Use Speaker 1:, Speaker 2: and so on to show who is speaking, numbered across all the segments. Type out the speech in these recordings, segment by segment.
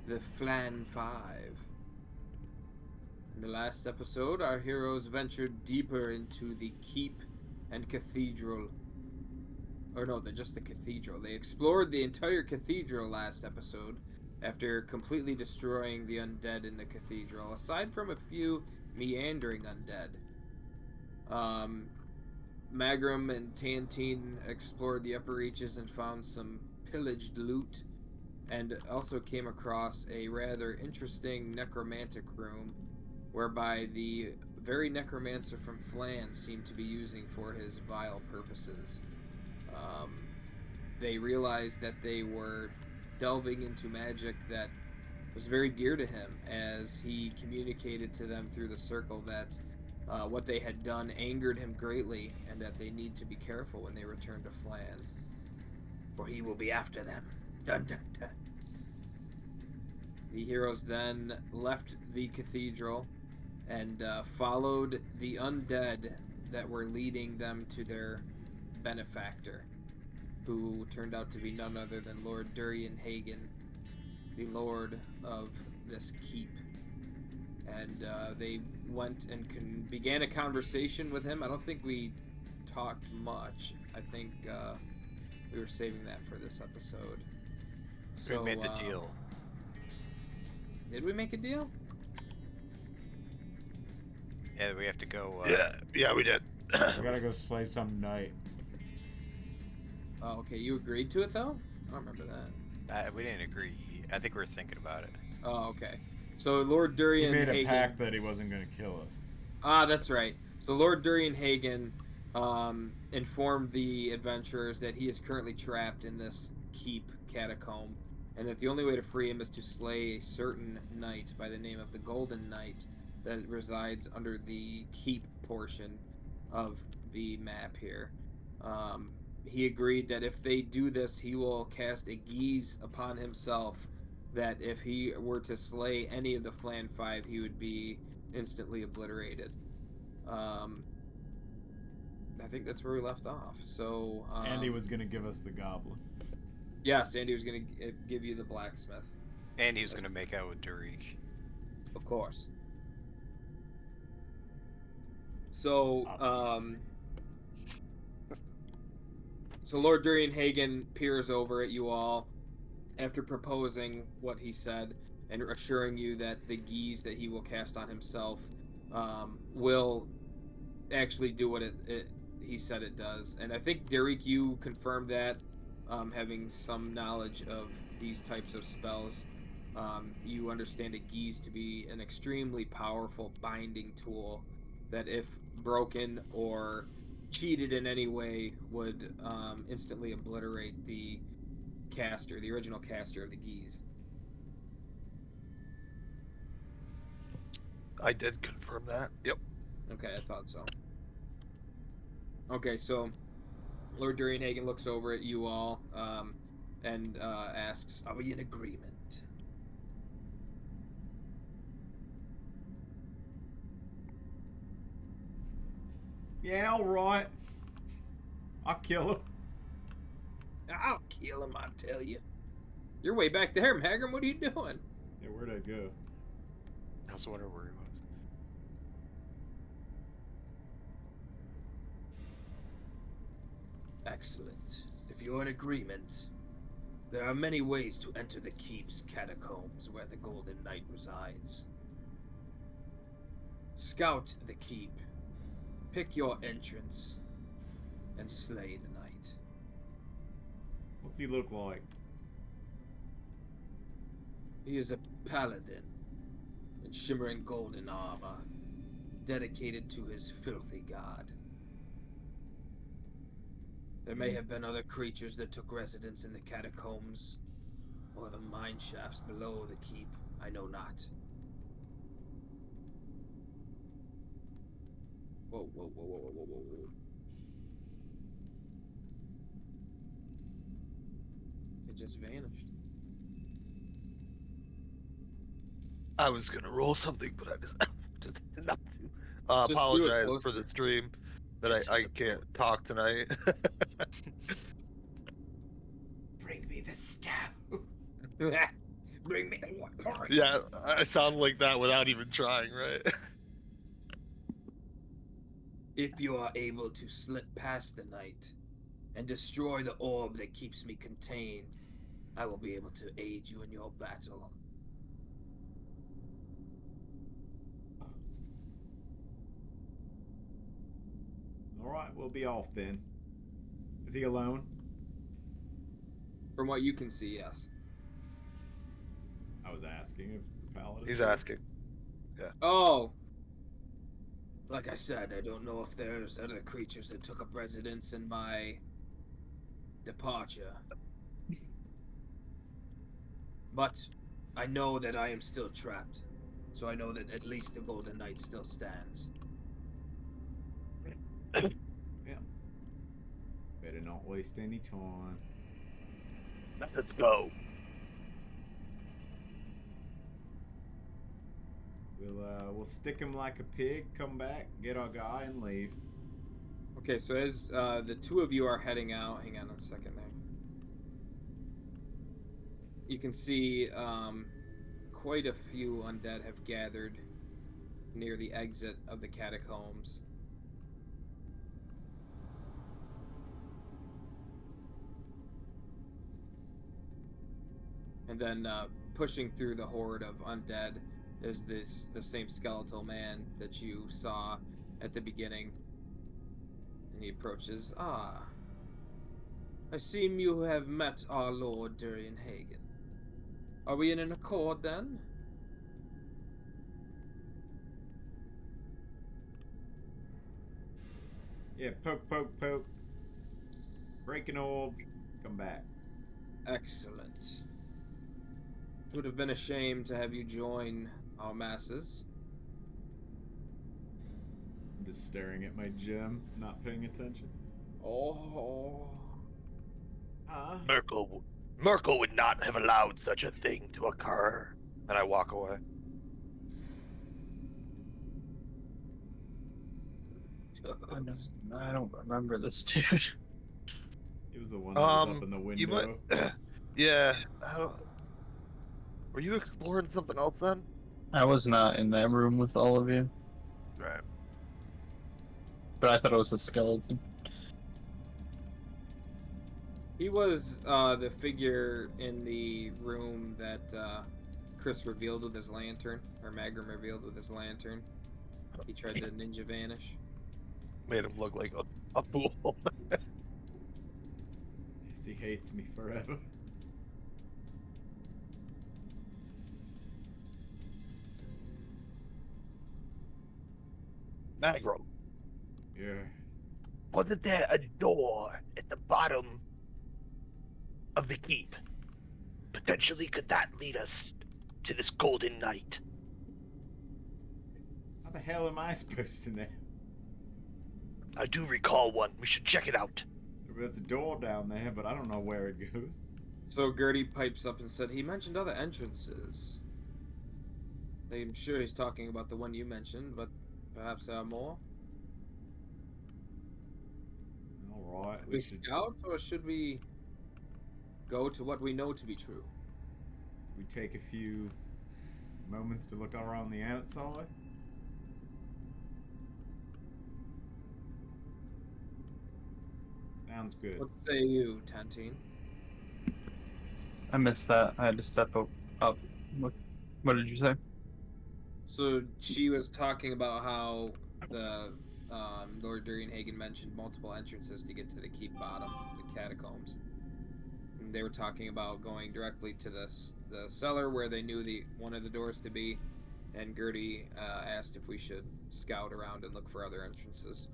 Speaker 1: the Phlan 5. In the last episode, our heroes ventured deeper into the keep and cathedral. Or no, just the cathedral. They explored the entire cathedral last episode after completely destroying the undead in the cathedral, aside from a few meandering undead. Magrom and Tantine explored the upper reaches and found some pillaged loot, and also came across a rather interesting necromantic room whereby the very necromancer from Phlan seemed to be using for his vile purposes. They realized that they were delving into magic that was very dear to him, as he communicated to them through the circle that what they had done angered him greatly, and that they need to be careful when they return to Phlan, for he will be after them. Dun dun dun. The heroes then left the cathedral and followed the undead that were leading them to their benefactor, who turned out to be none other than Lord Durian Hagen, the lord of this keep. And they went and began a conversation with him. I don't think we talked much. I think we were saving that for this episode. So,
Speaker 2: we made the deal.
Speaker 1: Did we make a deal?
Speaker 2: Yeah, we have to go.
Speaker 3: Yeah, we did.
Speaker 4: We gotta go slay some knight.
Speaker 1: Oh, okay. You agreed to it, though? I don't remember that.
Speaker 2: We didn't agree. I think we were thinking about it.
Speaker 1: Oh, okay. So Lord Durian
Speaker 4: He made a
Speaker 1: Hagen...
Speaker 4: pact that he wasn't gonna kill us.
Speaker 1: Ah, that's right. So Lord Durian Hagen informed the adventurers that he is currently trapped in this keep catacomb, and that the only way to free him is to slay a certain knight by the name of the Golden Knight that resides under the keep portion of the map here. He agreed that if they do this, he will cast a guise upon himself, that if he were to slay any of the Phlan 5, he would be instantly obliterated. I think that's where we left off. So
Speaker 4: Andy was gonna give us the goblin.
Speaker 1: Yes, Andy was going to give you the blacksmith.
Speaker 2: And he was going to make out with Durik.
Speaker 1: Of course. So, so Lord Durian Hagen peers over at you all after proposing what he said and assuring you that the guise that he will cast on himself will actually do what he said it does. And I think, Durik, you confirmed that, having some knowledge of these types of spells. You understand a guise to be an extremely powerful binding tool that, if broken or cheated in any way, would instantly obliterate the caster, the original caster of the guise.
Speaker 3: I did confirm that. Yep.
Speaker 1: Okay, I thought so. Okay, so Lord Durian Hagen looks over at you all and asks, "Are we in agreement?"
Speaker 4: Yeah, all right. I'll kill him.
Speaker 1: I'll kill him, I tell you. You're way back there, Magrom. What are you doing?
Speaker 4: Yeah, where'd I go?
Speaker 2: I also wonder where he was.
Speaker 1: Excellent. If you're in agreement, there are many ways to enter the keep's catacombs where the Golden Knight resides. Scout the keep, pick your entrance, and slay the knight.
Speaker 4: What's he look like?
Speaker 1: He is a paladin in shimmering golden armor, dedicated to his filthy god. There may have been other creatures that took residence in the catacombs, or the mine shafts below the keep. I know not. Whoa, whoa, whoa, whoa, whoa, whoa, whoa. It just vanished.
Speaker 3: I was gonna roll something, but I just did not to.
Speaker 1: Just do it
Speaker 3: Apologize
Speaker 1: closer.
Speaker 3: for the stream that I can't talk tonight.
Speaker 4: Bring me the staff.
Speaker 1: Bring me.
Speaker 3: Yeah, I sound like that without even trying, right?
Speaker 1: If you are able to slip past the night and destroy the orb that keeps me contained, I will be able to aid you in your battle.
Speaker 4: Alright, we'll be off then. Is he alone?
Speaker 1: From what you can see, yes.
Speaker 4: I was asking if the paladin.
Speaker 3: He's asking.
Speaker 1: Oh! Like I said, I don't know if there's other creatures that took up residence in my departure. But I know that I am still trapped. So I know that at least the Golden Knight still stands.
Speaker 4: Yeah. Better not waste any time.
Speaker 3: Let's go.
Speaker 4: We'll stick him like a pig, come back, get our guy, and leave.
Speaker 1: Okay, so as the two of you are heading out, hang on a second there. You can see quite a few undead have gathered near the exit of the catacombs. And then pushing through the horde of undead is the same skeletal man that you saw at the beginning. And he approaches. Ah, I seem you have met our Lord Durian Hagen. Are we in an accord then?
Speaker 4: Yeah, poke, poke, poke. Break an orb, come back.
Speaker 1: Excellent. It would have been a shame to have you join our masses.
Speaker 4: I'm just staring at my gem, not paying attention.
Speaker 1: Oh.
Speaker 4: Huh?
Speaker 3: Merkel would not have allowed such a thing to occur. And I walk away.
Speaker 5: I don't remember this dude.
Speaker 4: He was the one that was up in the
Speaker 3: You
Speaker 4: window.
Speaker 3: might, yeah. Were you exploring something else then?
Speaker 5: I was not in that room with all of you,
Speaker 3: Right.
Speaker 5: but I thought it was a skeleton.
Speaker 1: He was the figure in the room that Chris revealed with his lantern, or Magrom revealed with his lantern. He tried to ninja vanish.
Speaker 3: Made him look like a fool.
Speaker 4: Yes, he hates me forever.
Speaker 3: Magrom,
Speaker 4: Yeah.
Speaker 3: wasn't there a door at the bottom of the keep? Potentially, could that lead us to this Golden Knight?
Speaker 4: How the hell am I supposed to know?
Speaker 3: I do recall one. We should check it out.
Speaker 4: There's a door down there, but I don't know where it goes.
Speaker 1: So Gertie pipes up and said, he mentioned other entrances. I'm sure he's talking about the one you mentioned, but perhaps there are more?
Speaker 4: Alright,
Speaker 1: Should we scout, or should we go to what we know to be true?
Speaker 4: we take a few moments to look around the outside. Sounds good.
Speaker 1: What say you, Tantine?
Speaker 5: I missed that. I had to step up. What did you say?
Speaker 1: So she was talking about how the Lord Durian Hagen mentioned multiple entrances to get to the keep bottom, the catacombs. And they were talking about going directly to the cellar where they knew one of the doors to be. And Gertie asked if we should scout around and look for other entrances.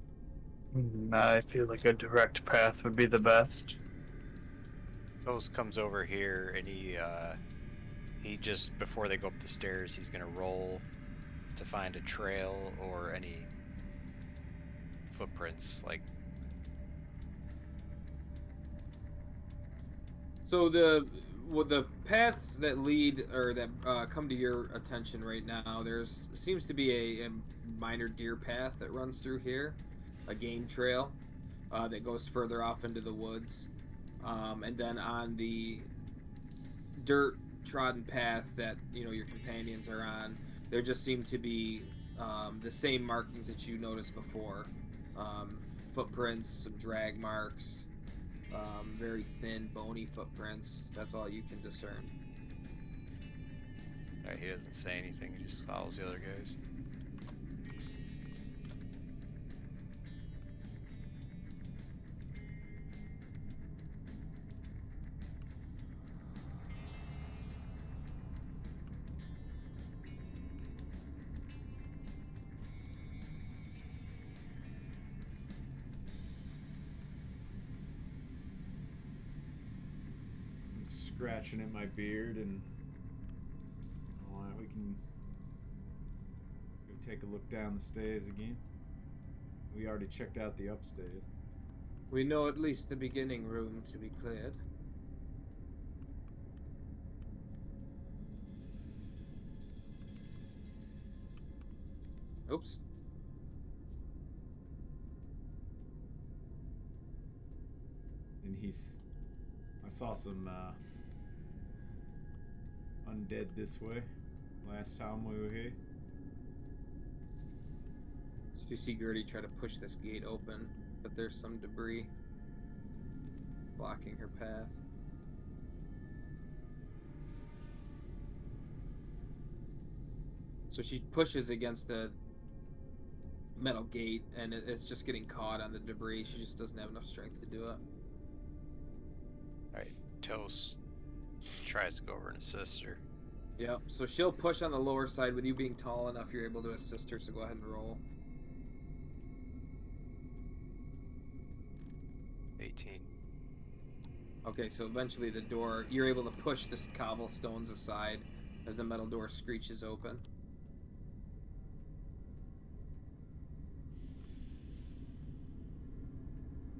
Speaker 5: I feel like a direct path would be the best.
Speaker 2: Ghost comes over here and he just, before they go up the stairs, he's gonna roll to find a trail or any footprints, like.
Speaker 1: So the paths that lead or that come to your attention right now, seems to be a minor deer path that runs through here, a game trail that goes further off into the woods, and then on the dirt trodden path that your companions are on. There just seem to be the same markings that you noticed before. Footprints, some drag marks, very thin, bony footprints. That's all you can discern.
Speaker 2: Alright, he doesn't say anything, he just follows the other guys.
Speaker 4: I'm scratching at my beard, and we can go take a look down the stairs again. We already checked out the upstairs.
Speaker 1: We know at least the beginning room to be cleared. Oops.
Speaker 4: And I saw some undead this way last time we were here.
Speaker 1: So you see Gertie try to push this gate open, but there's some debris blocking her path. So she pushes against the metal gate, and it's just getting caught on the debris. She just doesn't have enough strength to do it.
Speaker 2: Alright, Toast tries to go over and assist her.
Speaker 1: Yep, so she'll push on the lower side. With you being tall enough, you're able to assist her, so go ahead and roll.
Speaker 2: 18.
Speaker 1: Okay, so eventually the door, you're able to push the cobblestones aside as the metal door screeches open.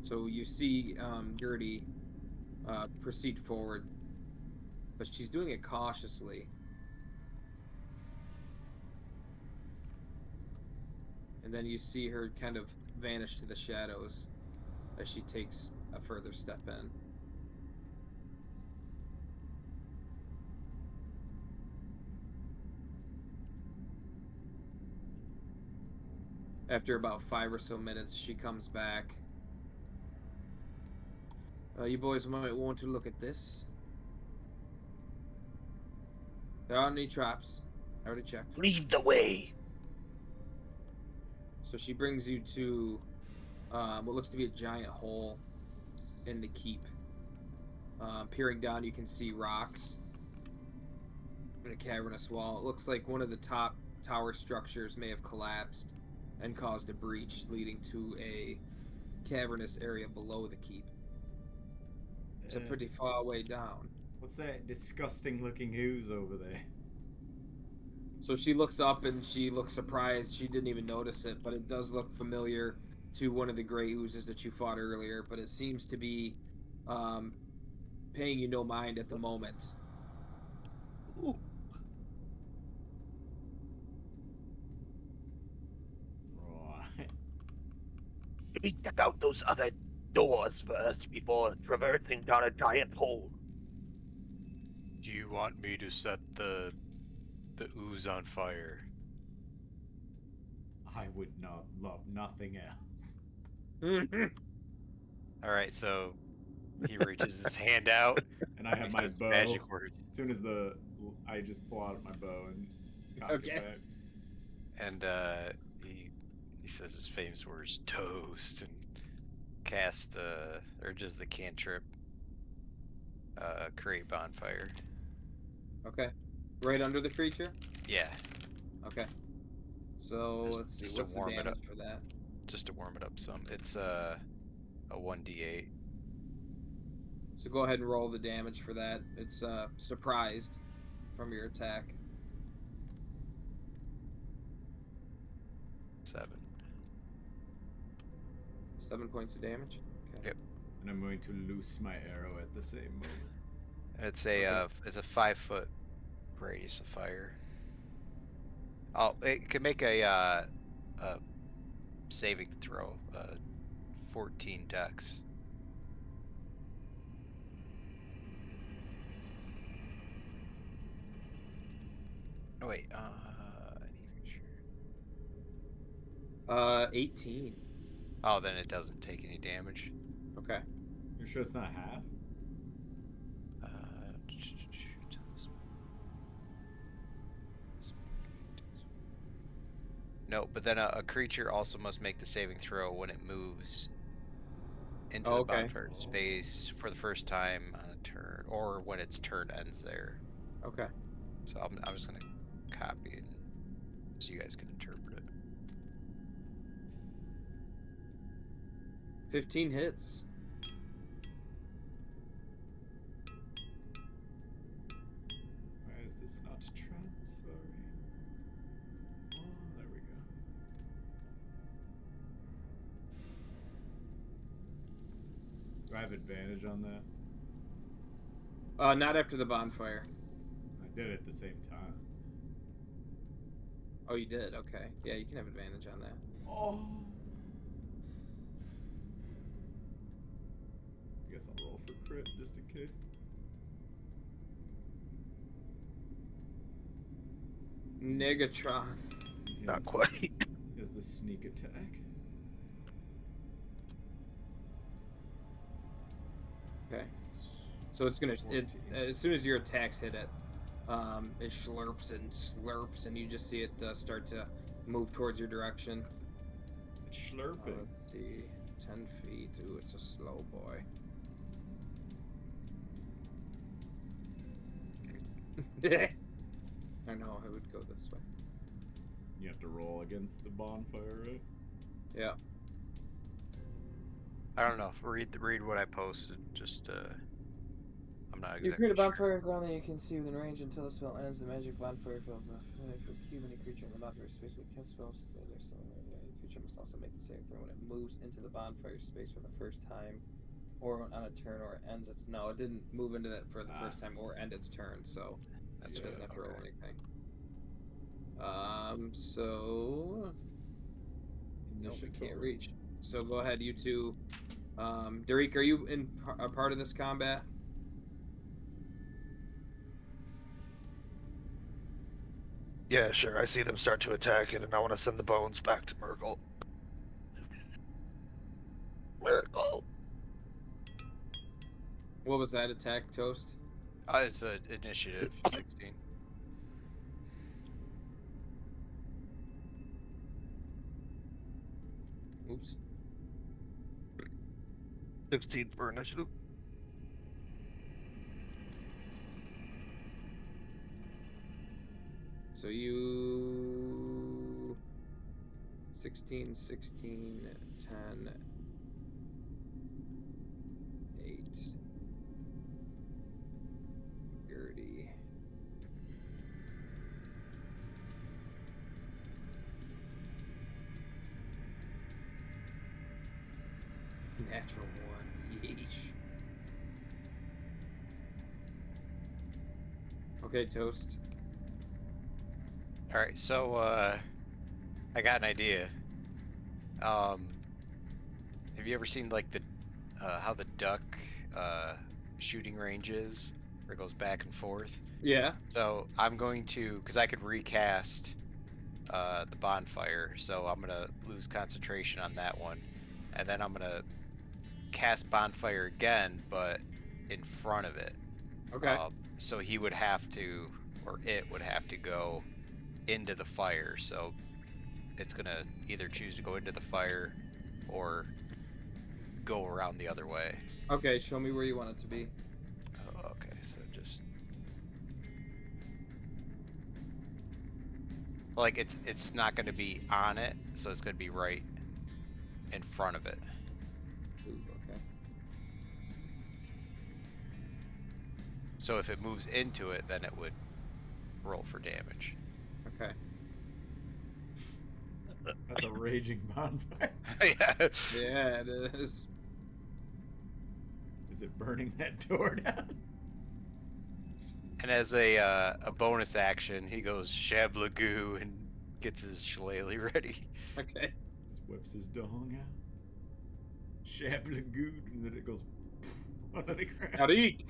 Speaker 1: So you see Gertie proceed forward, but she's doing it cautiously. And then you see her kind of vanish to the shadows as she takes a further step in. After about 5 or so minutes, she comes back. You boys might want to look at this. There aren't any traps. I already checked.
Speaker 3: Lead the way.
Speaker 1: So she brings you to what looks to be a giant hole in the keep. Peering down, you can see rocks and a cavernous wall. It looks like one of the top tower structures may have collapsed and caused a breach, leading to a cavernous area below the keep. It's a pretty far way down.
Speaker 4: What's that disgusting looking ooze over there?
Speaker 1: So she looks up and she looks surprised. She didn't even notice it, but it does look familiar to one of the gray oozes that you fought earlier, but it seems to be paying you no mind at the moment.
Speaker 3: Ooh.
Speaker 4: Right.
Speaker 3: Should we check out those other doors first before traversing down a giant hole?
Speaker 2: Do you want me to set the ooze on fire?
Speaker 4: I would not love nothing else.
Speaker 2: Alright, so he reaches his hand out.
Speaker 4: And I have
Speaker 2: He
Speaker 4: my
Speaker 2: says
Speaker 4: bow.
Speaker 2: magic word.
Speaker 4: As soon as I just pull out my bow and cock
Speaker 1: Okay.
Speaker 4: it back.
Speaker 2: And he says his famous words, toast, and cast or does the cantrip create bonfire.
Speaker 1: Okay. Right under the creature?
Speaker 2: Yeah,
Speaker 1: Okay. So
Speaker 2: Just-
Speaker 1: let's see,
Speaker 2: just to
Speaker 1: what's the
Speaker 2: warm it
Speaker 1: damage
Speaker 2: up.
Speaker 1: for that?
Speaker 2: just to warm it up some. It's a 1d8.
Speaker 1: So go ahead and roll the damage for that. It's surprised from your attack.
Speaker 2: 7.
Speaker 1: 7 points of damage. Okay.
Speaker 2: Yep.
Speaker 4: And I'm going to loose my arrow at the same moment.
Speaker 2: And it's a
Speaker 1: Okay.
Speaker 2: it's a 5-foot radius of fire. Oh, it can make a saving throw, 14 dex. Oh wait, any creature.
Speaker 1: 18.
Speaker 2: Oh, then it doesn't take any damage.
Speaker 1: Okay.
Speaker 4: You're sure it's not half?
Speaker 2: Uh, no, but then a creature also must make the saving throw when it moves into
Speaker 1: Oh,
Speaker 2: the
Speaker 1: okay.
Speaker 2: bonfire space for the first time on a turn, or when its turn ends there.
Speaker 1: Okay.
Speaker 2: So I'm just gonna copy it so you guys can interpret it.
Speaker 1: 15 hits.
Speaker 4: Why is this not transferring? Oh, there we go. Do I have advantage on that?
Speaker 1: Not after the bonfire.
Speaker 4: I did it at the same time.
Speaker 1: Oh, you did? Okay. Yeah, you can have advantage on that.
Speaker 4: Oh. I guess I'll roll for crit just in case.
Speaker 1: Negatron.
Speaker 3: Not quite.
Speaker 4: Is the sneak attack?
Speaker 1: Okay. So it's gonna as soon as your attacks hit it, it slurps and slurps, and you just see it start to move towards your direction.
Speaker 4: It's slurping.
Speaker 1: Let's see, 10 feet. Ooh, it's a slow boy. I know I would go this way.
Speaker 4: You have to roll against the bonfire, right?
Speaker 1: Yeah.
Speaker 2: I don't know. Read what I posted. Just I'm not exactly
Speaker 1: You create a
Speaker 2: sure.
Speaker 1: bonfire and ground that you can see within range until the spell ends. The magic bonfire fills the for cube. Any creature in the bonfire space will cast spells. Any creature must also make the saving throw when it moves into the bonfire space for the first time, or on a turn, or ends its. No, it didn't move into that for the first time or end its turn, so
Speaker 2: That's
Speaker 1: it doesn't have to roll
Speaker 2: okay.
Speaker 1: anything. So nope, it can't reach. So go ahead, you two. Derek, are you in a part of this combat?
Speaker 3: Yeah, sure. I see them start to attack it, and I want to send the bones back to Murgle. Murgle.
Speaker 1: What was that attack, Toast?
Speaker 2: It's initiative 16.
Speaker 1: Oops.
Speaker 3: 16 for initiative.
Speaker 1: So you 16, 16, 10, 8, 30. Natural one. Yeesh. Okay, Toast.
Speaker 2: All right, so I got an idea. Have you ever seen like the how the duck shooting range is, where it goes back and forth?
Speaker 1: Yeah.
Speaker 2: So I'm going to, because I could recast the bonfire, so I'm gonna lose concentration on that one, and then I'm gonna cast bonfire again, but in front of it.
Speaker 1: Okay.
Speaker 2: So he would have to, or it would have to go into the fire. So it's gonna either choose to go into the fire or go around the other way.
Speaker 1: Okay, show me where you want it to be.
Speaker 2: Oh, okay, so just like it's not gonna be on it, so it's gonna be right in front of it.
Speaker 1: Ooh, okay.
Speaker 2: So if it moves into it, then it would roll for damage.
Speaker 1: Okay.
Speaker 4: That's a raging bonfire.
Speaker 2: Yeah.
Speaker 1: Yeah, it is.
Speaker 4: Is it burning that door down?
Speaker 2: And as a bonus action, he goes shablagoo and gets his shillelagh ready.
Speaker 1: Okay.
Speaker 4: Just whips his dong out. Shablagoo, and then it goes onto the ground.
Speaker 1: Tariq!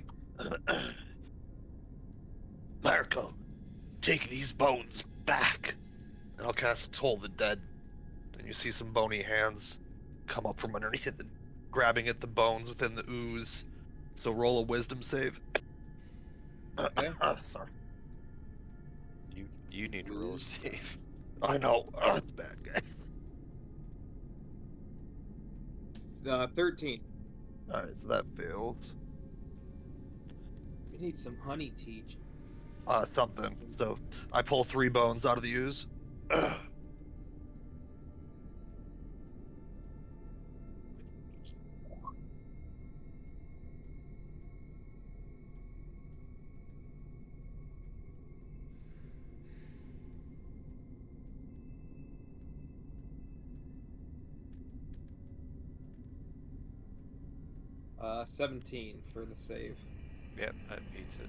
Speaker 3: Murgle, Take these bones back. And I'll cast Toll the Dead. And you see some bony hands come up from underneath it, grabbing at the bones within the ooze. So roll a wisdom save.
Speaker 1: Okay.
Speaker 3: Sorry.
Speaker 2: You need to roll a save.
Speaker 3: I know. It's bad, guy.
Speaker 1: 13.
Speaker 3: Alright, so that fails.
Speaker 1: We need some honey, Teach.
Speaker 3: Something. So I pull 3 bones out of the ooze.
Speaker 1: 17 for the save.
Speaker 2: Yep, that beats it.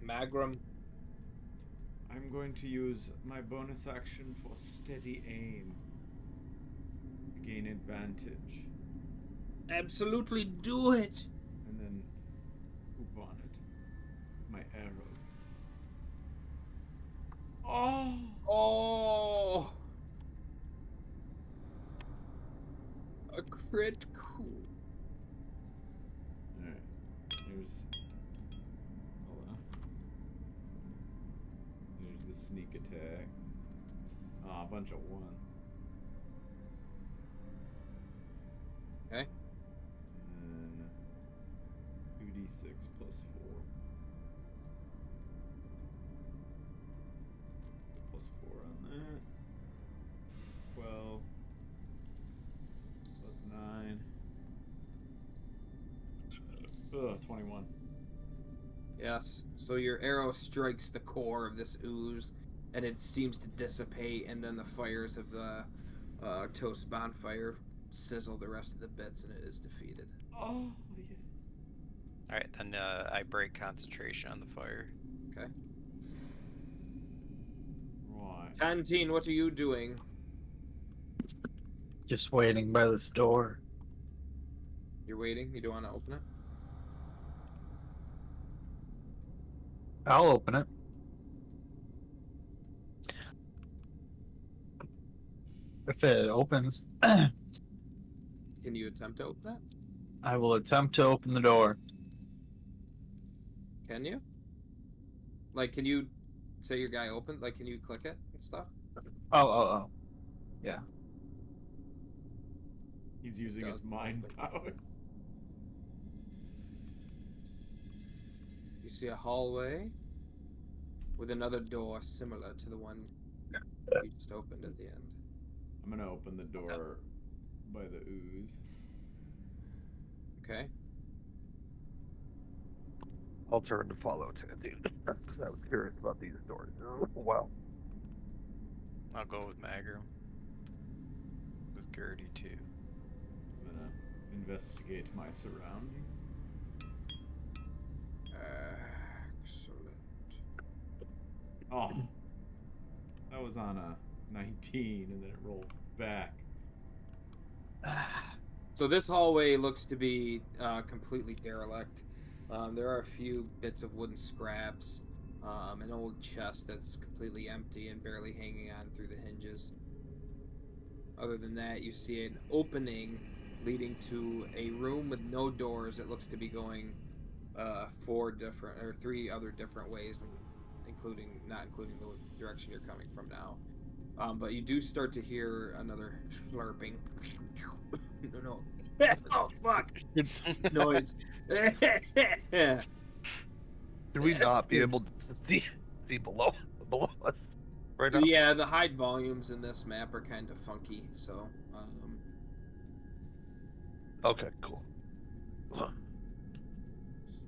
Speaker 1: Magrom.
Speaker 4: I'm going to use my bonus action for steady aim. Gain advantage.
Speaker 1: Absolutely do it.
Speaker 4: And then whoop on it. My arrows. Oh!
Speaker 1: Oh! A crit cool.
Speaker 4: Alright. Here's... Hold on. There's the sneak attack. Ah, a bunch of ones.
Speaker 1: Okay.
Speaker 4: And then 2d6 plus 4. Plus 4 on that. 12. Plus 9. Ugh, 21.
Speaker 1: Yes. So your arrow strikes the core of this ooze, and it seems to dissipate, and then the fires of the toast bonfire sizzle the rest of the bits, and it is defeated.
Speaker 4: Oh, yes.
Speaker 2: Alright, then I break concentration on the fire.
Speaker 1: Okay.
Speaker 4: Right.
Speaker 1: Tantine, what are you doing?
Speaker 5: Just waiting by this door.
Speaker 1: You're waiting? You don't want to open it?
Speaker 5: I'll open it. If it opens,
Speaker 1: Can you attempt to open it?
Speaker 5: I will attempt to open the door.
Speaker 1: Can you? Like, can you say your guy opened? Like, can you click it and stuff?
Speaker 5: Oh. Yeah.
Speaker 4: He's using his
Speaker 1: Does
Speaker 4: mind
Speaker 1: open.
Speaker 4: powers.
Speaker 1: You see a hallway with another door similar to the one you just opened at the end.
Speaker 4: I'm gonna open the door by the ooze.
Speaker 1: Okay.
Speaker 3: I'll turn to follow Tantine, because I was curious about these doors. Wow.
Speaker 2: I'll go with Magrom. With Gertie too.
Speaker 4: I'm gonna investigate my surroundings.
Speaker 1: Excellent.
Speaker 4: Oh, that was on a 19, and then it rolled back.
Speaker 1: So this hallway looks to be completely derelict. There are a few bits of wooden scraps, an old chest that's completely empty and barely hanging on through the hinges. Other than that, you see an opening leading to a room with no doors. It looks to be going 3 other different ways, not including the direction you're coming from now. But you do start to hear another slurping. No. Oh, fuck! Noise.
Speaker 3: Should we not be able to see below us right now?
Speaker 1: Yeah, the hide volumes in this map are kind of funky, so...
Speaker 3: Okay, cool.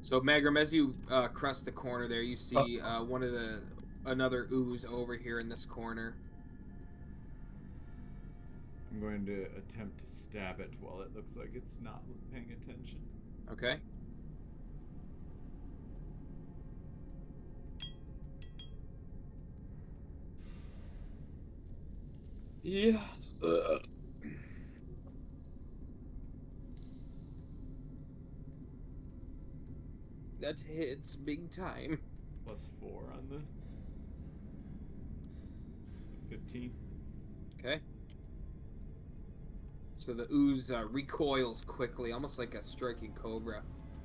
Speaker 1: So, Magrom, as you crest the corner there, you see another ooze over here in this corner.
Speaker 4: I'm going to attempt to stab it while it looks like it's not paying attention.
Speaker 1: Okay. Yes. That hits big time.
Speaker 4: +4 on this. 15.
Speaker 1: Okay. So the ooze recoils quickly, almost like a striking cobra,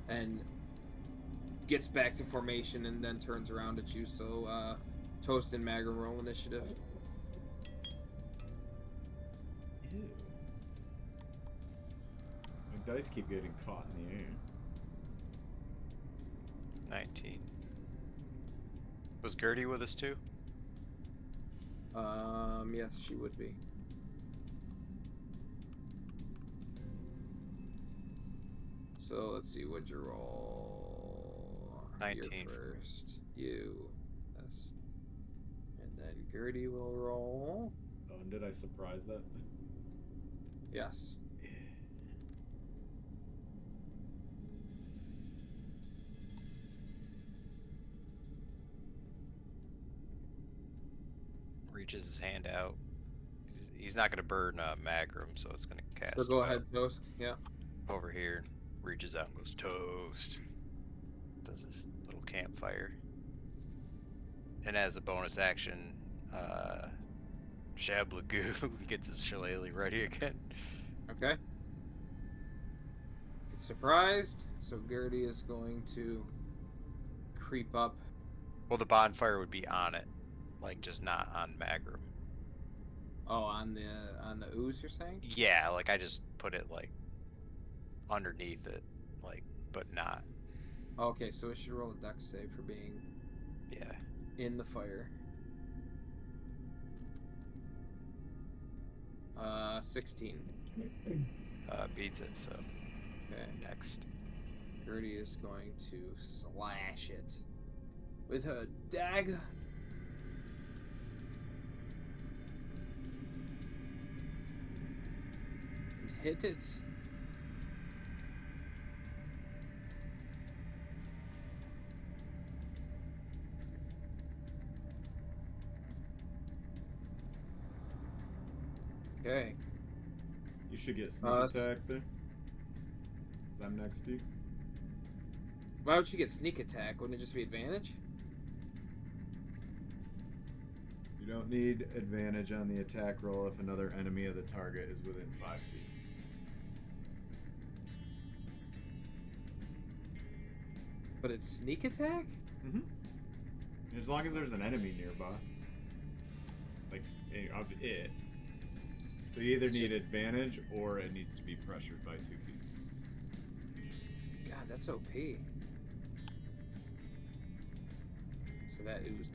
Speaker 1: and gets back to formation and then turns around at you. So Toast and Magrom roll initiative.
Speaker 4: Ew. My dice keep getting caught in the air.
Speaker 2: 19. Was Gertie with us too?
Speaker 1: Yes, she would be. So let's see, what'd you roll?
Speaker 2: 19.
Speaker 1: You're first. You. Yes. And then Gertie will roll.
Speaker 4: Oh, and did I surprise that?
Speaker 1: Yes.
Speaker 2: Reaches his hand out. He's not gonna burn Magrom, so it's gonna cast.
Speaker 1: So go
Speaker 2: him
Speaker 1: ahead, Toast. Yeah.
Speaker 2: over here. Reaches out and goes toast. Does this little campfire. And as a bonus action, Shablagoo gets his shillelagh ready again.
Speaker 1: Okay. Get surprised. So Gertie is going to creep up.
Speaker 2: Well, the bonfire would be on it, like just not on Magrom.
Speaker 1: Oh, on the ooze, you're saying?
Speaker 2: Yeah, like I just put it like underneath it, like, but not.
Speaker 1: Okay, so it should roll a dex save for being
Speaker 2: Yeah.
Speaker 1: in the fire. 16.
Speaker 2: Beats it, so
Speaker 1: Okay.
Speaker 2: next.
Speaker 1: Gertie is going to slash it with her dagger. And hit it. Okay.
Speaker 4: You should get sneak attack there. 'Cause I'm next to you.
Speaker 1: Why would you get sneak attack? Wouldn't it just be advantage?
Speaker 4: You don't need advantage on the attack roll if another enemy of the target is within 5 feet.
Speaker 1: But it's sneak attack?
Speaker 4: Mm-hmm. As long as there's an enemy nearby. Like, of it. So you either need advantage or it needs to be pressured by 2 people.
Speaker 1: God, that's OP. So that ooze.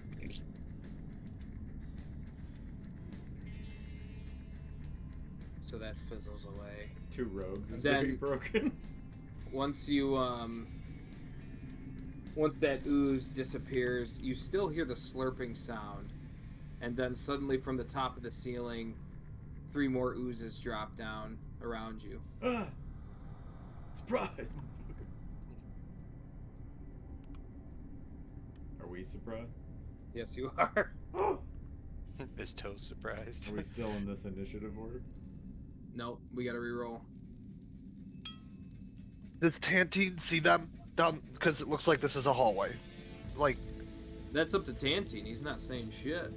Speaker 1: So that fizzles away.
Speaker 4: 2 rogues is
Speaker 1: Then-
Speaker 4: pretty broken.
Speaker 1: Once you once that ooze disappears, you still hear the slurping sound, and then suddenly from the top of the ceiling, 3 more oozes drop down around you.
Speaker 4: Ah! Surprise, motherfucker. Are we surprised?
Speaker 1: Yes, you are.
Speaker 4: Oh!
Speaker 2: Is Toast surprised?
Speaker 4: Are we still in this initiative order?
Speaker 1: Nope, we gotta reroll.
Speaker 3: Does Tantine see them down? Because it looks like this is a hallway. Like,
Speaker 1: That's up to Tantine. He's not saying shit.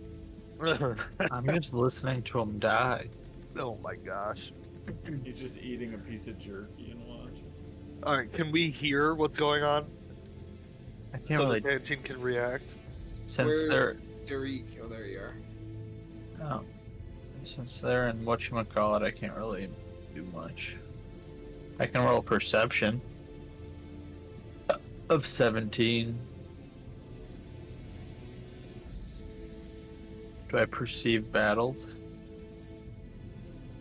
Speaker 5: I'm just listening to him die.
Speaker 3: oh my gosh.
Speaker 4: He's just eating a piece of jerky and watching.
Speaker 3: Alright, can we hear what's going on?
Speaker 5: I can't
Speaker 3: So
Speaker 5: really,
Speaker 3: the Tantine can react?
Speaker 5: since they're,
Speaker 1: Derek? Oh, there you are.
Speaker 5: oh, since they're in whatchamacallit, I can't really do much. I can roll perception of 17. Do I perceive battles?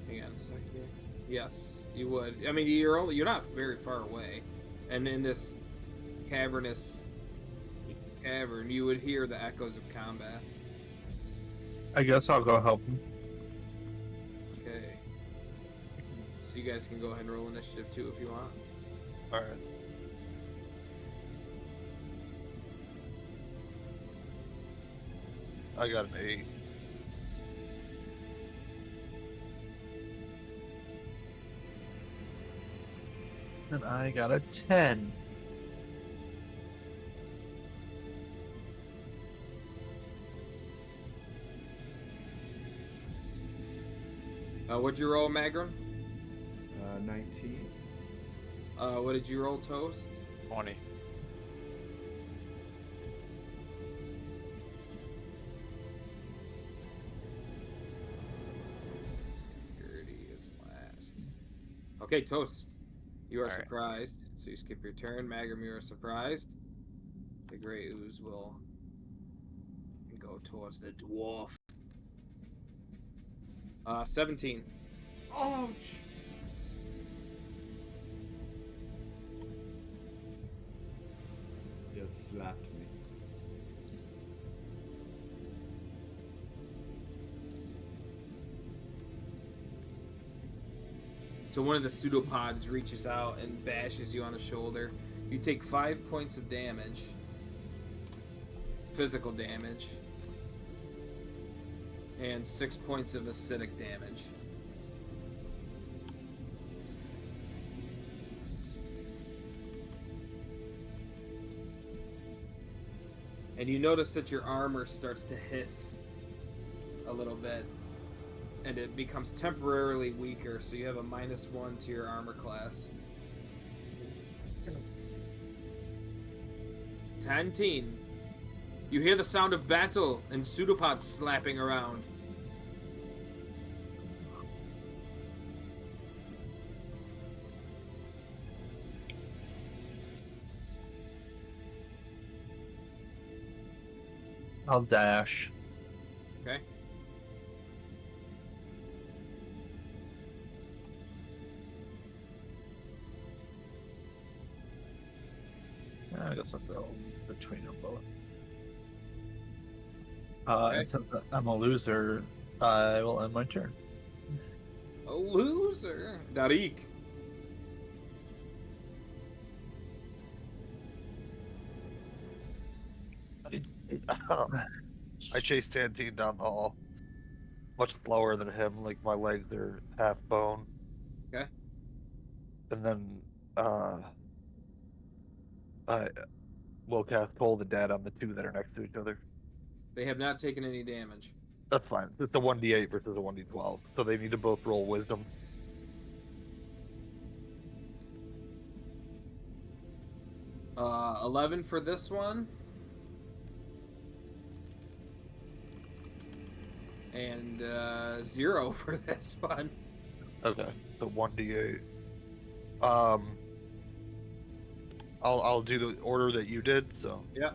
Speaker 1: Hang on a second. Yes, you would. I mean, you're not very far away, and in this cavernous cavern, you would hear the echoes of combat.
Speaker 5: I guess I'll go help him.
Speaker 1: Okay. So you guys can go ahead and roll initiative too if you want.
Speaker 3: Alright. I got an 8.
Speaker 5: And I got a 10.
Speaker 1: What'd you roll, Magrom?
Speaker 4: 19.
Speaker 1: What did you roll, Toast?
Speaker 2: 20.
Speaker 1: Is last. Okay, Toast. You are
Speaker 2: All right.
Speaker 1: surprised, so you skip your turn. Magrom, you are surprised. The gray ooze will go towards the dwarf. 17.
Speaker 4: Ouch! Just slapped me.
Speaker 1: So one of the pseudopods reaches out and bashes you on the shoulder. You take 5 points of damage. Physical damage. And 6 points of acidic damage. And you notice that your armor starts to hiss a little bit. And it becomes temporarily weaker, so you have a -1 to your armor class. Tantine. You hear the sound of battle and pseudopods slapping around.
Speaker 5: I'll dash.
Speaker 1: Okay.
Speaker 5: I guess I'll go between them both.
Speaker 1: Okay.
Speaker 5: And since I'm a loser, I will end my turn.
Speaker 1: A loser. Darik.
Speaker 3: I chased Tantine down the hall. Much slower than him, like my legs are half bone.
Speaker 1: Okay.
Speaker 3: And then I will cast Toll the Dead on the two that are next to each other.
Speaker 1: They have not taken any damage.
Speaker 3: That's fine. It's a 1d8 versus a 1d12, so they need to both roll wisdom.
Speaker 1: Uh, 11 for this one. And 0 for this one.
Speaker 3: Okay, so 1d8. I'll do the order that you did. So
Speaker 1: Yeah.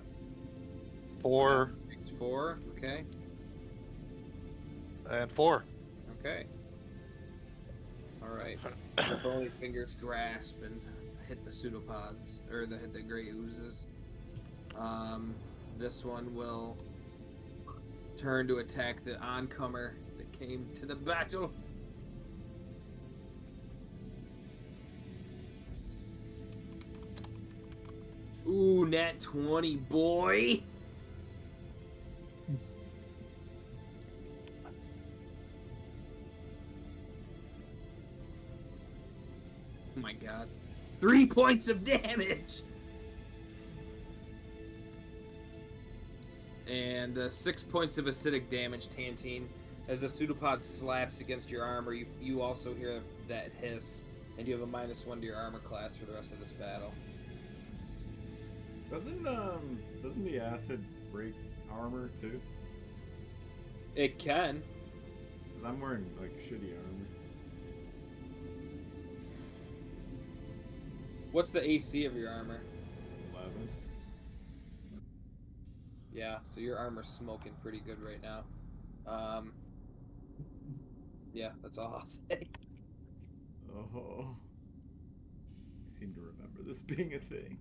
Speaker 3: 4
Speaker 1: It's 4. Okay.
Speaker 3: and 4.
Speaker 1: Okay. All right. The bony fingers grasp and hit the pseudopods, or hit the gray oozes. This one will turn to attack the oncomer that came to the battle. Ooh, nat 20, boy! Oh my god. 3 points of damage! And 6 points of acidic damage, Tantine. As the pseudopod slaps against your armor, you also hear that hiss, and you have a -1 to your armor class for the rest of this battle.
Speaker 4: Doesn't the acid break armor too?
Speaker 1: It can.
Speaker 4: Because I'm wearing like shitty armor.
Speaker 1: What's the AC of your armor?
Speaker 4: 11.
Speaker 1: Yeah, so your armor's smoking pretty good right now. Yeah, that's all I'll say.
Speaker 4: Oh. I seem to remember this being a thing.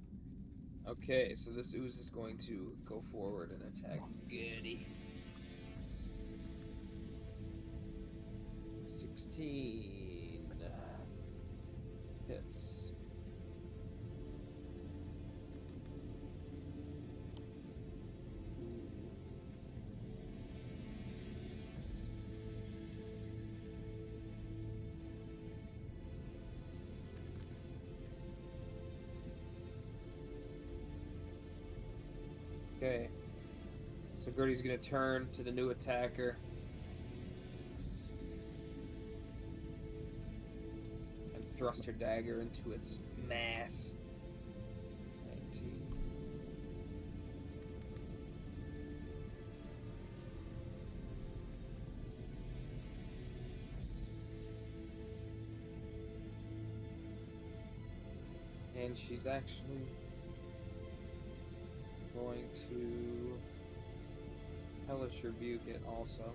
Speaker 1: Okay, so this ooze is going to go forward and attack Goody. 16 hits. Okay. So Gertie's gonna turn to the new attacker. thrust her dagger into its mass. 19. And she's actually going to Hellish Rebuke it also.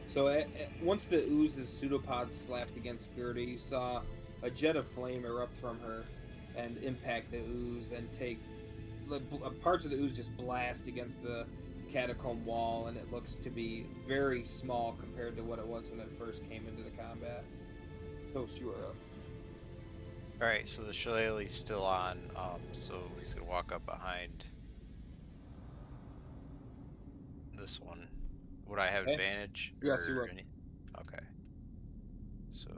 Speaker 1: So once the ooze's pseudopods slapped against Gertie, you saw a jet of flame erupt from her and impact the ooze and take parts of the ooze just blast against the catacomb wall, and it looks to be very small compared to what it was when it first came into the combat. Toast, you are up.
Speaker 2: Alright, so the shillelagh's still on, so he's gonna walk up behind this one. Would I have advantage?
Speaker 1: Yes, you would.
Speaker 2: Okay. So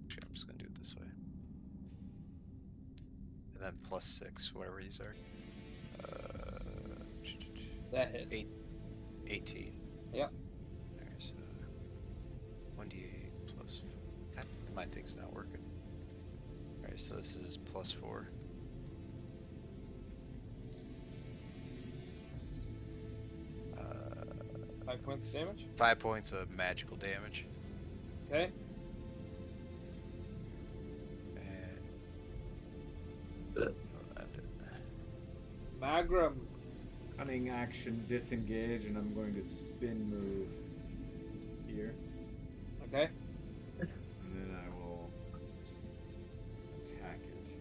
Speaker 2: actually, I'm just gonna do it this way. And then +6, whatever these are.
Speaker 1: That hits.
Speaker 2: 18.
Speaker 1: Yep.
Speaker 2: There's 1d8 plus. God, my thing's not working. Alright, so this is +4.
Speaker 1: 5 points damage.
Speaker 2: 5 points of magical damage.
Speaker 1: Okay.
Speaker 2: And
Speaker 1: Magrom.
Speaker 4: Cunning action, disengage, and I'm going to spin move here.
Speaker 1: Okay.
Speaker 4: And then I will attack it.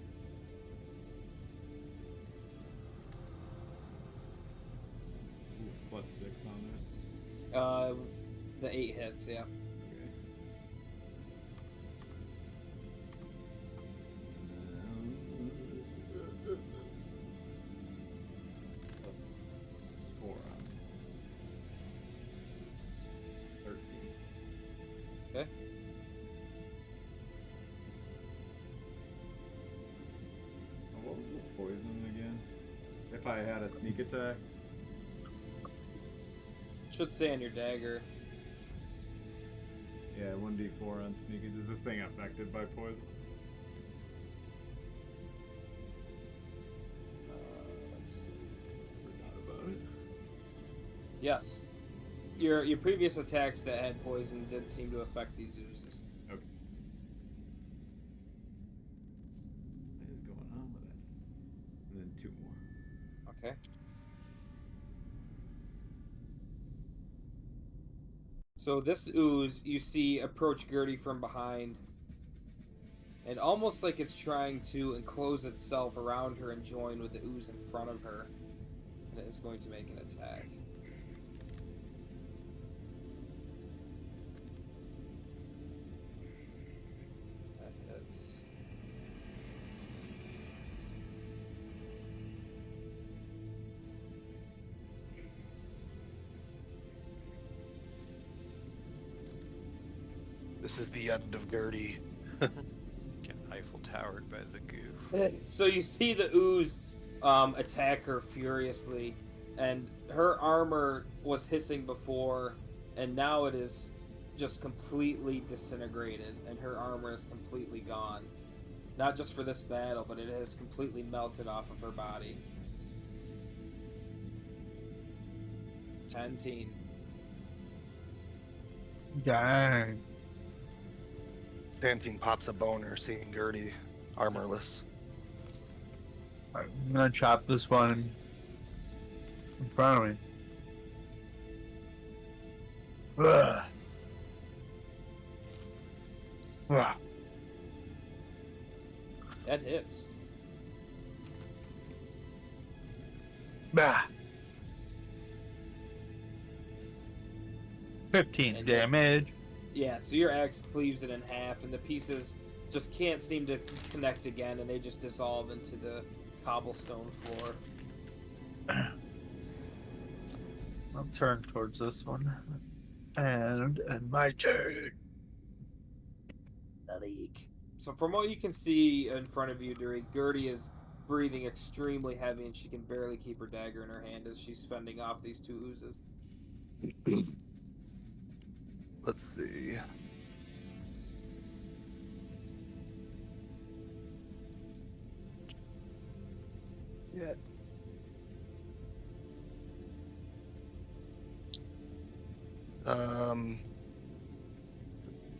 Speaker 4: Oof, +6 on that.
Speaker 1: The 8 hits, yeah.
Speaker 4: Okay. +4 on 13.
Speaker 1: Okay.
Speaker 4: Oh, what was the poison again? If I had a sneak attack?
Speaker 1: Should stay on your dagger.
Speaker 4: Yeah, 1d4 on sneak. Is this thing affected by poison?
Speaker 1: Let's see.
Speaker 4: Forgot about it.
Speaker 1: Yes. Your previous attacks that had poison did seem to affect these oozes.
Speaker 4: Okay. What is going on with it? And then 2 more.
Speaker 1: Okay. So this ooze, you see approach Gertie from behind, and almost like it's trying to enclose itself around her and join with the ooze in front of her, and it is going to make an attack. That hits.
Speaker 3: This is the end of Gertie.
Speaker 2: get Eiffel Towered by the goo.
Speaker 1: So you see the ooze attack her furiously, and her armor was hissing before, and now it is just completely disintegrated, and her armor is completely gone. Not just for this battle, but it has completely melted off of her body. Tantine.
Speaker 5: Dang.
Speaker 3: Tantine pops a boner seeing Gertie armorless.
Speaker 5: I'm gonna chop this one in front of me. Ugh. Ugh.
Speaker 1: That hits.
Speaker 5: Bah. 15
Speaker 1: And
Speaker 5: damage.
Speaker 1: Yeah, so your axe cleaves it in half, and the pieces just can't seem to connect again, and they just dissolve into the cobblestone floor.
Speaker 5: I'll turn towards this one. And my turn.
Speaker 1: Nalik. So from what you can see in front of you, Gertie is breathing extremely heavy, and she can barely keep her dagger in her hand as she's fending off these two oozes.
Speaker 3: Let's see. Yeah.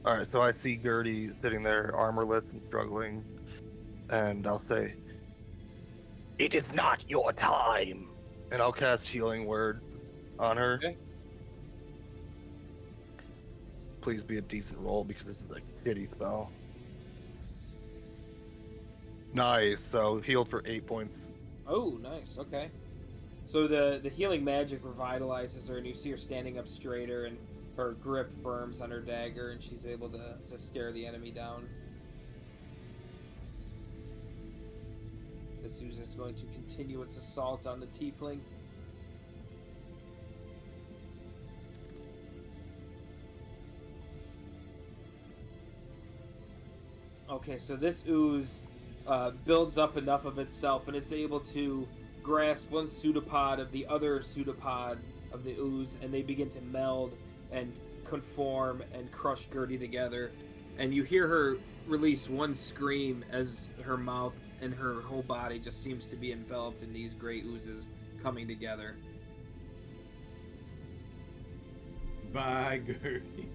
Speaker 3: All right, so I see Gertie sitting there, armorless and struggling, and I'll say, "It is not your time," and I'll cast Healing Word on her.
Speaker 1: Okay.
Speaker 3: Please be a decent roll because this is a shitty spell. Nice. So healed for 8 points.
Speaker 1: Oh, nice. Okay. So the healing magic revitalizes her, and you see her standing up straighter, and her grip firms on her dagger, and she's able to stare the enemy down. This ooze is going to continue its assault on the tiefling. Okay, so this ooze builds up enough of itself, and it's able to grasp one pseudopod of the other pseudopod of the ooze, and they begin to meld and conform and crush Gertie together. And you hear her release one scream as her mouth and her whole body just seems to be enveloped in these gray oozes coming together.
Speaker 4: Bye, Gertie.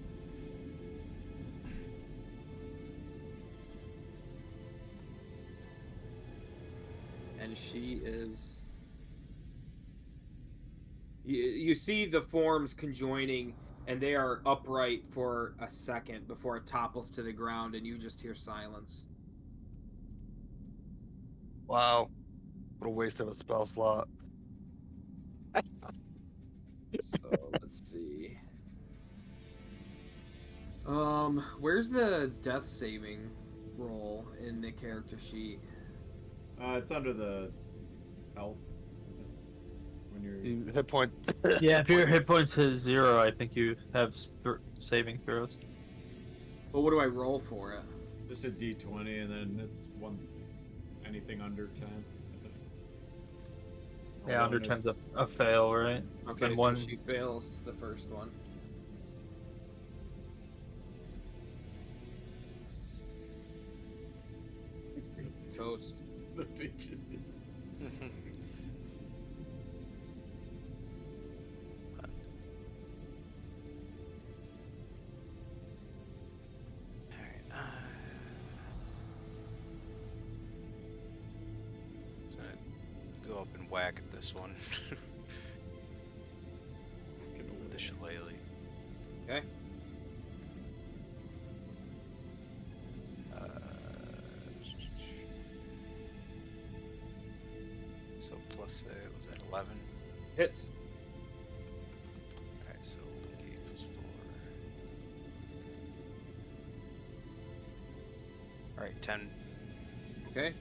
Speaker 1: And she is... You see the forms conjoining, and they are upright for a second before it topples to the ground, and you just hear silence.
Speaker 3: Wow. What a waste of a spell slot.
Speaker 1: So, let's see. Where's the death saving roll in the character sheet?
Speaker 4: It's under the health. When you're...
Speaker 3: Hit point.
Speaker 5: Yeah, if your hit points hit 0, I think you have saving throws.
Speaker 1: Well, what do I roll for it?
Speaker 4: Just a d20, and then it's anything under 10.
Speaker 5: Yeah, under 10's a fail, right?
Speaker 1: Okay,
Speaker 5: And
Speaker 1: so
Speaker 5: one...
Speaker 1: she fails the first one. Toast.
Speaker 4: The bitches did.
Speaker 2: So go up and whack at this one. With the shillelagh.
Speaker 1: Okay.
Speaker 2: So plus was that 11?
Speaker 1: Hits.
Speaker 2: Alright, so 8 plus 4. Alright, 10.
Speaker 1: Okay.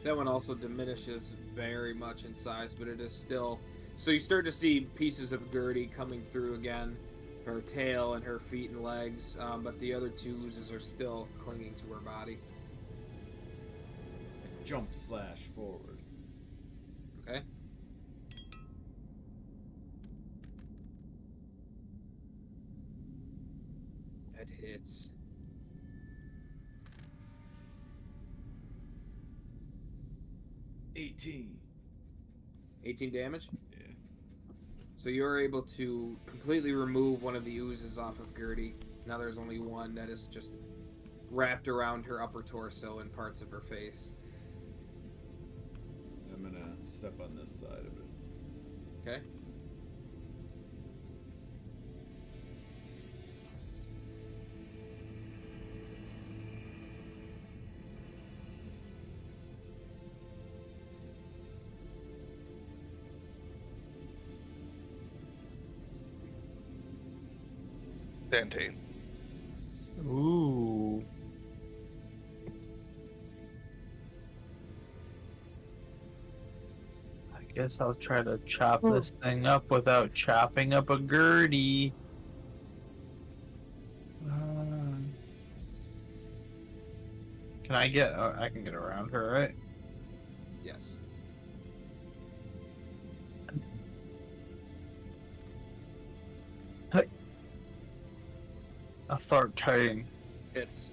Speaker 1: That one also diminishes very much in size, but it is still... So you start to see pieces of Gertie coming through again. Her tail and her feet and legs, but the other two oozes are still clinging to her body.
Speaker 4: Jump slash forward.
Speaker 1: Okay. That hits.
Speaker 4: $18.
Speaker 1: 18 damage?
Speaker 4: Yeah.
Speaker 1: So you're able to completely remove one of the oozes off of Gertie. Now there's only one that is just wrapped around her upper torso and parts of her face.
Speaker 4: I'm gonna step on this side of it.
Speaker 1: Okay.
Speaker 3: Tantine.
Speaker 5: Ooh. I guess I'll try to chop this thing up without chopping up a Gertie. Can I get? I can get around her, right?
Speaker 1: Yes.
Speaker 5: Authoritarian.
Speaker 1: Hits.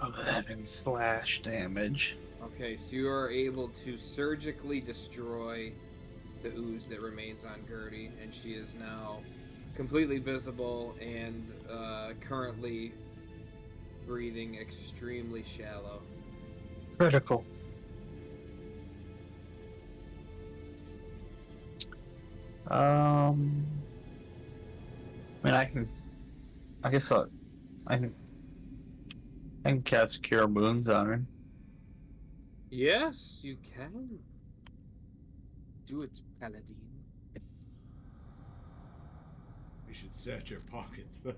Speaker 5: Oh, 11 slash damage.
Speaker 1: Okay, so you are able to surgically destroy the ooze that remains on Gertie, and she is now completely visible and currently breathing extremely shallow.
Speaker 5: Critical. I mean, I guess I can cast Cure Wounds on her.
Speaker 1: Yes, you can. Do it, Paladin.
Speaker 4: We should search your pockets, but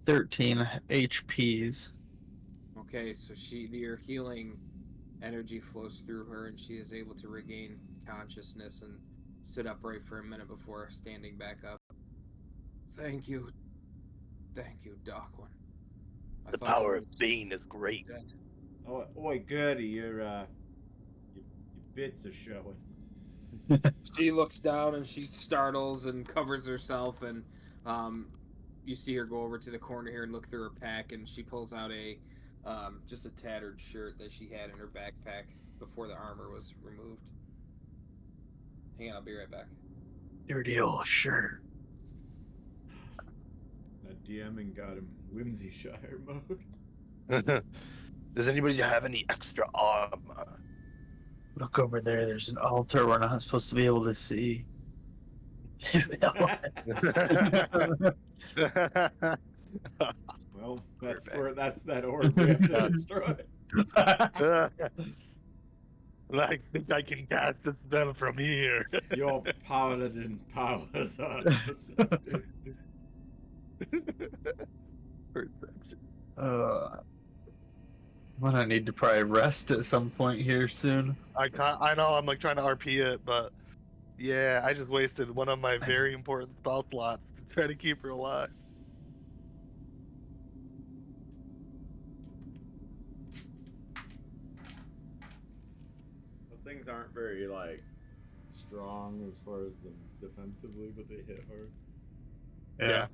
Speaker 5: 13 HPs.
Speaker 1: Okay, so your healing energy flows through her, and she is able to regain consciousness and sit upright for a minute before standing back up. Thank you, Doc One.
Speaker 6: The power of Bane is great.
Speaker 1: Dead.
Speaker 4: oh, oi, Gertie, your bits are showing.
Speaker 1: She looks down and she startles and covers herself, and you see her go over to the corner here and look through her pack, and she pulls out just a tattered shirt that she had in her backpack before the armor was removed. Hang on, I'll be right back.
Speaker 5: Dirty old shirt.
Speaker 4: That DMing got him Whimsyshire mode.
Speaker 6: Does anybody have any extra armor?
Speaker 5: Look over there. There's an altar we're not supposed to be able to see.
Speaker 4: Well, that's that orb we have to destroy.
Speaker 6: I think I can cast a spell from here.
Speaker 4: Your paladin powers are
Speaker 6: Perception.
Speaker 5: I'm gonna need to probably rest at some point here soon.
Speaker 3: I know I'm like trying to RP it, but yeah, I just wasted one of my very important spell slots to try to keep her alive.
Speaker 4: Those things aren't very like strong as far as them defensively, but they hit hard.
Speaker 3: Yeah.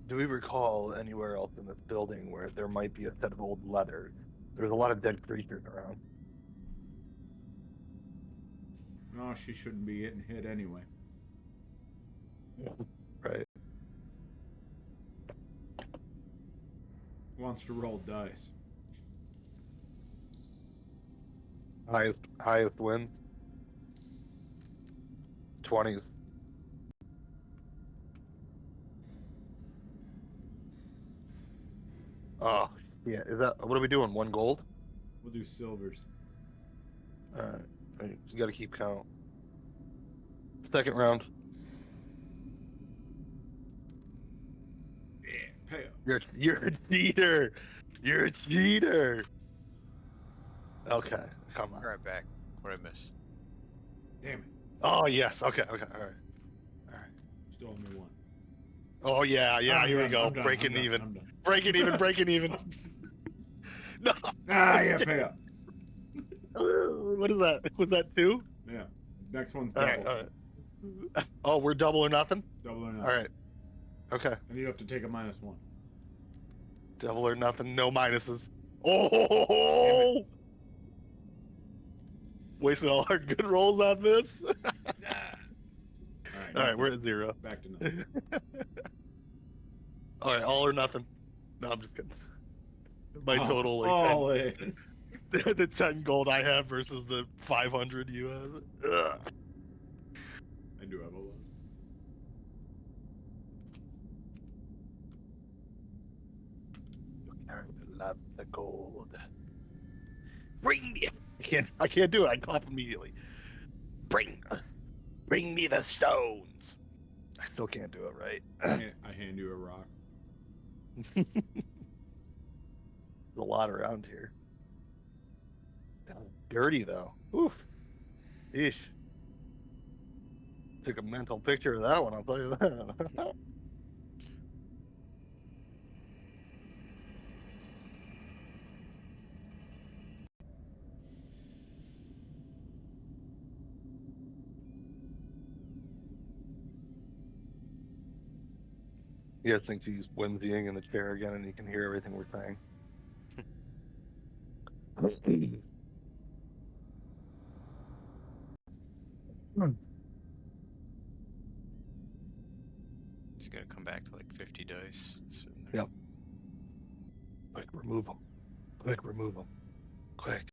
Speaker 3: Do we recall anywhere else in this building where there might be a set of old letters? There's a lot of dead creatures around.
Speaker 4: No, she shouldn't be getting hit anyway.
Speaker 3: Right.
Speaker 4: Who wants to roll dice?
Speaker 3: Highest wins. 20s. Oh, yeah. Is that what are we doing? 1 gold?
Speaker 4: We'll do silvers.
Speaker 3: You gotta keep count. Second round.
Speaker 4: Yeah, pay up.
Speaker 3: You're a cheater. You're a cheater. Okay, come on.
Speaker 2: Right back. What I miss?
Speaker 4: Damn it.
Speaker 3: Oh yes. Okay. All right.
Speaker 4: Still only one.
Speaker 3: Oh yeah. Here we go.
Speaker 4: I'm done,
Speaker 3: Breaking
Speaker 4: I'm done,
Speaker 3: even.
Speaker 4: I'm done.
Speaker 3: Breaking even. Breaking even. No.
Speaker 4: Ah, yeah, pay up.
Speaker 3: What is that? Was that 2?
Speaker 4: Yeah. Next one's
Speaker 3: All
Speaker 4: double.
Speaker 3: right. Oh, we're double or nothing.
Speaker 4: Double or nothing.
Speaker 3: All right. Okay.
Speaker 4: And you have to take a -1.
Speaker 3: Double or nothing. No minuses. Oh! Wasted all our good rolls on this. All right, we're at 0.
Speaker 4: Back to nothing.
Speaker 3: All right, all or nothing. No, I'm just kidding. My total, like,
Speaker 4: all in.
Speaker 3: the 10 gold I have versus the 500 you have. Ugh.
Speaker 4: I do have a lot.
Speaker 3: Love the gold. Bring me. I can't do it. I cough immediately. Bring me the stones. I still can't do it right.
Speaker 4: I hand you a rock.
Speaker 3: There's a lot around here. Dirty though. Oof. Eesh. took a mental picture of that one, I'll tell you that. He guys thinks he's whimsying in the chair again and he can hear everything we're saying.
Speaker 2: He's gonna come back to like 50 dice. Sitting there.
Speaker 3: Yep. Quick, remove him. Quick, remove him. Quick.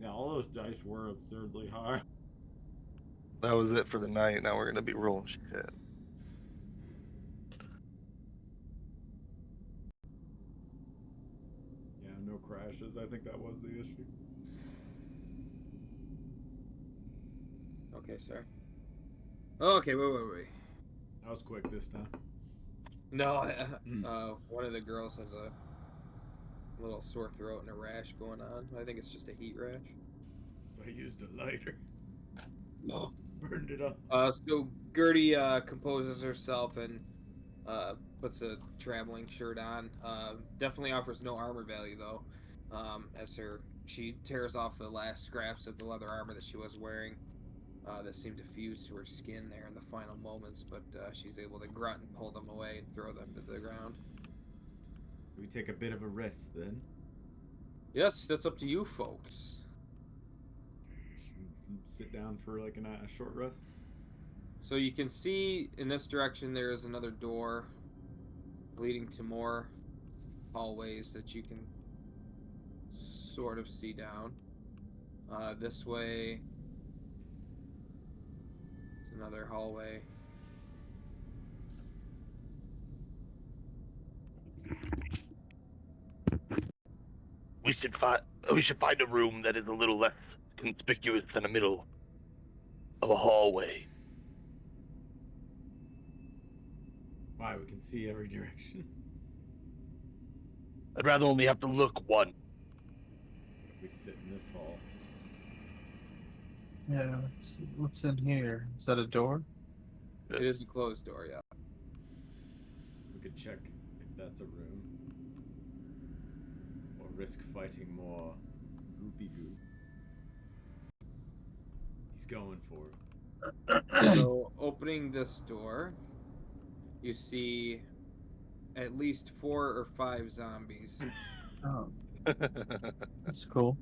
Speaker 4: Yeah, all those dice were absurdly high.
Speaker 3: That was it for the night. Now we're gonna be rolling shit.
Speaker 4: Yeah, no crashes. I think that was the issue.
Speaker 1: Okay, sorry. Okay, wait.
Speaker 4: That was quick this time.
Speaker 1: No, one of the girls has a little sore throat and a rash going on. I think it's just a heat rash.
Speaker 4: So I used a lighter.
Speaker 1: No.
Speaker 4: Burned it up.
Speaker 1: So Gertie composes herself and puts a traveling shirt on. Definitely offers no armor value though, as she tears off the last scraps of the leather armor that she was wearing. That seemed to fuse to her skin there in the final moments, but she's able to grunt and pull them away and throw them to the ground.
Speaker 4: We take a bit of a rest then.
Speaker 1: Yes, that's up to you folks.
Speaker 4: Sit down for like a short rest.
Speaker 1: So you can see in this direction there is another door leading to more hallways that you can sort of see down. This way is another hallway.
Speaker 6: We should find a room that is a little less conspicuous than the middle of a hallway.
Speaker 4: Why? We can see every direction.
Speaker 6: I'd rather only have to look one.
Speaker 4: If we sit in this hall.
Speaker 5: Yeah, what's in here? Is that a door?
Speaker 1: It is a closed door, yeah.
Speaker 4: We could check if that's a room. Or risk fighting more goopy goop. He's going for it.
Speaker 1: So opening this door, you see at least 4 or 5 zombies.
Speaker 5: Oh, that's cool.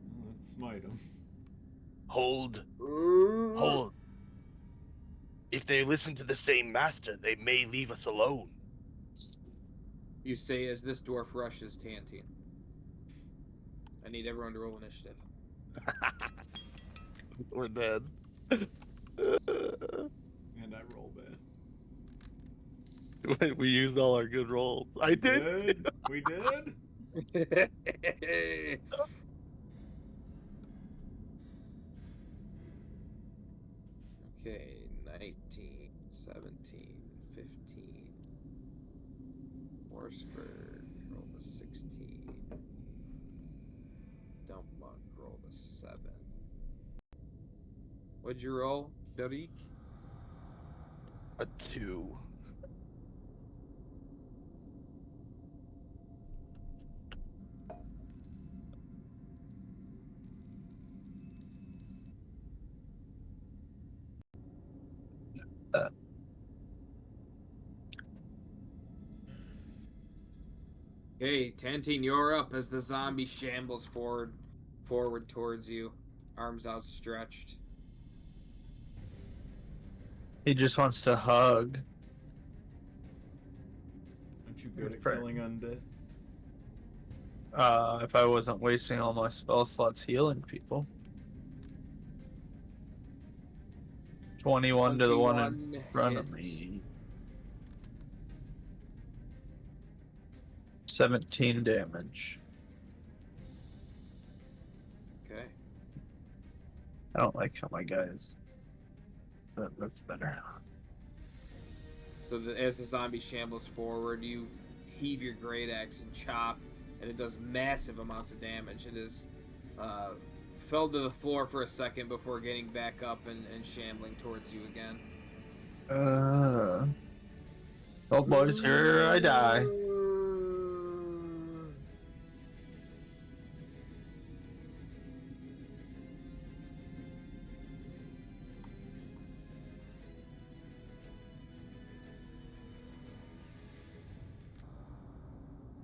Speaker 4: Well, let's smite him.
Speaker 6: Hold. If they listen to the same master, they may leave us alone.
Speaker 1: You say as this dwarf rushes Tantine. I need everyone to roll initiative.
Speaker 3: We're dead.
Speaker 4: And I roll bad.
Speaker 3: Wait, we used all our good rolls. I did.
Speaker 4: We did?
Speaker 1: Okay, 19, 17, 15. Horseberg rolled a 16. DumpMunk rolled a 7. What'd you roll, Darik?
Speaker 3: A 2.
Speaker 1: Okay, Tantine, you're up as the zombie shambles forward towards you, arms outstretched.
Speaker 5: He just wants to hug.
Speaker 4: Aren't you good at
Speaker 5: Fair.
Speaker 4: killing undead?
Speaker 5: If I wasn't wasting all my spell slots healing people. 21 to the one in front of me. 17 damage.
Speaker 1: Okay.
Speaker 5: I don't like how my guys. But that's better.
Speaker 1: So that as the zombie shambles forward, you heave your great axe and chop, and it does massive amounts of damage. It is fell to the floor for a second before getting back up and shambling towards you again.
Speaker 5: Oh boys, here I die.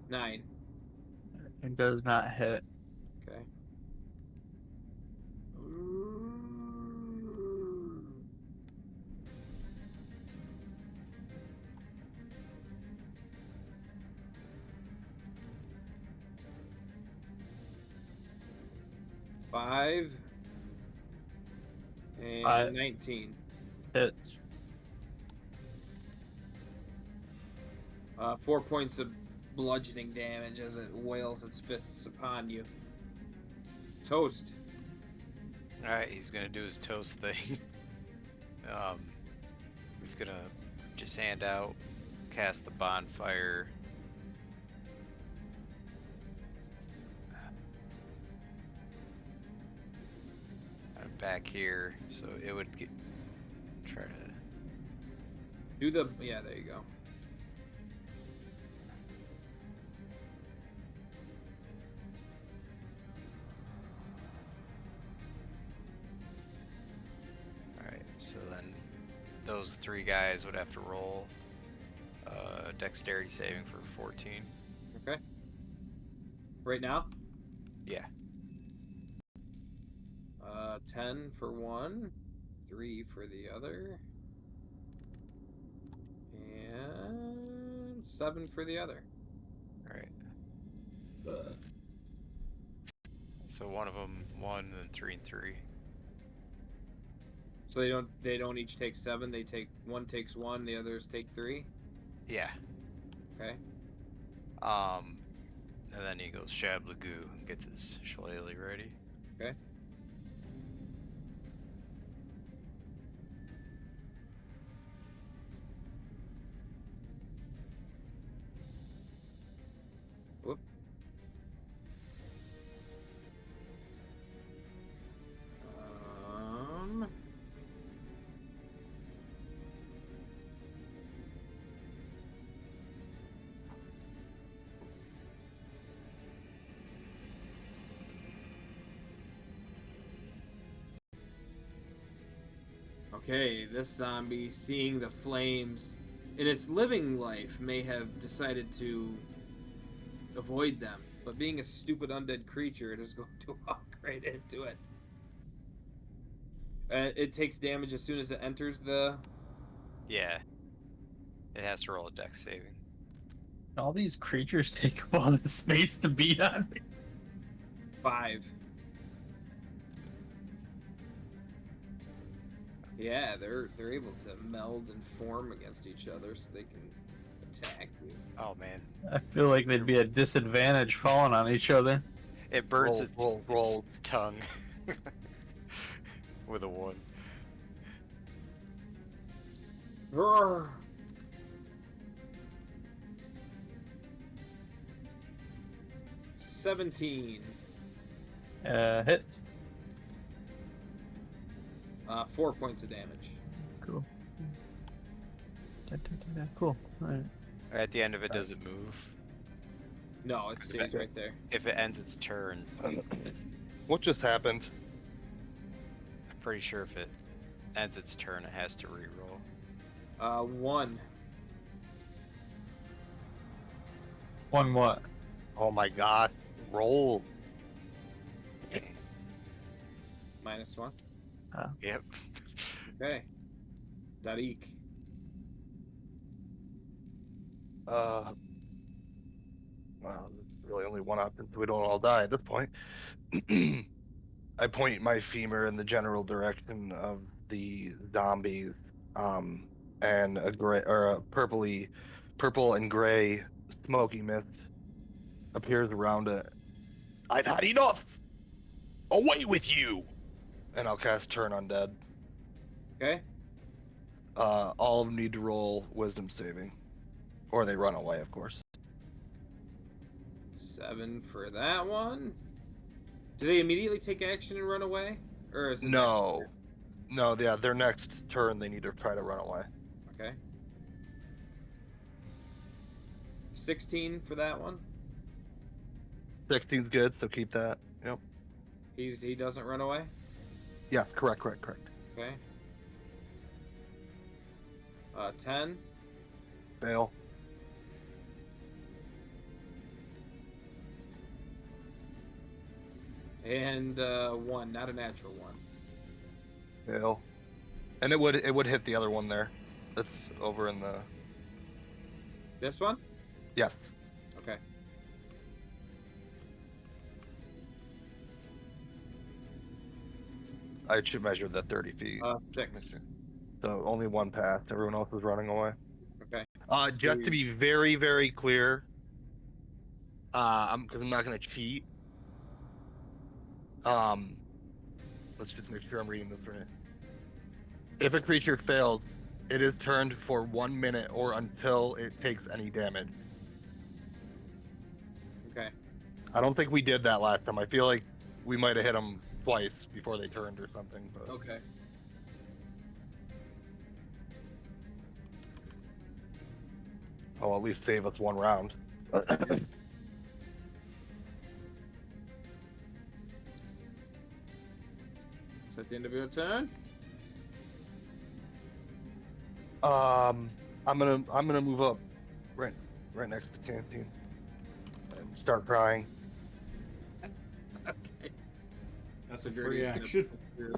Speaker 1: Nine.
Speaker 5: It does not hit.
Speaker 1: Okay. Five. And 19.
Speaker 5: Hits.
Speaker 1: 4 points of bludgeoning damage as it wails its fists upon you. Toast.
Speaker 2: Alright, he's gonna do his toast thing. He's gonna just hand out, cast the bonfire. Back here, so it would try to
Speaker 1: Do the, yeah, there you go.
Speaker 2: Alright, so then those three guys would have to roll dexterity saving for 14.
Speaker 1: Okay. Right now?
Speaker 2: Yeah.
Speaker 1: 10 for one, 3 for the other, and 7 for the other.
Speaker 2: Alright. So one of them 1, and then 3 and 3.
Speaker 1: So they don't each take 7. They take one takes 1. The others take 3.
Speaker 2: Yeah.
Speaker 1: Okay.
Speaker 2: And then he goes Shablagoo and gets his shillelagh ready.
Speaker 1: Okay. Whoop. Okay, this zombie, seeing the flames in its living life, may have decided to avoid them, but being a stupid undead creature, it is going to walk right into it. It takes damage as soon as it enters the...
Speaker 2: Yeah. It has to roll a dex saving.
Speaker 5: All these creatures take up all the space to beat on me.
Speaker 1: 5. Yeah, they're able to meld and form against each other so they can attack you.
Speaker 2: Oh man.
Speaker 5: I feel like they'd be a disadvantage falling on each other.
Speaker 2: It burns
Speaker 3: Roll.
Speaker 2: its tongue with a 1.
Speaker 1: Roar! $17.
Speaker 5: Hits.
Speaker 1: 4 points of damage.
Speaker 5: Cool. Cool. Alright.
Speaker 2: At the end of it, does it move?
Speaker 1: No, it stays right there.
Speaker 2: If it ends its turn,
Speaker 3: What just happened?
Speaker 2: I'm pretty sure if it ends its turn, it has to re-roll.
Speaker 1: 1.
Speaker 5: One what?
Speaker 3: Oh my god. Roll.
Speaker 1: -1.
Speaker 2: Yep.
Speaker 1: Okay. Darik.
Speaker 3: Well, there's really only one option, so we don't all die at this point. I point my femur in the general direction of the zombies, and a purple and gray smoky mist appears around it. I've had enough. Away with you! And I'll cast Turn Undead.
Speaker 1: Okay.
Speaker 3: All of them need to roll wisdom saving. Or they run away, of course.
Speaker 1: 7 for that one. Do they immediately take action and run away? Or is it
Speaker 3: No. No, yeah, their next turn they need to try to run away.
Speaker 1: Okay. 16 for that one.
Speaker 3: 16's good, so keep that. Yep.
Speaker 1: He doesn't run away?
Speaker 3: Yeah, correct.
Speaker 1: Okay. 10.
Speaker 3: Fail.
Speaker 1: And 1, not a natural 1.
Speaker 3: Fail. And it would hit the other one there. That's over in the...
Speaker 1: This one?
Speaker 3: Yes.
Speaker 1: Okay.
Speaker 3: I should measure the 30 feet.
Speaker 1: 6.
Speaker 3: So only one passed. Everyone else is running away.
Speaker 1: Okay.
Speaker 3: Just to be very, very clear, because I'm not going to cheat. Let's just make sure I'm reading this right. If a creature fails, it is turned for 1 minute or until it takes any damage.
Speaker 1: Okay.
Speaker 3: I don't think we did that last time. I feel like we might have hit them twice before they turned or something. But...
Speaker 1: Okay.
Speaker 3: Oh, at least save us one round.
Speaker 1: Is that the end of your turn?
Speaker 3: I'm gonna move up, right next to Tantine, and start crying.
Speaker 1: Okay.
Speaker 4: That's
Speaker 1: So
Speaker 4: a
Speaker 1: Gertie's
Speaker 4: free
Speaker 1: gonna
Speaker 4: action.
Speaker 1: push through.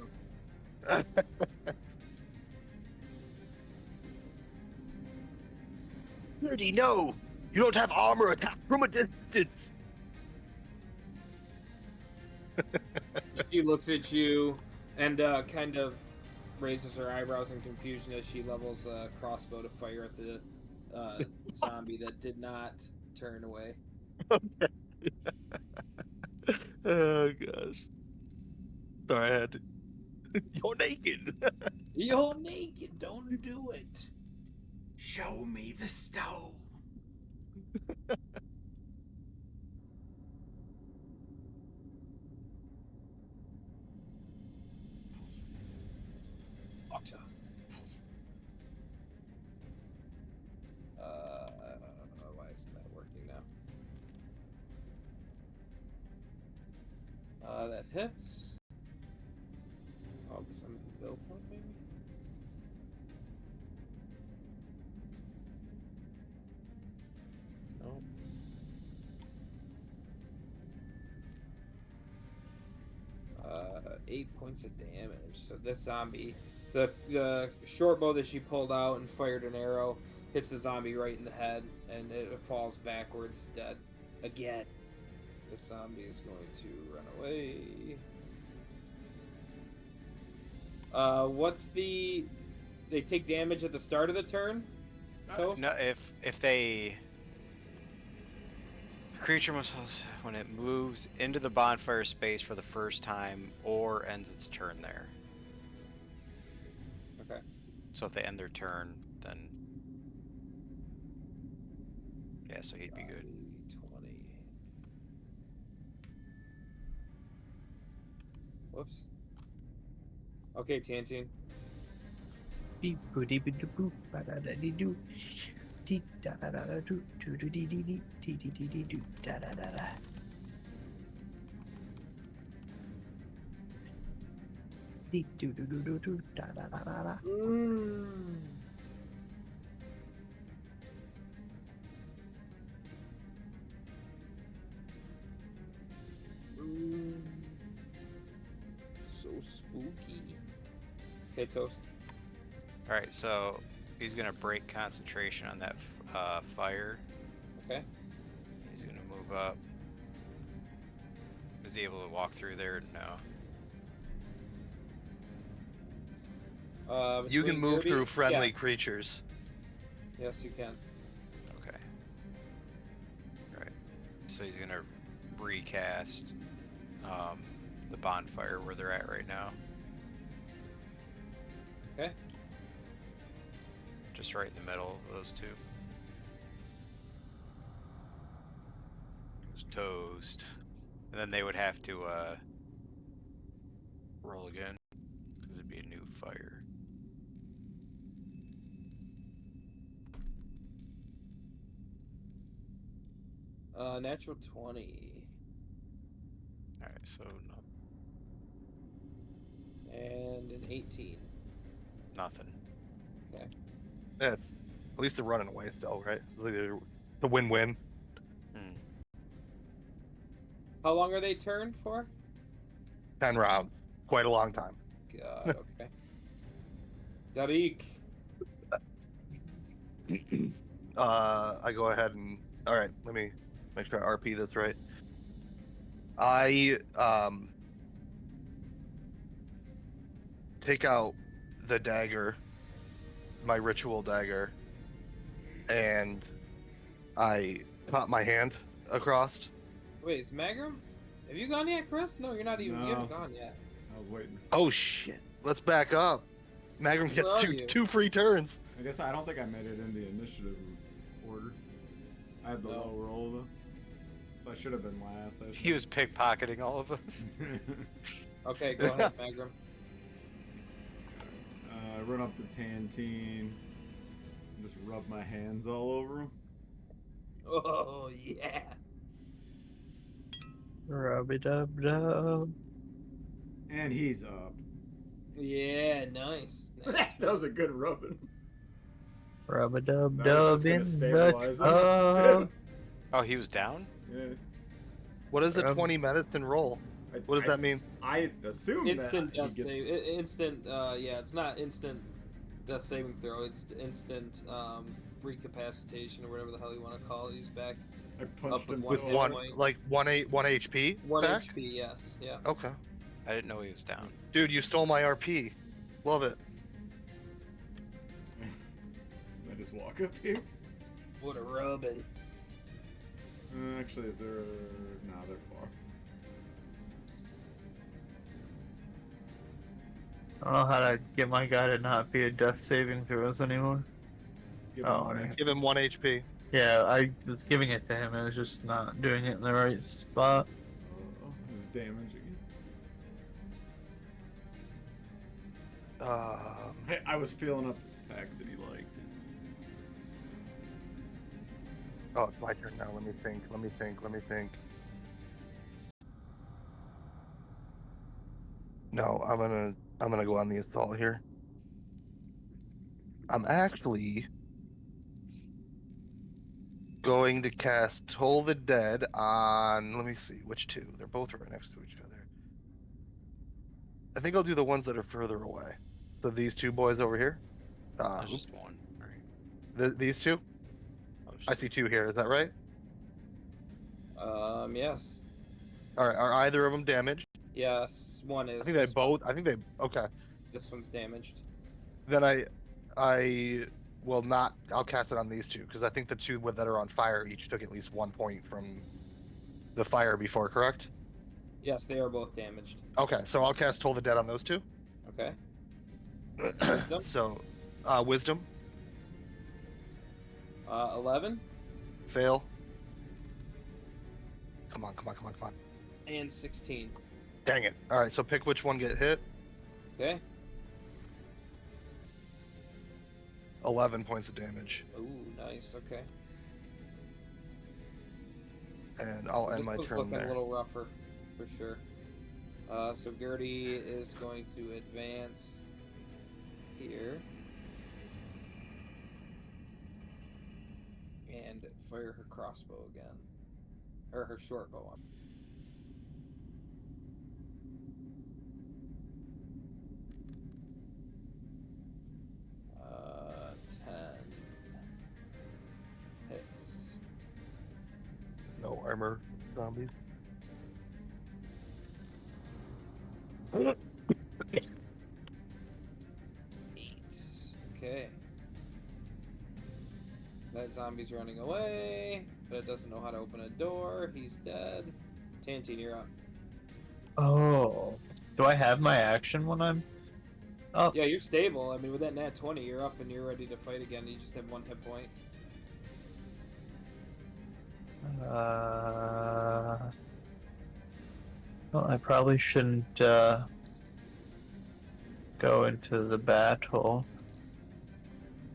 Speaker 6: Dirty, no! You don't have armor. Attack from a distance.
Speaker 1: She looks at you and kind of raises her eyebrows in confusion as she levels a crossbow to fire at the zombie that did not turn away.
Speaker 3: Oh gosh. Sorry, I had to.
Speaker 6: You're naked.
Speaker 1: You're naked. Don't do it.
Speaker 4: Show me the stone.
Speaker 1: Otter. Why isn't that working now? That hits. Oh, some bill point maybe? No. 8 points of damage. So this zombie, the short bow that she pulled out and fired an arrow, hits the zombie right in the head, and it falls backwards, dead. Again. This zombie is going to run away. What's the... They take damage at the start of the turn? Toast?
Speaker 2: No, if they... A creature must, when it moves into the bonfire space for the first time or ends its turn there.
Speaker 1: Okay.
Speaker 2: So if they end their turn, then... Yeah, so he'd be good.
Speaker 1: 20. Whoops. Okay, Tantine. So spooky. Okay, Toast.
Speaker 2: Alright, so he's going to break concentration on that fire.
Speaker 1: Okay.
Speaker 2: He's going to move up. Is he able to walk through there? No.
Speaker 3: You can
Speaker 1: between
Speaker 3: move
Speaker 1: Gertie-
Speaker 3: through friendly
Speaker 1: yeah.
Speaker 3: creatures.
Speaker 1: Yes, you can.
Speaker 2: Okay. Right. So he's going to recast the bonfire where they're at right now.
Speaker 1: Okay.
Speaker 2: Just right in the middle of those two. It was toast. And then they would have to roll again, because it'd be a new fire.
Speaker 1: Natural 20.
Speaker 2: Alright, so no,
Speaker 1: And an 18.
Speaker 2: nothing.
Speaker 1: Okay.
Speaker 3: Yeah, at least they're running away still, right? It's a win-win.
Speaker 2: Hmm.
Speaker 1: How long are they turned for?
Speaker 3: 10 rounds. Quite a long time.
Speaker 1: God, okay. Darik.
Speaker 3: I go ahead and... Alright, let me make sure I RP this right. I take out the dagger, my ritual dagger, and I pop my hand across.
Speaker 1: Wait, is Magrom? Have you gone yet, Chris? No, you're not even.
Speaker 4: No,
Speaker 1: You haven't gone yet.
Speaker 4: I was waiting.
Speaker 3: Oh shit! Let's back up. Magrom
Speaker 1: Where are
Speaker 3: gets
Speaker 1: you?
Speaker 3: two free turns.
Speaker 4: I guess I don't think I made it in the initiative order. I had the
Speaker 1: No.
Speaker 4: low roll though, so I should have been last. I
Speaker 2: He was pickpocketing all of us.
Speaker 1: Okay, go ahead, Magrom.
Speaker 4: I run up to Tantine, just rub my hands all over him.
Speaker 1: Oh yeah.
Speaker 5: Rub-a-dub-dub.
Speaker 4: And he's up.
Speaker 1: Yeah, nice.
Speaker 4: That was a good rubbing. I was
Speaker 5: Rub-a-dub-dub
Speaker 4: just gonna
Speaker 5: in the
Speaker 4: stabilize him.
Speaker 5: tub.
Speaker 2: Oh, he was down?
Speaker 4: Yeah.
Speaker 3: What is the
Speaker 5: Rub-
Speaker 3: 20 medicine roll? What does that mean?
Speaker 4: I assume
Speaker 1: Instant
Speaker 4: that
Speaker 1: death save. Instant. Yeah, it's not instant death saving throw. It's instant recapacitation or whatever the hell you want to call it. He's back.
Speaker 4: I punched him
Speaker 1: with
Speaker 3: With
Speaker 4: so
Speaker 3: one,
Speaker 4: hard.
Speaker 3: like one HP
Speaker 1: 1
Speaker 3: back?
Speaker 1: HP. Yes. Yeah.
Speaker 3: Okay.
Speaker 2: I didn't know he was down.
Speaker 3: Dude, you stole my RP. Love it.
Speaker 4: I just walk up here.
Speaker 1: What a rubbing.
Speaker 4: Actually, is there? No, they're far.
Speaker 5: I don't know how to get my guy to not be a death saving throws anymore.
Speaker 4: Give
Speaker 5: Oh,
Speaker 4: him one
Speaker 5: okay.
Speaker 4: HP.
Speaker 3: Give him 1 HP.
Speaker 5: Yeah, I was giving it to him. I was just not doing it in the right spot.
Speaker 4: Oh, it was damage again. I was filling up his packs that he liked.
Speaker 3: Oh, it's my turn now. Let me think. No, I'm gonna go on the assault here. I'm actually going to cast Toll the Dead on, let me see, which two? They're both right next to each other. I think I'll do the ones that are further away. So these two boys over here.
Speaker 2: There's just one. Alright.
Speaker 3: These two?
Speaker 2: Oh,
Speaker 3: I see two here, is that right?
Speaker 1: Yes.
Speaker 3: Alright, are either of them damaged?
Speaker 1: Yes. One is.
Speaker 3: I think they okay.
Speaker 1: This one's damaged.
Speaker 3: Then I will not, I'll cast it on these two, because I think the two that are on fire each took at least 1 point from the fire before, correct?
Speaker 1: Yes, they are both damaged.
Speaker 3: Okay, so I'll cast Toll the Dead on those two.
Speaker 1: Okay. Wisdom?
Speaker 3: So, Wisdom,
Speaker 1: 11
Speaker 3: fail. Come on.
Speaker 1: and 16.
Speaker 3: Dang it. Alright, so pick which one get hit.
Speaker 1: Okay.
Speaker 3: 11 points of damage.
Speaker 1: Ooh, nice. Okay.
Speaker 3: And I'll end
Speaker 1: This
Speaker 3: my
Speaker 1: one's
Speaker 3: turn
Speaker 1: looking
Speaker 3: there.
Speaker 1: a little rougher, for sure. So Gertie is going to advance here and fire her crossbow again, or her short bow. 10 hits.
Speaker 3: No armor zombies.
Speaker 1: Okay. That zombie's running away, but it doesn't know how to open a door. He's dead. Tantine, you're up.
Speaker 5: Oh. Do I have my action when I'm Oh,
Speaker 1: Yeah, you're stable. I mean, with that nat 20, you're up and you're ready to fight again. You just have 1 hit point.
Speaker 5: Well, I probably shouldn't go into the battle.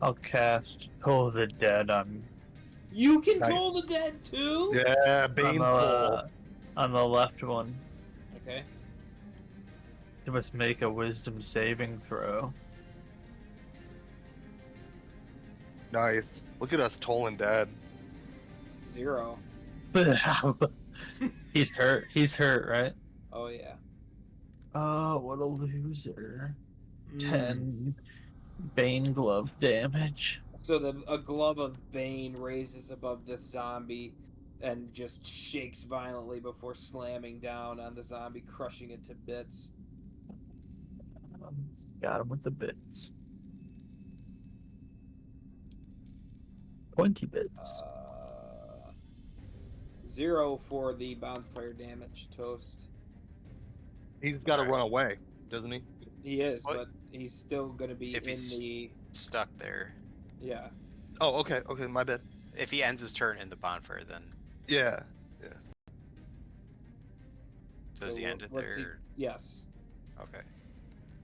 Speaker 5: I'll cast Toll the Dead on
Speaker 1: You can
Speaker 3: Nice.
Speaker 1: Toll the Dead too?
Speaker 3: Yeah, Bane pull.
Speaker 5: on the left one.
Speaker 1: Okay.
Speaker 5: You must make a Wisdom saving throw.
Speaker 3: Nice. Look at us tolling dead.
Speaker 1: 0.
Speaker 5: He's hurt. He's hurt, right?
Speaker 1: Oh, yeah.
Speaker 5: Oh, what a loser.
Speaker 4: Mm.
Speaker 5: 10 Bane glove damage.
Speaker 1: So a glove of Bane raises above this zombie and just shakes violently before slamming down on the zombie, crushing it to bits.
Speaker 5: Got him with the bits. 20 bits.
Speaker 1: 0 for the bonfire damage, Toast.
Speaker 3: He's got to
Speaker 2: Alright.
Speaker 3: run away, doesn't he?
Speaker 1: He is,
Speaker 2: What?
Speaker 1: but he's still going to be
Speaker 2: If
Speaker 1: in
Speaker 2: he's-
Speaker 1: the...
Speaker 2: Stuck there.
Speaker 1: Yeah.
Speaker 3: Oh, okay, my bad.
Speaker 2: If he ends his turn in the bonfire, then
Speaker 3: Yeah.
Speaker 2: does he end it
Speaker 1: what's
Speaker 2: there?
Speaker 1: Yes.
Speaker 2: Okay.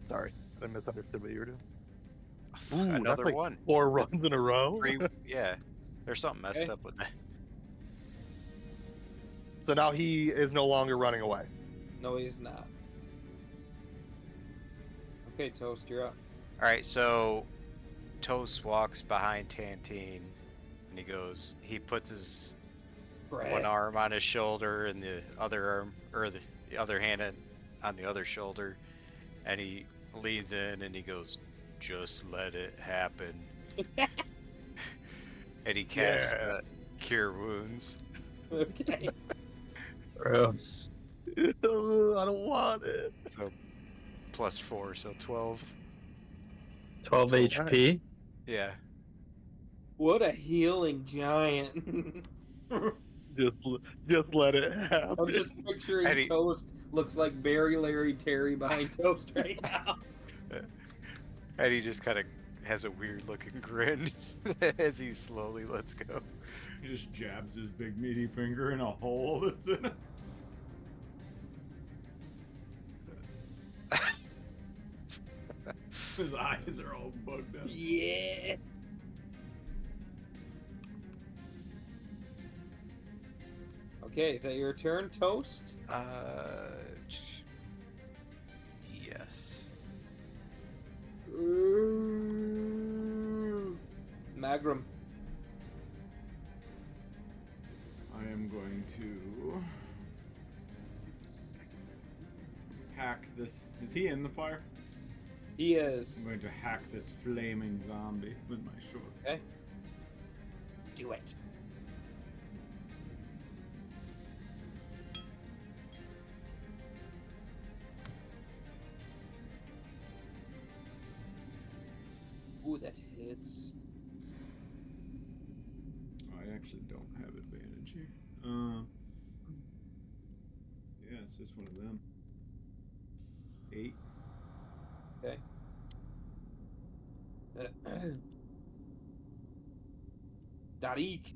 Speaker 3: Sorry, I misunderstood what you were doing.
Speaker 2: Another
Speaker 3: that's like
Speaker 2: one.
Speaker 3: 4 runs in a row.
Speaker 2: Yeah. There's something messed
Speaker 1: Okay.
Speaker 2: up with that.
Speaker 3: So now he is no longer running away.
Speaker 1: No, he's not. Okay, Toast, you're up.
Speaker 2: All right, so Toast walks behind Tantine, and he puts his one arm on his shoulder and the other arm, or the other hand on the other shoulder, and he leans in and he goes, "Just let it happen." And he casts Cure Wounds.
Speaker 1: Okay.
Speaker 5: Gross.
Speaker 3: I don't want it.
Speaker 2: So +4, so 12.
Speaker 5: 12 HP.
Speaker 2: Yeah.
Speaker 1: What a healing giant.
Speaker 3: Just let it happen.
Speaker 1: I'm just picturing
Speaker 2: Eddie.
Speaker 1: Toast looks like Barry, Larry, Terry behind Toast right now.
Speaker 2: And he just kind of has a weird looking grin as he slowly lets go.
Speaker 4: He just jabs his big meaty finger in a hole that's in it. His eyes are all bugged out.
Speaker 1: Yeah. Okay, is that your turn, Toast?
Speaker 2: Yes.
Speaker 1: Magrom.
Speaker 4: I am going to hack this. Is he in the fire?
Speaker 1: He is.
Speaker 4: I'm going to hack this flaming zombie with my shorts.
Speaker 1: Okay. Do it. Ooh, that hits.
Speaker 4: I actually don't have advantage here. Yeah, it's just one of them. 8.
Speaker 1: Okay. Darik.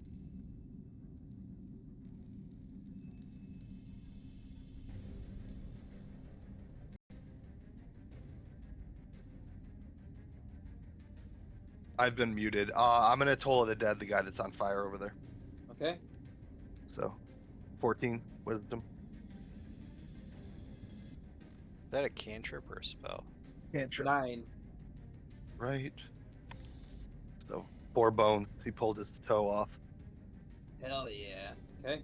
Speaker 3: I've been muted. I'm gonna Toll of the Dead, the guy that's on fire over there.
Speaker 1: Okay.
Speaker 3: So, 14 wisdom.
Speaker 2: Is that a cantrip or a spell?
Speaker 5: Cantrip.
Speaker 1: 9.
Speaker 3: Right. So, 4 bones. He pulled his toe off.
Speaker 1: Hell yeah. Okay.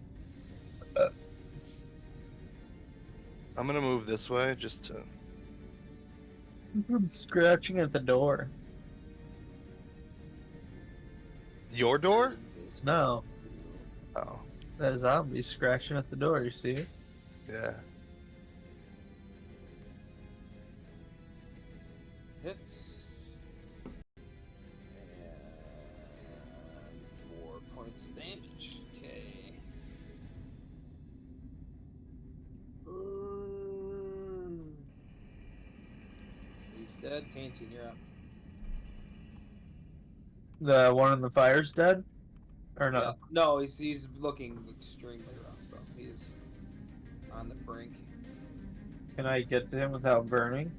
Speaker 3: I'm gonna move this way just to.
Speaker 5: I'm scratching at the door.
Speaker 3: Your door?
Speaker 5: No,
Speaker 3: Oh,
Speaker 5: that zombie's scratching at the door. You see it?
Speaker 3: yeah.
Speaker 1: Hits. And 4 points of damage. Okay. He's dead. Tantine, you're up.
Speaker 5: The one in the fire's dead? Or no?
Speaker 1: Yeah. No, he's looking extremely rough, though. He's on the brink.
Speaker 5: Can I get to him without burning?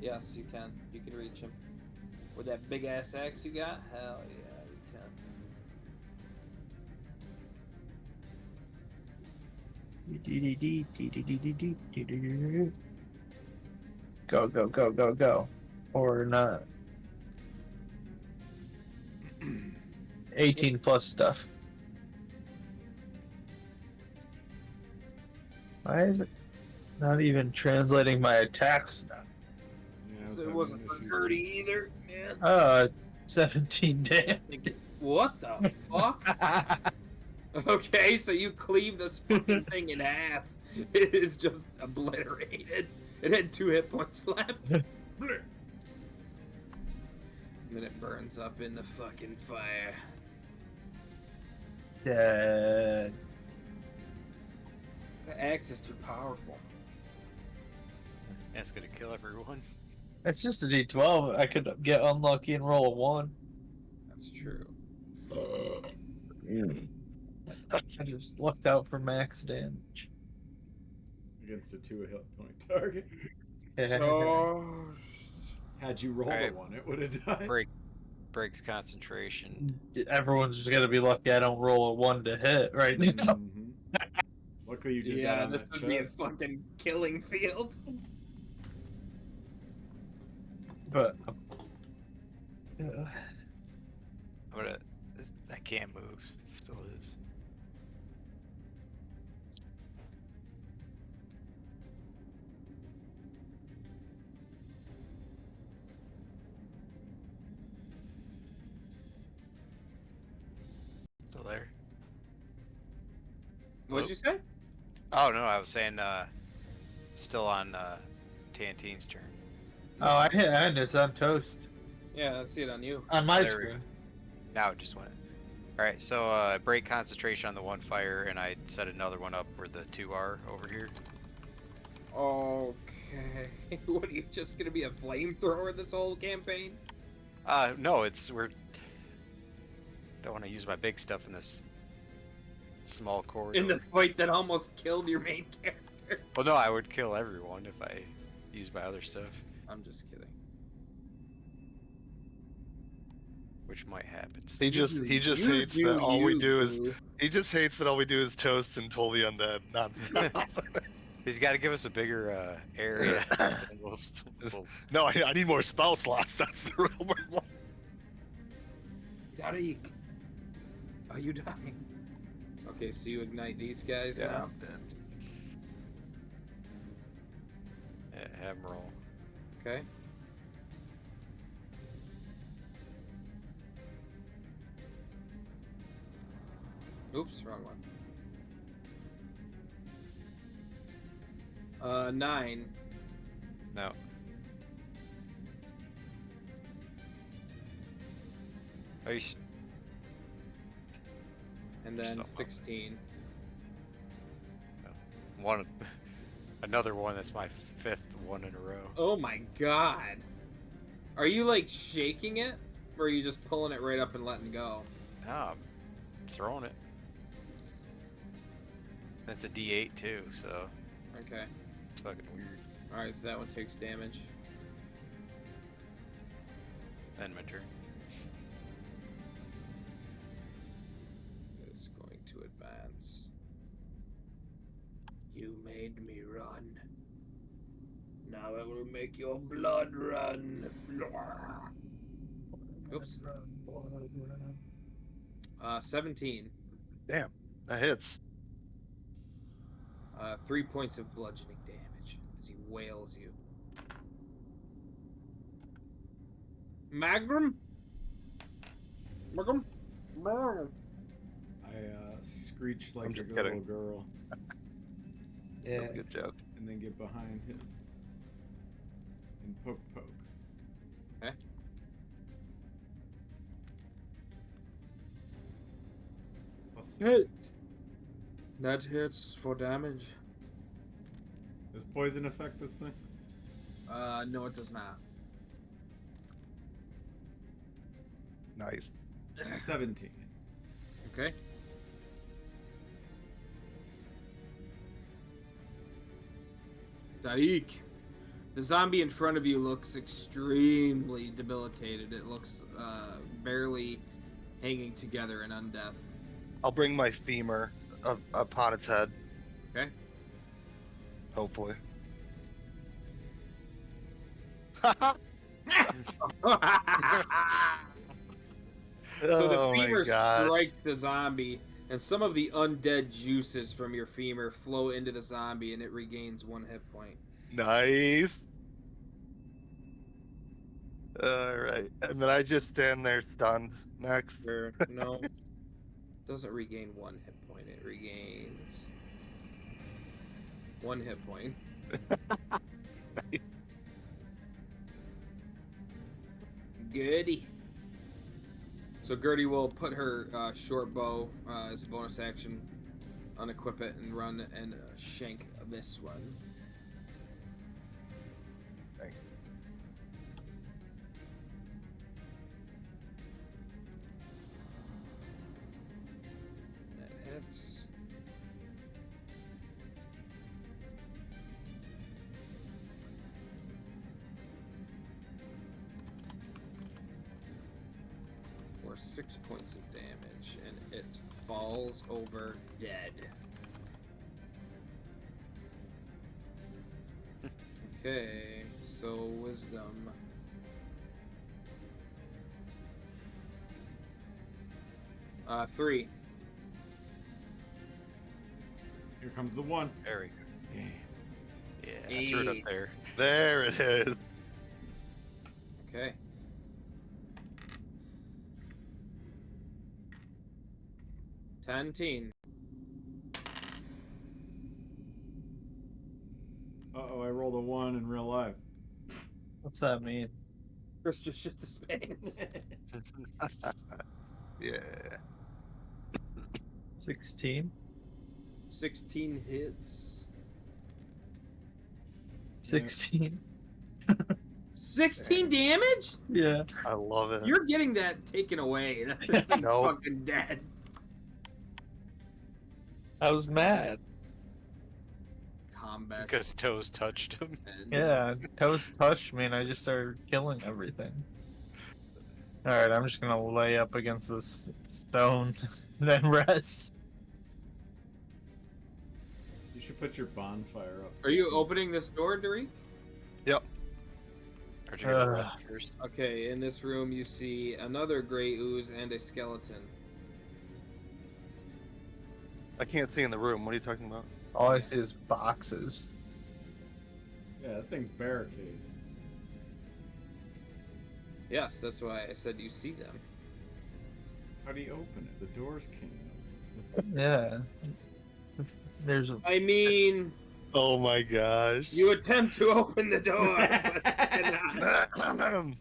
Speaker 1: Yes, you can. You can reach him. With that big ass axe you got? Hell yeah, you can.
Speaker 5: Go, go, go, go, go. Or not. 18 plus stuff. Why is it not even translating my attacks now?
Speaker 4: Yeah, I was
Speaker 1: So it
Speaker 4: having
Speaker 1: wasn't
Speaker 4: an
Speaker 1: for
Speaker 4: issue.
Speaker 1: 30 either, man.
Speaker 5: 17 damage.
Speaker 1: What the fuck? Okay, so you cleave this fucking thing in half. It is just obliterated. It had 2 hit points left. And then it burns up in the fucking fire.
Speaker 5: Dead.
Speaker 1: The axe is too powerful.
Speaker 2: That's gonna kill everyone.
Speaker 5: That's just a D12. I could get unlucky and roll a 1.
Speaker 1: That's true.
Speaker 5: I just looked out for max damage.
Speaker 4: Against a 2 hit point target.
Speaker 1: Oh.
Speaker 4: Had you rolled
Speaker 2: Alright.
Speaker 4: a 1, it would have died.
Speaker 2: Breaks concentration.
Speaker 5: Everyone's just gonna be lucky I don't roll a 1 to hit right now.
Speaker 4: Mhm. Luckily you did that
Speaker 1: Yeah,
Speaker 4: on
Speaker 1: this
Speaker 4: that
Speaker 1: would be a
Speaker 4: chest.
Speaker 1: fucking killing field.
Speaker 5: But
Speaker 2: I'm gonna. I can't move. It still is. Still there.
Speaker 1: What'd you say?
Speaker 2: Oh no, I was saying it's still on Tantine's turn.
Speaker 5: oh, I hit end. It's on toast
Speaker 1: Yeah, I see it on you.
Speaker 5: on my
Speaker 2: There we go.
Speaker 5: screen.
Speaker 2: Now it just went. Alright, so break concentration on the one fire, and I set another one up where the 2 are over here.
Speaker 1: Okay. What are you just gonna be a flamethrower this whole campaign?
Speaker 2: No, we're don't want to use my big stuff in this small corridor.
Speaker 1: In the fight that almost killed your main character.
Speaker 2: Well, no, I would kill everyone if I used my other stuff,
Speaker 1: I'm just kidding.
Speaker 2: which might happen.
Speaker 3: He just hates that all we do is toast and toll the undead. Not
Speaker 2: He's got to give us a bigger area. And we'll
Speaker 3: no, I need more spell slots. That's the real problem.
Speaker 1: Yarik. Are you dying? Okay, so you ignite these guys
Speaker 3: Yeah,
Speaker 1: now?
Speaker 3: I'm dead.
Speaker 2: have him roll.
Speaker 1: Okay. Oops, wrong one. 9.
Speaker 2: No. Are you?
Speaker 1: And
Speaker 2: There's
Speaker 1: then
Speaker 2: something up
Speaker 1: 16.
Speaker 2: One, another one. That's my 5th one in a row.
Speaker 1: Oh my god. Are you like shaking it? Or are you just pulling it right up and letting go?
Speaker 2: No, I'm throwing it. That's a D8 too, so
Speaker 1: Okay.
Speaker 2: it's fucking weird.
Speaker 1: Alright, so that one takes damage.
Speaker 2: End my turn.
Speaker 1: It's going to advance. You made me run. Now I will make your blood run. Oops. 17.
Speaker 3: Damn, that hits.
Speaker 1: 3 points of bludgeoning damage as he wails you. Magrom? Magrom?
Speaker 4: I screech like
Speaker 3: I'm
Speaker 4: a
Speaker 3: just
Speaker 4: little
Speaker 3: kidding.
Speaker 4: girl
Speaker 5: Yeah.
Speaker 3: That's a good joke.
Speaker 4: and then get behind him and poke.
Speaker 1: Okay.
Speaker 4: Plus 6.
Speaker 1: Hey. That hits for damage.
Speaker 4: Does poison affect this thing?
Speaker 1: No, it does not.
Speaker 3: Nice.
Speaker 4: 17.
Speaker 1: Okay. Tariq. The zombie in front of you looks extremely debilitated. It looks barely hanging together in undeath.
Speaker 3: I'll bring my femur upon its head.
Speaker 1: Okay.
Speaker 3: Hopefully.
Speaker 1: So the
Speaker 3: Oh my
Speaker 1: femur
Speaker 3: gosh.
Speaker 1: strikes the zombie, and some of the undead juices from your femur flow into the zombie, and it regains 1 hit point.
Speaker 3: Nice. Alright. And then I just stand there stunned. Next.
Speaker 1: Or, no, doesn't regain 1 hit point. It regains 1 hit point.
Speaker 3: Nice.
Speaker 1: Goody. So Gertie will put her short bow as a bonus action, unequip it, and run and shank this one.
Speaker 3: Thanks.
Speaker 1: That hits. For 6 points of damage, and it falls over dead. Okay, so wisdom. Three.
Speaker 4: Here comes the one.
Speaker 2: There we go.
Speaker 4: Damn.
Speaker 2: Yeah, I threw it up there.
Speaker 3: There it is.
Speaker 1: Okay. Tantine.
Speaker 4: Uh-oh, I rolled a 1 in real life.
Speaker 5: What's that mean?
Speaker 1: Chris just shit his pants.
Speaker 3: Yeah.
Speaker 5: 16?
Speaker 1: 16 hits.
Speaker 5: 16?
Speaker 1: 16 damage?
Speaker 5: Yeah.
Speaker 3: I love it.
Speaker 1: You're getting that taken away. This thing's
Speaker 3: Nope.
Speaker 1: fucking dead.
Speaker 5: I was mad.
Speaker 1: Combat.
Speaker 2: Because Toes touched him.
Speaker 1: and-
Speaker 5: Yeah, Toast touched me and I just started killing everything. Alright, I'm just gonna lay up against this stone, then rest.
Speaker 4: You should put your bonfire up.
Speaker 1: Are you opening this door, Derek?
Speaker 3: Yep.
Speaker 2: Aren't you gonna rest first?
Speaker 1: Okay, in this room you see another gray ooze and a skeleton.
Speaker 3: I can't see in the room. What are you talking about?
Speaker 5: All I see is boxes.
Speaker 4: Yeah, that thing's barricaded.
Speaker 1: Yes, that's why I said you see them.
Speaker 4: How do you open it? The doors can't open.
Speaker 5: Yeah. There's a...
Speaker 1: I mean,
Speaker 3: Oh my gosh.
Speaker 1: you attempt to open the door, but cannot.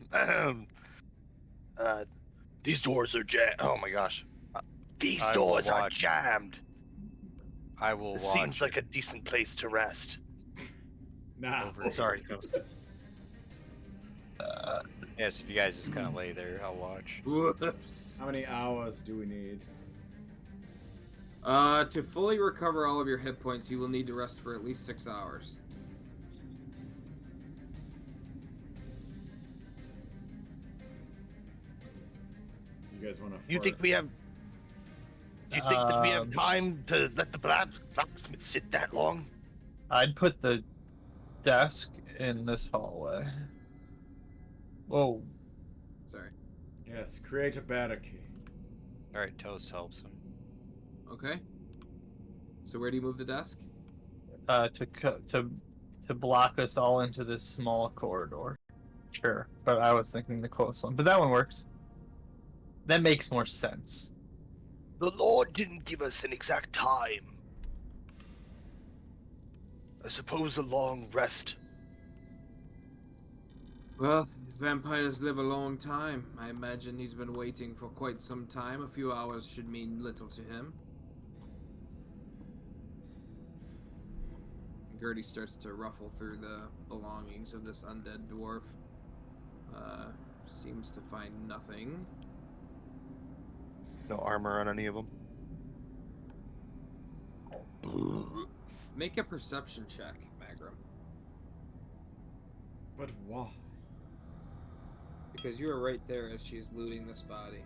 Speaker 6: These doors are jammed.
Speaker 3: Oh my gosh.
Speaker 6: These
Speaker 2: I will
Speaker 6: doors are
Speaker 2: watch.
Speaker 6: jammed.
Speaker 2: I will
Speaker 6: It
Speaker 2: watch.
Speaker 6: seems like a decent place to rest.
Speaker 4: Nah.
Speaker 2: Over.
Speaker 3: Sorry, Toast.
Speaker 2: Yes, if you guys just kind of lay there, I'll watch.
Speaker 1: Whoops.
Speaker 4: How many hours do we need?
Speaker 1: To fully recover all of your hit points, you will need to rest for at least 6 hours.
Speaker 4: You guys want to?
Speaker 6: You think we have? Do you think that we have time to let the blacksmith sit that long?
Speaker 5: I'd put the desk in this hallway. Whoa.
Speaker 1: Sorry.
Speaker 4: Yes, create a barricade.
Speaker 2: Alright, Toast helps him.
Speaker 1: Okay. So where do you move the desk?
Speaker 5: To block us all into this small corridor. Sure, but I was thinking the close one. But that one works. That makes more sense.
Speaker 6: The Lord didn't give us an exact time. I suppose a long rest.
Speaker 1: Well, vampires live a long time. I imagine he's been waiting for quite some time. A few hours should mean little to him. Gertie starts to ruffle through the belongings of this undead dwarf. Seems to find nothing.
Speaker 3: No armor on any of them.
Speaker 1: Make a perception check, Magrom.
Speaker 4: But why?
Speaker 1: Because you were right there as she's looting this body.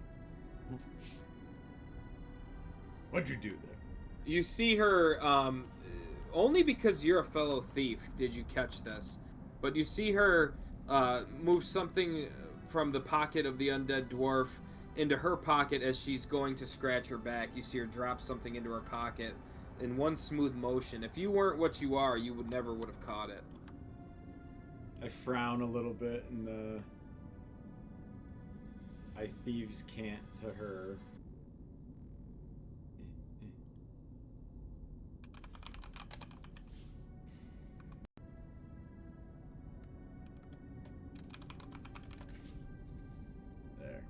Speaker 4: What'd you do there?
Speaker 1: You see her, only because you're a fellow thief did you catch this. But you see her move something from the pocket of the undead dwarf into her pocket as she's going to scratch her back. You see her drop something into her pocket in one smooth motion. If you weren't what you are, you would have caught it.
Speaker 4: I frown a little bit and I thieves can't to her. There.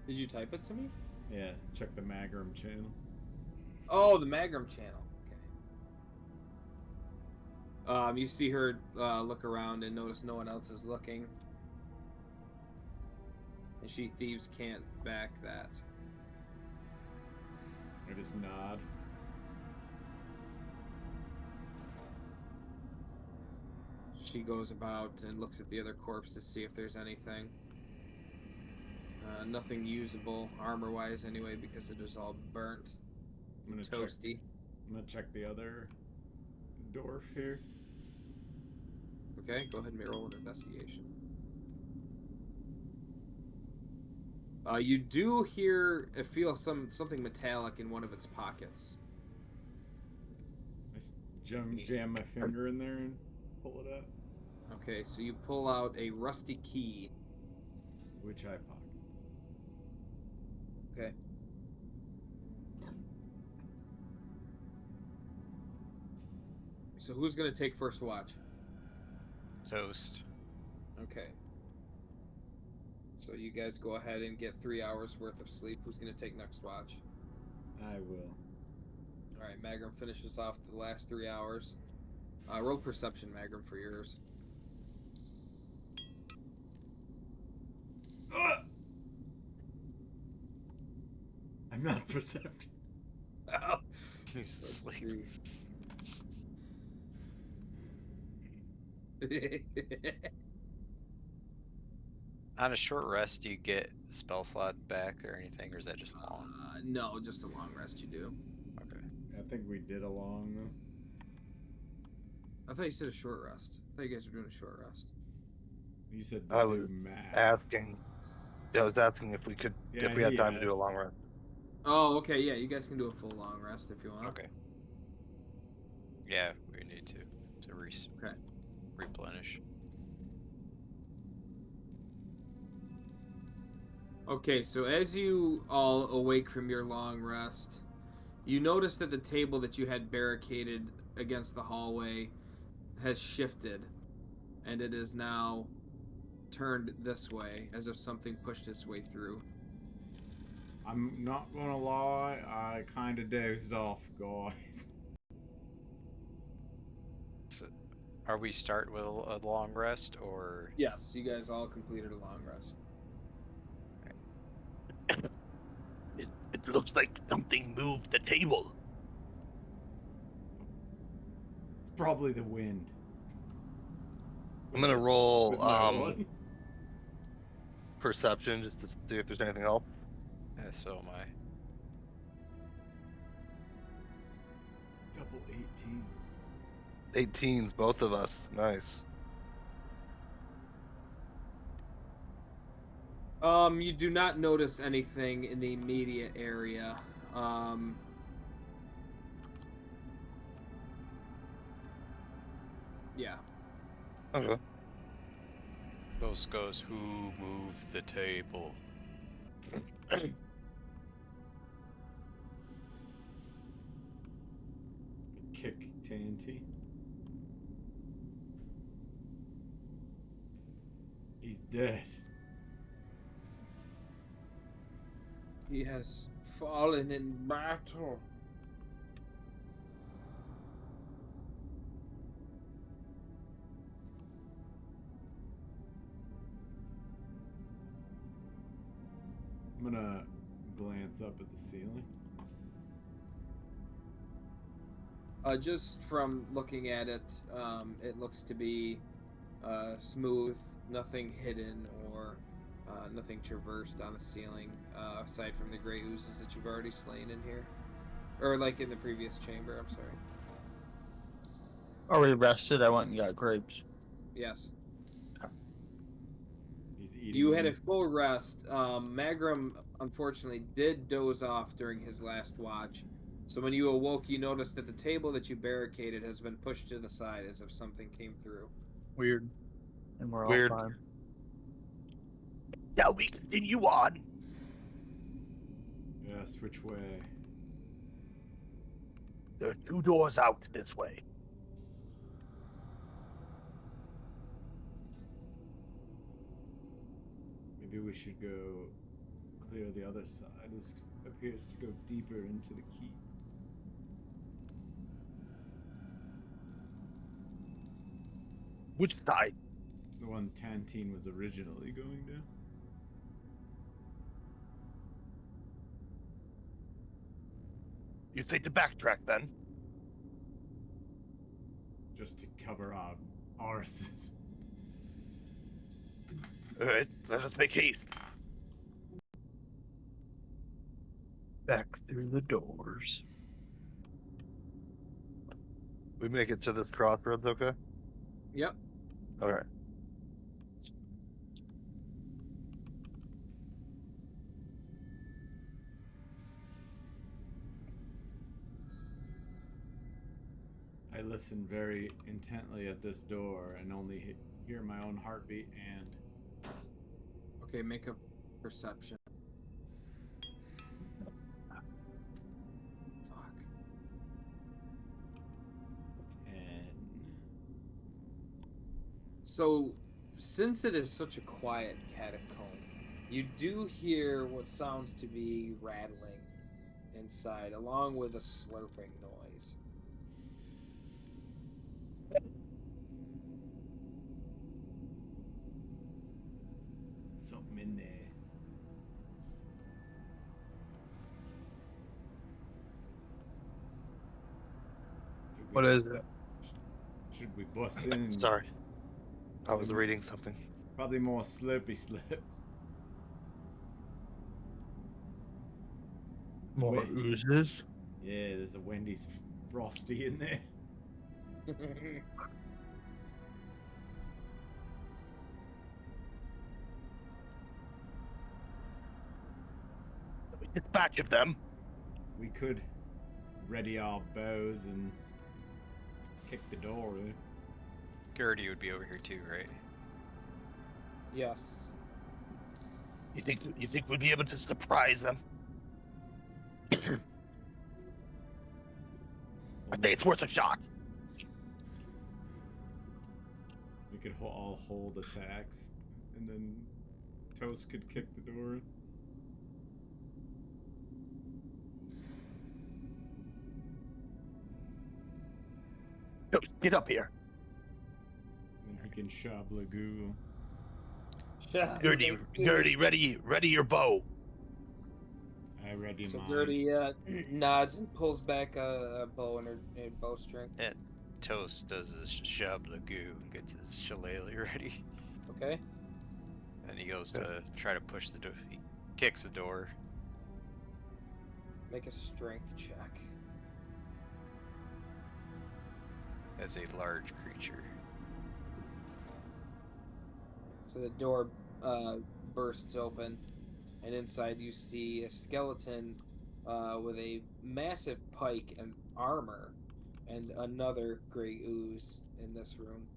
Speaker 1: Did you type it to me?
Speaker 4: Yeah, check the Magrom channel.
Speaker 1: Oh, the Magrom channel. Okay. You see her look around and notice no one else is looking. And she thieves can't back that.
Speaker 4: I just nod.
Speaker 1: She goes about and looks at the other corpse to see if there's anything. Nothing usable armor-wise anyway because it is all burnt
Speaker 4: I'm
Speaker 1: and
Speaker 4: gonna
Speaker 1: toasty.
Speaker 4: I'm gonna check the other dwarf here.
Speaker 1: Okay, go ahead and roll an investigation. You do feel something metallic in one of its pockets.
Speaker 4: I jam my finger in there and pull it out.
Speaker 1: Okay, so you pull out a rusty key.
Speaker 4: Which I pocket.
Speaker 1: Okay. So who's gonna take first watch?
Speaker 2: Toast.
Speaker 1: Okay. So you guys go ahead and get 3 hours worth of sleep. Who's gonna take next watch?
Speaker 4: I will.
Speaker 1: Alright, Magrom finishes off the last 3 hours. Roll perception, Magrom, for yours.
Speaker 4: I'm not perceptive.
Speaker 2: He's
Speaker 1: Let's
Speaker 2: asleep.
Speaker 1: see.
Speaker 2: On a short rest, do you get spell slot back or anything, or is that just long?
Speaker 1: No, just a long rest you do.
Speaker 2: Okay.
Speaker 4: I think we did a long though.
Speaker 1: I thought you said a short rest. I thought you guys were doing a short rest.
Speaker 4: You said
Speaker 3: I
Speaker 4: to
Speaker 3: was
Speaker 4: do max.
Speaker 3: asking. Yeah, I was asking if we could,
Speaker 4: Yeah,
Speaker 3: if we had
Speaker 4: he
Speaker 3: time to do a
Speaker 4: asked.
Speaker 3: long rest.
Speaker 1: Oh, okay, yeah, you guys can do a full long rest if you want.
Speaker 2: Okay. Yeah, we need to
Speaker 1: Okay.
Speaker 2: replenish.
Speaker 1: Okay, so as you all awake from your long rest, you notice that the table that you had barricaded against the hallway has shifted, and it is now turned this way, as if something pushed its way through.
Speaker 4: I'm not gonna lie, I kinda dozed off, guys.
Speaker 2: So, are we starting with a long rest, or?
Speaker 1: Yes, you guys all completed a long rest.
Speaker 6: It looks like something moved the table.
Speaker 4: It's probably the wind.
Speaker 3: I'm gonna roll
Speaker 4: With my one.
Speaker 3: perception just to see if there's anything else.
Speaker 2: Yeah, so am I.
Speaker 4: Double 18.
Speaker 3: 18s, both of us. Nice.
Speaker 1: You do not notice anything in the immediate area. Yeah.
Speaker 3: Okay.
Speaker 2: Ghost goes, who moved the table?
Speaker 4: Kick Tantine. He's dead.
Speaker 1: He has fallen in battle.
Speaker 4: gonna glance up at the ceiling.
Speaker 1: Just from looking at it, it looks to be smooth, nothing hidden or nothing traversed on the ceiling, aside from the gray oozes that you've already slain in here. Or like in the previous chamber, I'm sorry.
Speaker 5: Are we rested? I went and got grapes.
Speaker 1: Yes.
Speaker 4: He's eating.
Speaker 1: You had a
Speaker 4: them.
Speaker 1: full rest. Magrom, unfortunately, did doze off during his last watch. So when you awoke, you noticed that the table that you barricaded has been pushed to the side as if something came through.
Speaker 5: Weird. And we're
Speaker 3: Weird.
Speaker 5: all fine.
Speaker 6: Shall we continue on?
Speaker 4: Yes, which way?
Speaker 6: There are 2 doors out this way.
Speaker 4: Maybe we should go clear the other side. This appears to go deeper into the keep.
Speaker 6: Which side?
Speaker 4: The one Tantine was originally going down.
Speaker 6: You say to backtrack then?
Speaker 4: Just to cover our arses.
Speaker 6: Alright, let us make haste.
Speaker 5: Back through the doors.
Speaker 3: We make it to this crossroads, okay?
Speaker 1: Yep.
Speaker 3: Alright.
Speaker 4: I listen very intently at this door and only hear my own heartbeat and...
Speaker 1: Okay, make a perception. Fuck.
Speaker 4: 10.
Speaker 1: So, since it is such a quiet catacomb, you do hear what sounds to be rattling inside, along with a slurping noise.
Speaker 4: Something in there.
Speaker 5: What is it?
Speaker 4: Should we bust in?
Speaker 3: Sorry. I was reading something.
Speaker 4: Probably more slurpy slips.
Speaker 5: More
Speaker 4: Wait.
Speaker 5: oozes?
Speaker 4: Yeah, there's a Wendy's Frosty in there.
Speaker 6: Dispatch of them.
Speaker 4: We could ready our bows and kick the door in.
Speaker 2: Gertie would be over here too, right?
Speaker 1: Yes.
Speaker 6: You think we'd be able to surprise them? I say it's worth a shot.
Speaker 4: We could all hold attacks, and then Toast could kick the door in.
Speaker 6: No, get up here.
Speaker 4: And he can shablagoo.
Speaker 6: Gertie, ready your bow.
Speaker 4: I ready
Speaker 1: So
Speaker 4: mine.
Speaker 1: Gertie nods and pulls back a bow and her bowstring.
Speaker 2: And Toast does his shub lagoo and gets his shillelagh ready.
Speaker 1: Okay.
Speaker 2: And he goes to try to push the door. He kicks the door.
Speaker 1: Make a strength check.
Speaker 2: As a large creature.
Speaker 1: So the door bursts open, and inside you see a skeleton with a massive pike and armor, and another gray ooze in this room.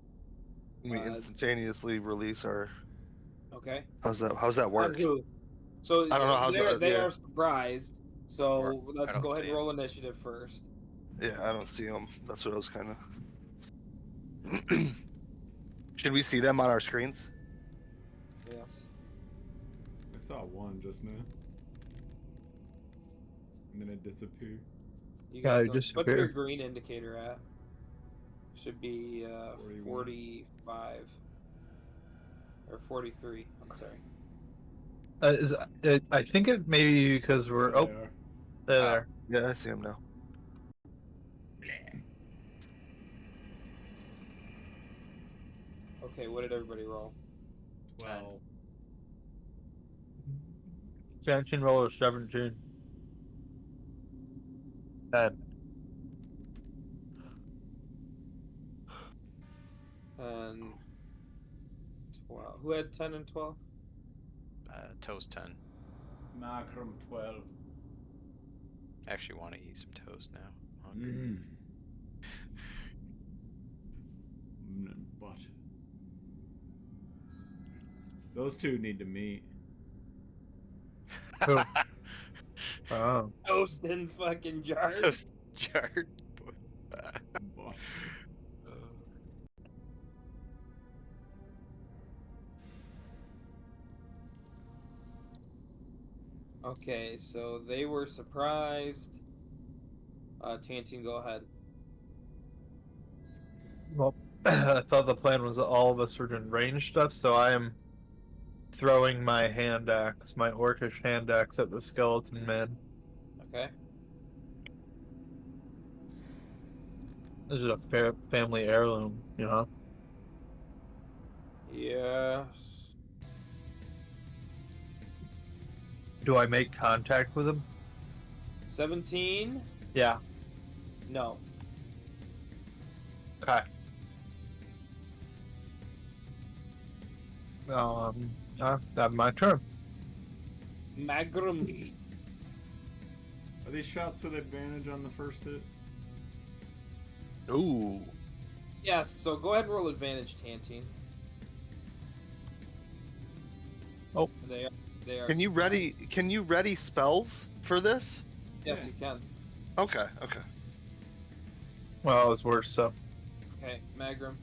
Speaker 3: We instantaneously release our.
Speaker 1: Okay.
Speaker 3: How's that work?
Speaker 1: So
Speaker 3: I don't know how
Speaker 1: they are surprised. So
Speaker 2: Or-
Speaker 1: let's
Speaker 2: I don't
Speaker 1: go ahead
Speaker 2: see
Speaker 1: and roll initiative first.
Speaker 3: Yeah, I don't see them. That's what I was kind of. Should we see them on our screens?
Speaker 1: Yes.
Speaker 4: I saw one just now. And then it disappeared.
Speaker 1: You
Speaker 5: Yeah,
Speaker 1: guys
Speaker 5: they
Speaker 1: don't- what's your
Speaker 5: disappear.
Speaker 1: green indicator at? Should be
Speaker 4: 41.
Speaker 1: 45 or 43. I'm sorry.
Speaker 5: I think it maybe because we're.
Speaker 4: There
Speaker 5: Oh,
Speaker 4: they are.
Speaker 5: there.
Speaker 3: Yeah, I see him now.
Speaker 1: Okay, what did everybody roll?
Speaker 4: 12.
Speaker 5: Tantine roll is 17. 10.
Speaker 1: And 12. Who had 10 and 12?
Speaker 2: Toast 10.
Speaker 4: Magrom 12.
Speaker 2: Actually, want to eat some toast now. I'm hungry.
Speaker 4: But those two need to meet.
Speaker 5: Who? Oh.
Speaker 1: Toast and fucking jars.
Speaker 2: Toast jarred.
Speaker 4: But
Speaker 1: Okay, so they were surprised. Tantine, go ahead.
Speaker 5: Well, I thought the plan was that all of us were doing range stuff, so I am throwing my hand axe, my orcish hand axe, at the skeleton man.
Speaker 1: Okay.
Speaker 5: This is a family heirloom, you know?
Speaker 1: Yes.
Speaker 5: Do I make contact with him?
Speaker 1: 17?
Speaker 5: Yeah.
Speaker 1: No.
Speaker 5: Okay. That's my turn.
Speaker 1: Magrom.
Speaker 4: are these shots with advantage on the first hit?
Speaker 3: Ooh.
Speaker 1: Yes, so go ahead and roll advantage, Tantine.
Speaker 5: Oh.
Speaker 1: They are.
Speaker 3: Can you ready spells for this?
Speaker 1: Yes,
Speaker 4: Yeah.
Speaker 1: you can.
Speaker 3: Okay.
Speaker 5: Well, it was worse, so.
Speaker 1: Okay, Magrom.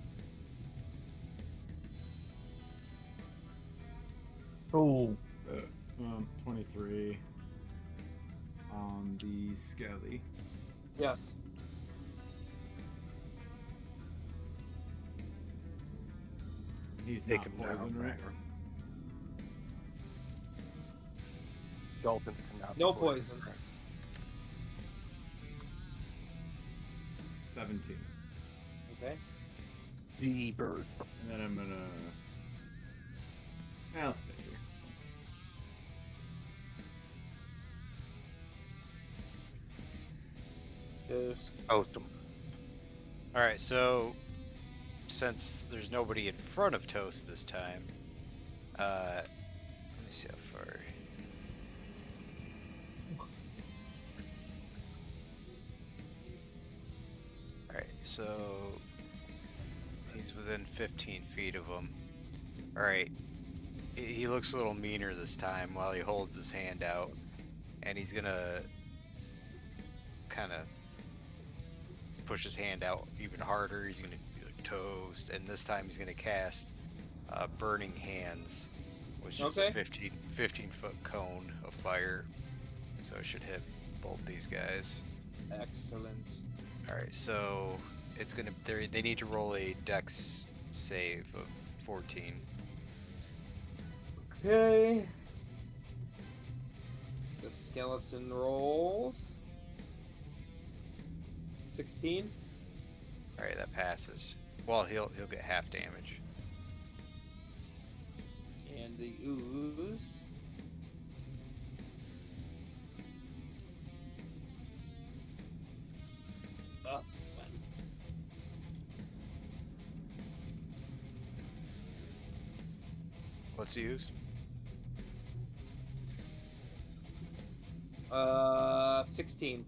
Speaker 5: Oh.
Speaker 4: 23 on the Skelly.
Speaker 1: Yes.
Speaker 4: He's
Speaker 3: Take
Speaker 4: not
Speaker 3: him
Speaker 4: poisoned,
Speaker 3: down,
Speaker 4: right?
Speaker 3: Dolphins cannot be
Speaker 1: No
Speaker 3: poisoned.
Speaker 1: poison.
Speaker 4: 17.
Speaker 1: Okay.
Speaker 3: The bird.
Speaker 4: And then I'm gonna. I'll stay here.
Speaker 1: Just
Speaker 3: Toast him.
Speaker 2: All right, so since there's nobody in front of Toast this time, let me see how far. All right, so he's within 15 feet of him. All right, he looks a little meaner this time while he holds his hand out, and he's gonna kind of push his hand out even harder. He's gonna be like Toast, and this time he's gonna cast Burning Hands, which is a 15-foot cone of fire. So it should hit both these guys.
Speaker 1: excellent.
Speaker 2: All right, so it's gonna they need to roll a Dex save of 14.
Speaker 1: Okay. The skeleton rolls. 16.
Speaker 2: All right, that passes. Well, he'll get half damage.
Speaker 1: And the ooze. Oh,
Speaker 2: What's the use?
Speaker 1: 16.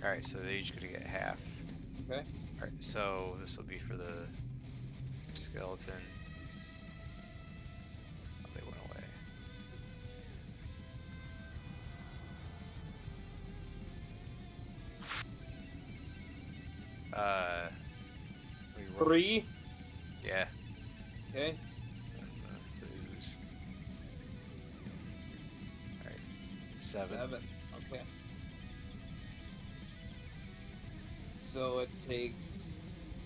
Speaker 2: All right, so they're each gonna get half.
Speaker 1: Okay.
Speaker 2: All right, so this will be for the skeleton. Oh, they went away. we roll-
Speaker 1: 3.
Speaker 2: Yeah.
Speaker 1: Okay.
Speaker 2: Lose. All right. 7.
Speaker 1: Okay. So it takes.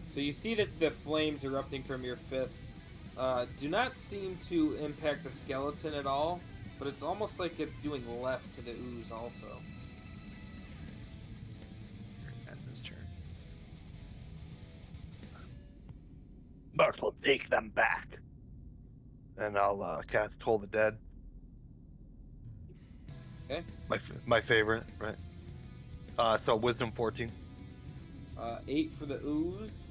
Speaker 1: So you see that the flames erupting from your fist do not seem to impact the skeleton at all. but it's almost like it's doing less to the ooze also.
Speaker 2: Ends his turn.
Speaker 6: Merciful, take them back.
Speaker 3: And I'll cast Toll the Dead.
Speaker 1: Okay.
Speaker 3: My favorite, right? So Wisdom 14.
Speaker 1: 8 for the ooze.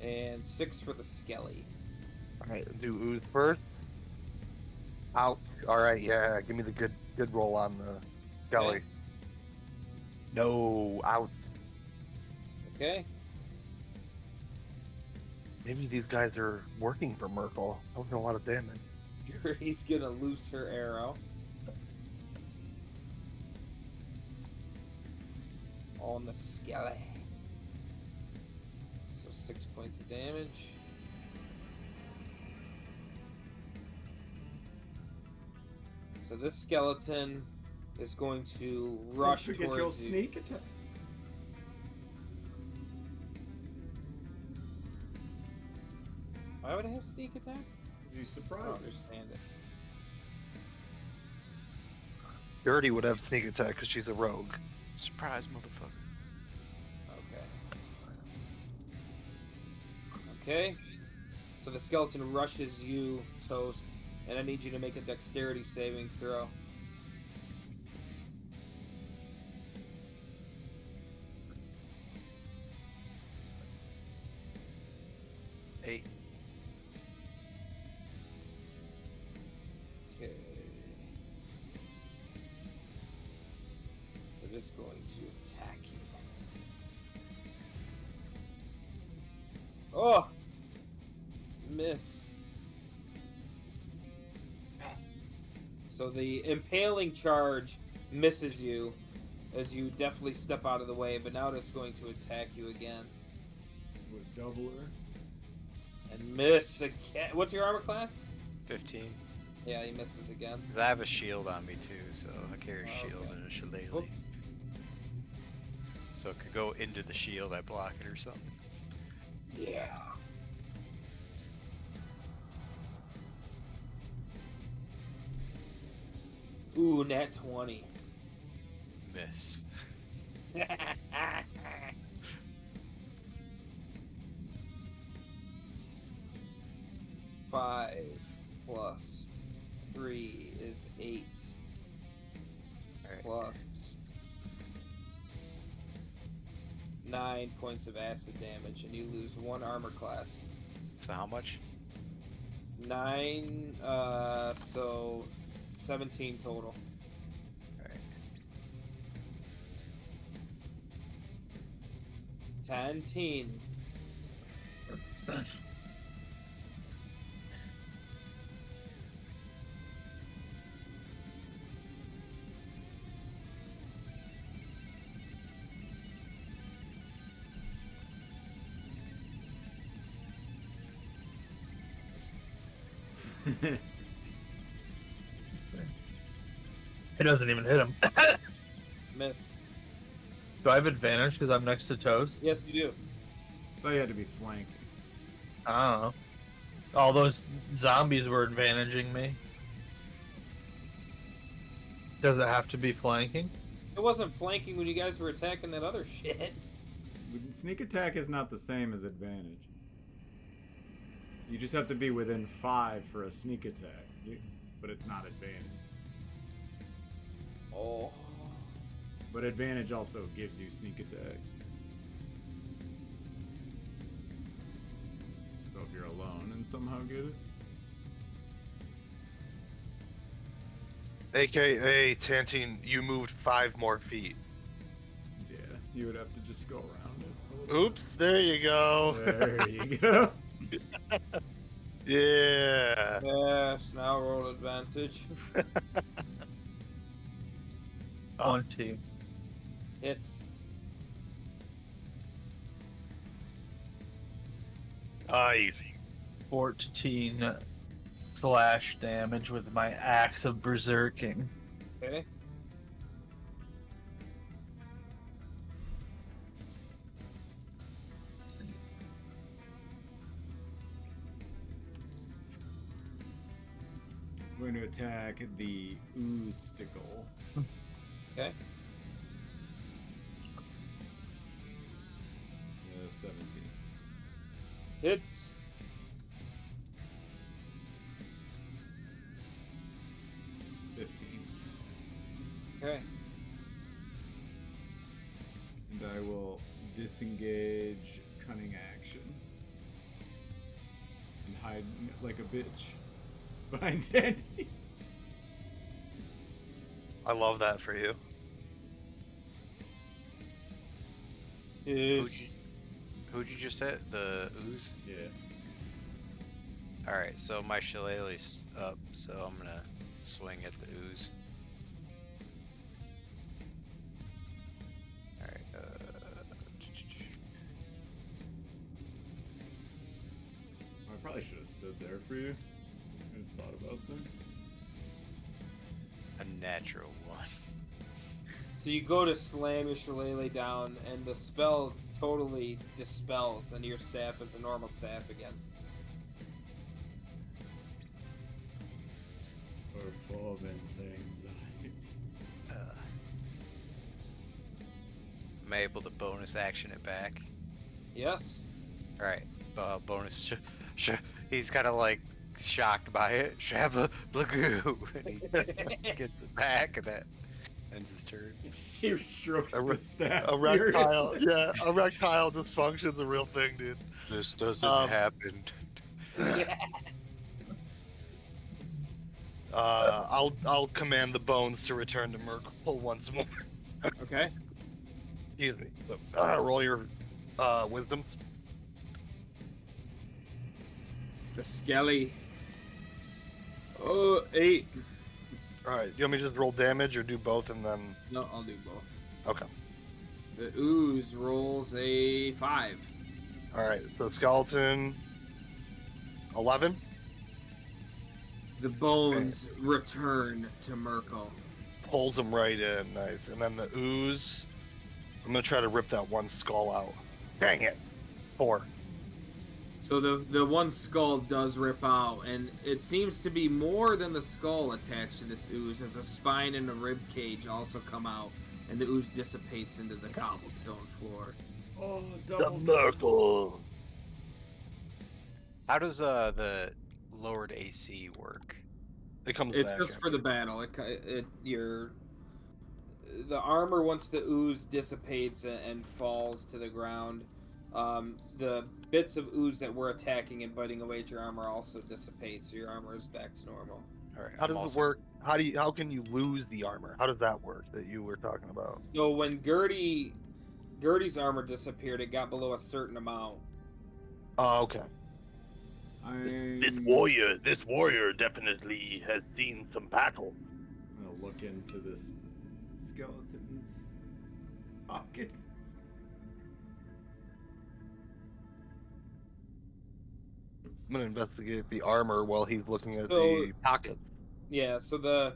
Speaker 1: And 6 for the skelly.
Speaker 3: Alright, do ooze first. Ouch. Alright, yeah, give me the good roll on the skelly.
Speaker 1: Okay.
Speaker 3: No, ouch.
Speaker 1: Okay.
Speaker 3: Maybe these guys are working for Merkel. That was a lot of damage.
Speaker 1: He's gonna loose her arrow. On the skelly. So 6 points of damage. So this skeleton is going to rush
Speaker 4: Don't forget your
Speaker 1: towards you.
Speaker 4: sneak attack.
Speaker 1: Why would I have sneak attack?
Speaker 4: Because you
Speaker 1: I
Speaker 4: surprised
Speaker 1: don't
Speaker 4: her.
Speaker 1: understand it.
Speaker 3: Dirty would have sneak attack because she's a rogue.
Speaker 2: Surprise, motherfucker.
Speaker 1: Okay. So the skeleton rushes you, Toast, and I need you to make a dexterity saving throw.
Speaker 2: Eight.
Speaker 1: Okay. So just going to attack you. Oh! Miss. So the impaling charge misses you as you definitely step out of the way, but now it's going to attack you again.
Speaker 4: With doubler.
Speaker 1: And miss again. What's your armor class?
Speaker 2: 15.
Speaker 1: Yeah, he misses again.
Speaker 2: Because I have a shield on me too, so I carry a
Speaker 1: Oh,
Speaker 2: shield
Speaker 1: okay.
Speaker 2: and a shillelagh.
Speaker 1: Oops.
Speaker 2: So it could go into the shield, I block it or something.
Speaker 1: Yeah. Ooh, nat 20.
Speaker 2: Miss.
Speaker 1: 5 plus 3 is 8.
Speaker 2: Alright.
Speaker 1: Plus 9 points of acid damage, and you lose 1 armor class.
Speaker 2: So how much?
Speaker 1: 9, so 17 total.
Speaker 2: Alright.
Speaker 1: Tantine.
Speaker 5: It doesn't even hit him.
Speaker 1: Miss.
Speaker 5: Do I have advantage because I'm next to Toast?
Speaker 1: Yes, you do.
Speaker 4: Thought you had to be flanked.
Speaker 5: I don't know. All those zombies were advantaging me. Does it have to be flanking?
Speaker 1: It wasn't flanking when you guys were attacking that other shit.
Speaker 4: Sneak attack is not the same as advantage. You just have to be within 5 for a sneak attack, but it's not advantage.
Speaker 1: Oh.
Speaker 4: But advantage also gives you sneak attack. So if you're alone and somehow get it.
Speaker 3: AKA Tantine, you moved 5 more feet.
Speaker 4: Yeah, you would have to just go around it.
Speaker 3: Oops, there you go.
Speaker 4: There you go.
Speaker 3: Yeah.
Speaker 1: Yes, now roll advantage.
Speaker 5: 20.
Speaker 1: Hits.
Speaker 6: Easy.
Speaker 5: 14 slash damage with my axe of berserking.
Speaker 1: Okay.
Speaker 4: I'm going to attack the ooze-stickle.
Speaker 1: Okay.
Speaker 4: 17.
Speaker 1: Hits. Okay.
Speaker 4: And I will disengage cunning action. And hide like a bitch behind Tantine.
Speaker 3: I love that for you.
Speaker 2: Who'd you just hit? The ooze?
Speaker 4: Yeah.
Speaker 2: Alright, so my shillelagh's up, so I'm gonna swing at the ooze. Alright,
Speaker 4: I probably should have stood there for you. I just thought about that.
Speaker 2: a natural one.
Speaker 1: So you go to slam your shillelagh down, and the spell totally dispels, and your staff is a normal staff again.
Speaker 4: Performance anxiety.
Speaker 2: Am I able to bonus action it back?
Speaker 1: Yes.
Speaker 2: Alright, bonus. He's kind of like shocked by it. Shabba blagoo. And he gets it back, and that ends his turn.
Speaker 4: He strokes the staff.
Speaker 3: Erectile,
Speaker 4: furiously.
Speaker 3: yeah, erectile dysfunction's a real thing, dude.
Speaker 2: This doesn't happen.
Speaker 3: I'll command the bones to return to Merkel once more.
Speaker 1: Okay.
Speaker 3: Excuse me. So, roll your wisdom.
Speaker 1: The skelly. Oh, 8.
Speaker 3: All right. You want me to just roll damage or do both and then?
Speaker 1: No, I'll do both.
Speaker 3: Okay.
Speaker 1: The ooze rolls a 5.
Speaker 3: All right. So skeleton. 11.
Speaker 1: The bones return to Merkel.
Speaker 3: Pulls them right in. Nice. And then the ooze. I'm gonna try to rip that one skull out. Dang it. 4.
Speaker 1: So the one skull does rip out, and it seems to be more than the skull attached to this ooze, as a spine and a rib cage also come out, and the ooze dissipates into the cobblestone floor.
Speaker 4: Oh,
Speaker 6: The
Speaker 4: double.
Speaker 6: Merkel.
Speaker 2: How does the lowered AC work?
Speaker 3: It comes
Speaker 1: It's
Speaker 3: back.
Speaker 1: just for the battle. The armor, once the ooze dissipates and falls to the ground, the bits of ooze that were attacking and biting away at your armor also dissipate, so your armor is back to normal.
Speaker 2: All right.
Speaker 3: How does it work? How can you lose the armor? How does that work that you were talking about?
Speaker 1: So when Gertie's armor disappeared, it got below a certain amount.
Speaker 3: Oh, okay.
Speaker 6: This warrior definitely has seen some battle.
Speaker 4: I'm gonna look into this skeleton's pockets.
Speaker 3: I'm gonna investigate the armor while he's looking at
Speaker 1: So-
Speaker 3: the pockets.
Speaker 1: Yeah, so the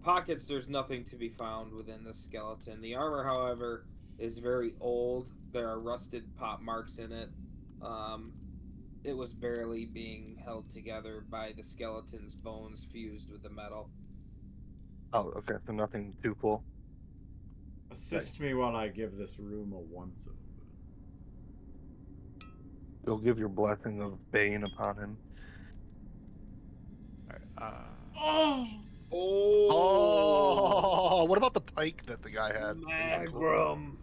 Speaker 1: pockets, there's nothing to be found within the skeleton. The armor, however, is very old. There are rusted pop marks in it. It was barely being held together by the skeleton's bones fused with the metal.
Speaker 3: Oh, okay. So nothing too cool.
Speaker 4: Assist me while I give this room a once over.
Speaker 3: You'll give your blessing of Bane upon him.
Speaker 4: Oh!
Speaker 3: Oh, what about the pike that the guy had?
Speaker 1: Magrom.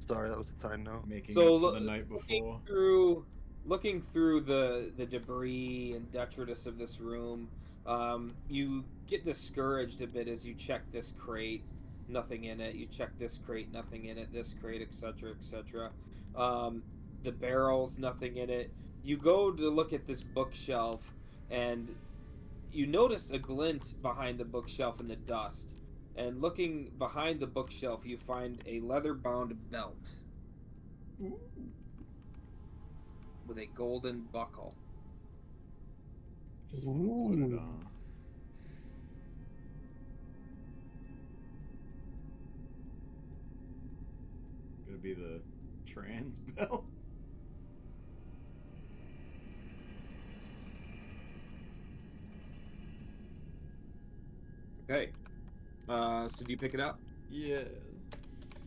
Speaker 3: Sorry, that was a side note.
Speaker 4: Making
Speaker 1: So
Speaker 4: up for the night before.
Speaker 1: Looking through the debris and detritus of this room, you get discouraged a bit as you check this crate, nothing in it. You check this crate, nothing in it. This crate, etc., etc. The barrels, nothing in it. You go to look at this bookshelf, and you notice a glint behind the bookshelf in the dust. And looking behind the bookshelf, you find a leather-bound belt
Speaker 4: Ooh.
Speaker 1: with a golden buckle.
Speaker 4: Just want to put it on. Gonna be the trans belt.
Speaker 1: Okay. So do you pick it up?
Speaker 4: Yes.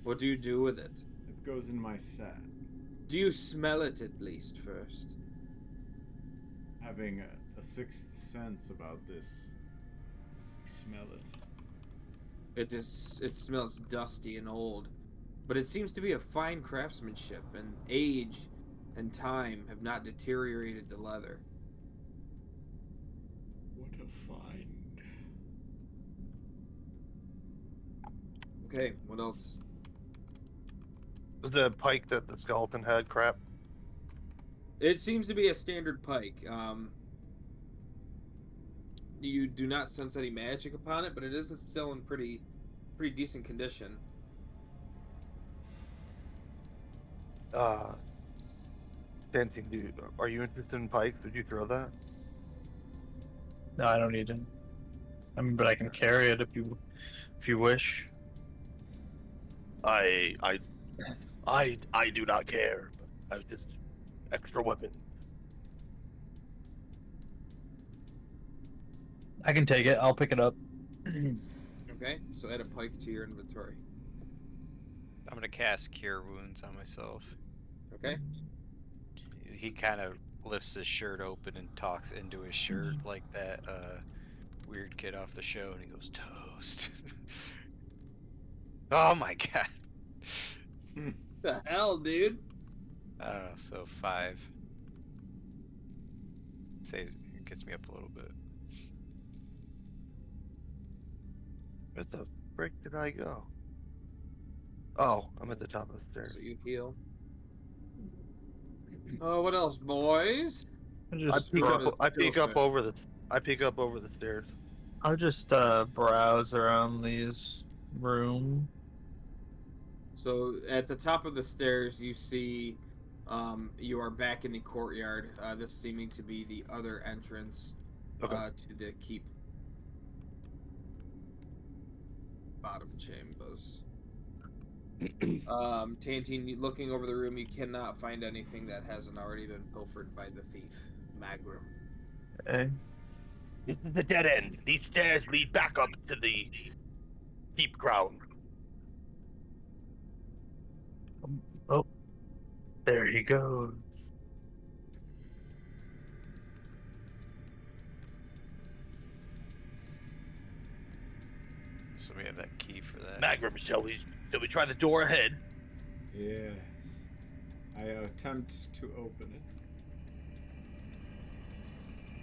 Speaker 1: What do you do with it?
Speaker 4: It goes in my sack.
Speaker 1: Do you smell it at least first?
Speaker 4: Having a sixth sense about this. Smell it.
Speaker 1: It smells dusty and old, but it seems to be of fine craftsmanship, and age and time have not deteriorated the leather.
Speaker 4: What a find.
Speaker 1: Okay, what else?
Speaker 3: Was the pike that the skeleton had crap?
Speaker 1: It seems to be a standard pike. You do not sense any magic upon it, but it is still in pretty decent condition.
Speaker 3: Tantine, are you interested in pikes? Would you throw that?
Speaker 5: No, I don't need it. I mean, but I can carry it if you wish.
Speaker 6: I do not care. I was just extra weapon.
Speaker 5: I can take it. I'll pick it up.
Speaker 1: Okay, so add a pike to your inventory.
Speaker 2: I'm gonna cast Cure Wounds on myself.
Speaker 1: Okay.
Speaker 2: He kind of lifts his shirt open and talks into his shirt like that weird kid off the show, and he goes, "Toast." Oh my god.
Speaker 1: The hell, dude?
Speaker 2: I don't know, so 5. Say it gets me up a little bit.
Speaker 3: Where the frick did I go? Oh, I'm at the top of the stairs.
Speaker 1: So you heal. Oh, what else, boys?
Speaker 3: I peek up over the stairs.
Speaker 5: I'll just browse around these rooms.
Speaker 1: So at the top of the stairs, you see you are back in the courtyard. This seeming to be the other entrance to the keep. Bottom chambers. Tantine, looking over the room, you cannot find anything that hasn't already been pilfered by the thief, Magrom.
Speaker 5: Okay.
Speaker 6: This is a dead end. These stairs lead back up to the deep ground.
Speaker 5: Oh, there he goes.
Speaker 2: So we have that key for that.
Speaker 6: Magrom, shall we try the door ahead?
Speaker 4: Yes. I attempt to open it.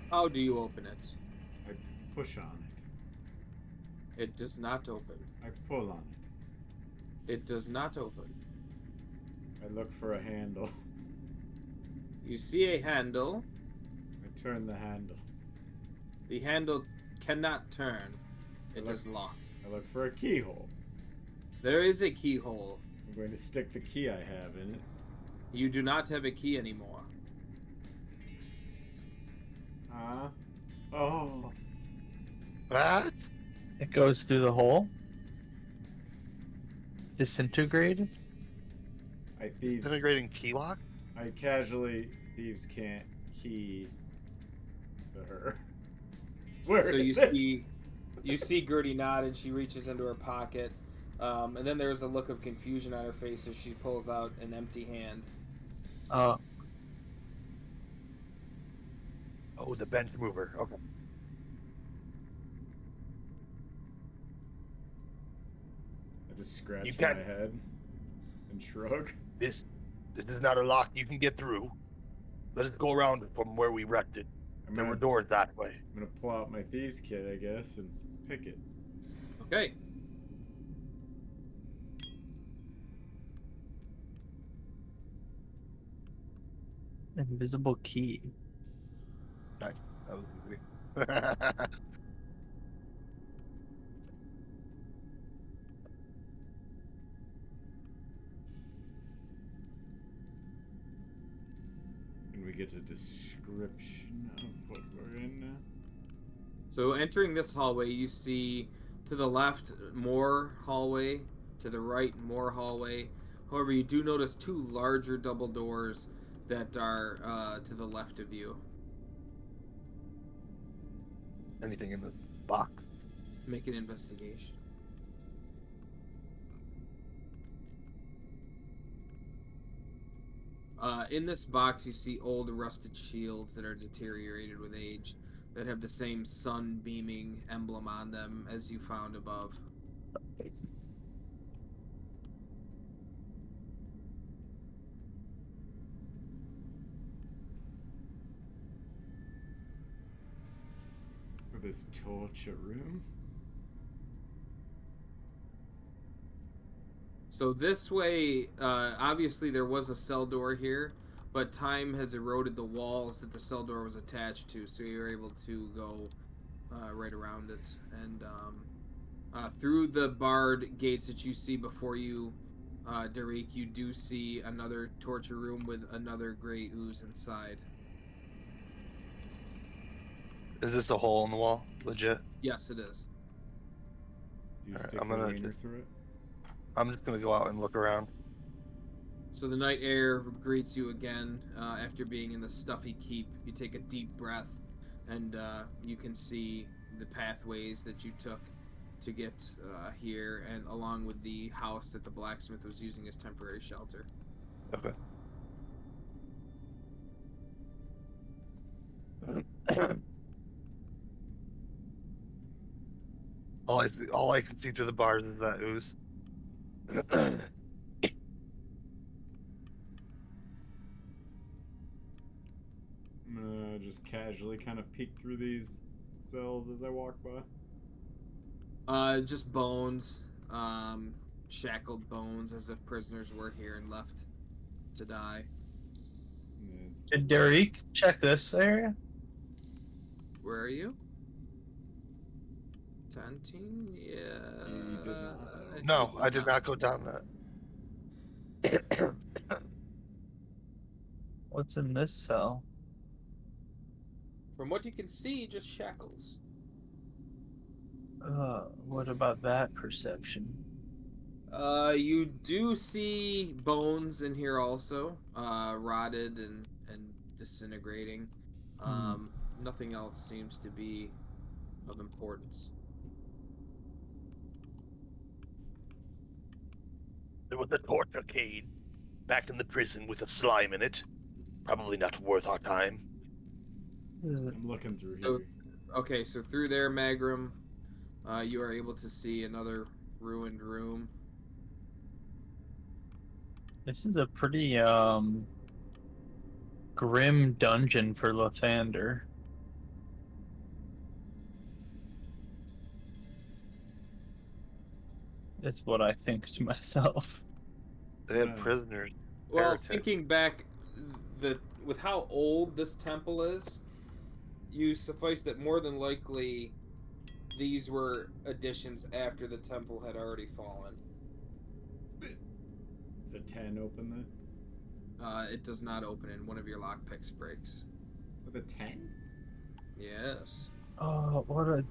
Speaker 1: How do you open it?
Speaker 4: I push on it.
Speaker 1: It does not open.
Speaker 4: I pull on it.
Speaker 1: It does not open.
Speaker 4: I look for a handle.
Speaker 1: You see a handle.
Speaker 4: I turn the handle.
Speaker 1: The handle cannot turn. It is locked.
Speaker 4: I look for a keyhole.
Speaker 1: There is a keyhole.
Speaker 4: I'm going to stick the key I have in it.
Speaker 1: You do not have a key anymore.
Speaker 4: Oh.
Speaker 3: What?
Speaker 5: It goes through the hole. Disintegrated.
Speaker 3: Disintegrating key lock?
Speaker 4: I casually thieves can't key to her. Where
Speaker 1: So
Speaker 4: is it?
Speaker 1: you see Gertie nod, and she reaches into her pocket, and then there's a look of confusion on her face as she pulls out an empty hand.
Speaker 6: Oh, the bench mover. Okay.
Speaker 4: I just scratch
Speaker 6: You
Speaker 4: my
Speaker 6: got-
Speaker 4: head and shrug.
Speaker 6: This is not a lock you can get through. Let us go around from where we wrecked it.
Speaker 4: I'm
Speaker 6: There were
Speaker 4: gonna,
Speaker 6: doors that way.
Speaker 4: I'm gonna pull out my thieves kit, I guess, and pick it.
Speaker 1: Okay.
Speaker 5: Invisible key.
Speaker 3: Nice. That was easy.
Speaker 4: And we get a description of what we're in now.
Speaker 1: So entering this hallway, you see to the left more hallway, to the right more hallway. However, you do notice 2 larger double doors that are to the left of you.
Speaker 3: Anything in the box?
Speaker 1: Make an investigation. In this box, you see old rusted shields that are deteriorated with age, that have the same sun beaming emblem on them as you found above.
Speaker 4: For this torture room.
Speaker 1: So this way, obviously there was a cell door here, but time has eroded the walls that the cell door was attached to, so you're able to go right around it. And through the barred gates that you see before you, Derek, you do see another torture room with another gray ooze inside.
Speaker 3: Is this a hole in the wall? Legit?
Speaker 1: Yes, it is.
Speaker 4: Do you
Speaker 3: Alright,
Speaker 4: stick
Speaker 3: I'm
Speaker 4: the
Speaker 3: gonna
Speaker 4: wiener through it?
Speaker 3: I'm just gonna go out and look around.
Speaker 1: So the night air greets you again after being in the stuffy keep. You take a deep breath, and you can see the pathways that you took to get here, and along with the house that the blacksmith was using as temporary shelter.
Speaker 3: Okay. All I can see through the bars is that ooze.
Speaker 4: I'm gonna just casually kind of peek through these cells as I walk by.
Speaker 1: Just bones, shackled bones, as if prisoners were here and left to die.
Speaker 4: Yeah, it's
Speaker 5: Did Derek check this area?
Speaker 1: Where are you? Tantine? Yeah.
Speaker 4: You did not.
Speaker 3: No, I did not go down that.
Speaker 5: What's in this cell?
Speaker 1: From what you can see, just shackles.
Speaker 5: What about that perception?
Speaker 1: You do see bones in here also, rotted and disintegrating. Nothing else seems to be of importance.
Speaker 6: There was a torture cage back in the prison with a slime in it. Probably not worth our time.
Speaker 4: I'm looking through
Speaker 1: So-
Speaker 4: here.
Speaker 1: Okay, so through there, Magrom, you are able to see another ruined room.
Speaker 5: This is a pretty grim dungeon for Lathander. That's what I think to myself.
Speaker 3: They had
Speaker 4: Yeah.
Speaker 3: prisoners.
Speaker 1: Well,
Speaker 3: Heretic.
Speaker 1: thinking back, with how old this temple is, you suffice that more than likely these were additions after the temple had already fallen.
Speaker 4: Is a 10 open there?
Speaker 1: It does not open, and one of your lockpicks breaks.
Speaker 4: With a 10?
Speaker 1: Yes.
Speaker 5: Oh, what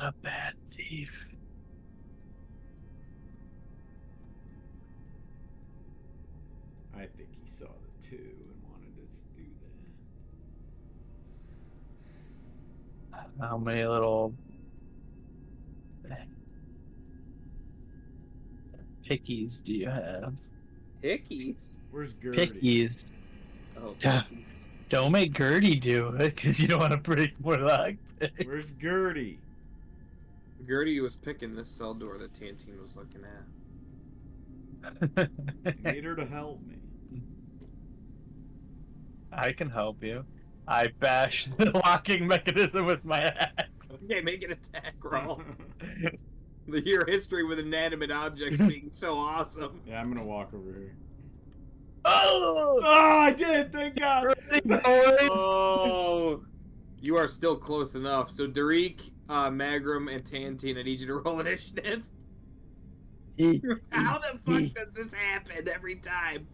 Speaker 5: a bad thief.
Speaker 4: I think he saw the 2 and wanted us to do that.
Speaker 5: How many little pickies do you have?
Speaker 1: Hickeys?
Speaker 4: Where's Gertie?
Speaker 5: Pickies.
Speaker 1: Oh,
Speaker 5: Yeah.
Speaker 1: pickies.
Speaker 5: Don't make Gertie do it, because you don't want to break more luck.
Speaker 4: Where's Gertie?
Speaker 1: Gertie was picking this cell door that Tantine was looking at.
Speaker 4: I need her to help me.
Speaker 5: I can help you. I bash the locking mechanism with my axe.
Speaker 1: Okay, make an attack roll. Your history with inanimate objects being so awesome.
Speaker 4: Yeah, I'm gonna walk over here.
Speaker 5: Oh!
Speaker 4: Oh, I did! Thank God!
Speaker 1: Oh, you are still close enough. So Derek, Magrom, and Tantine, I need you to roll initiative. How the fuck does this happen every time?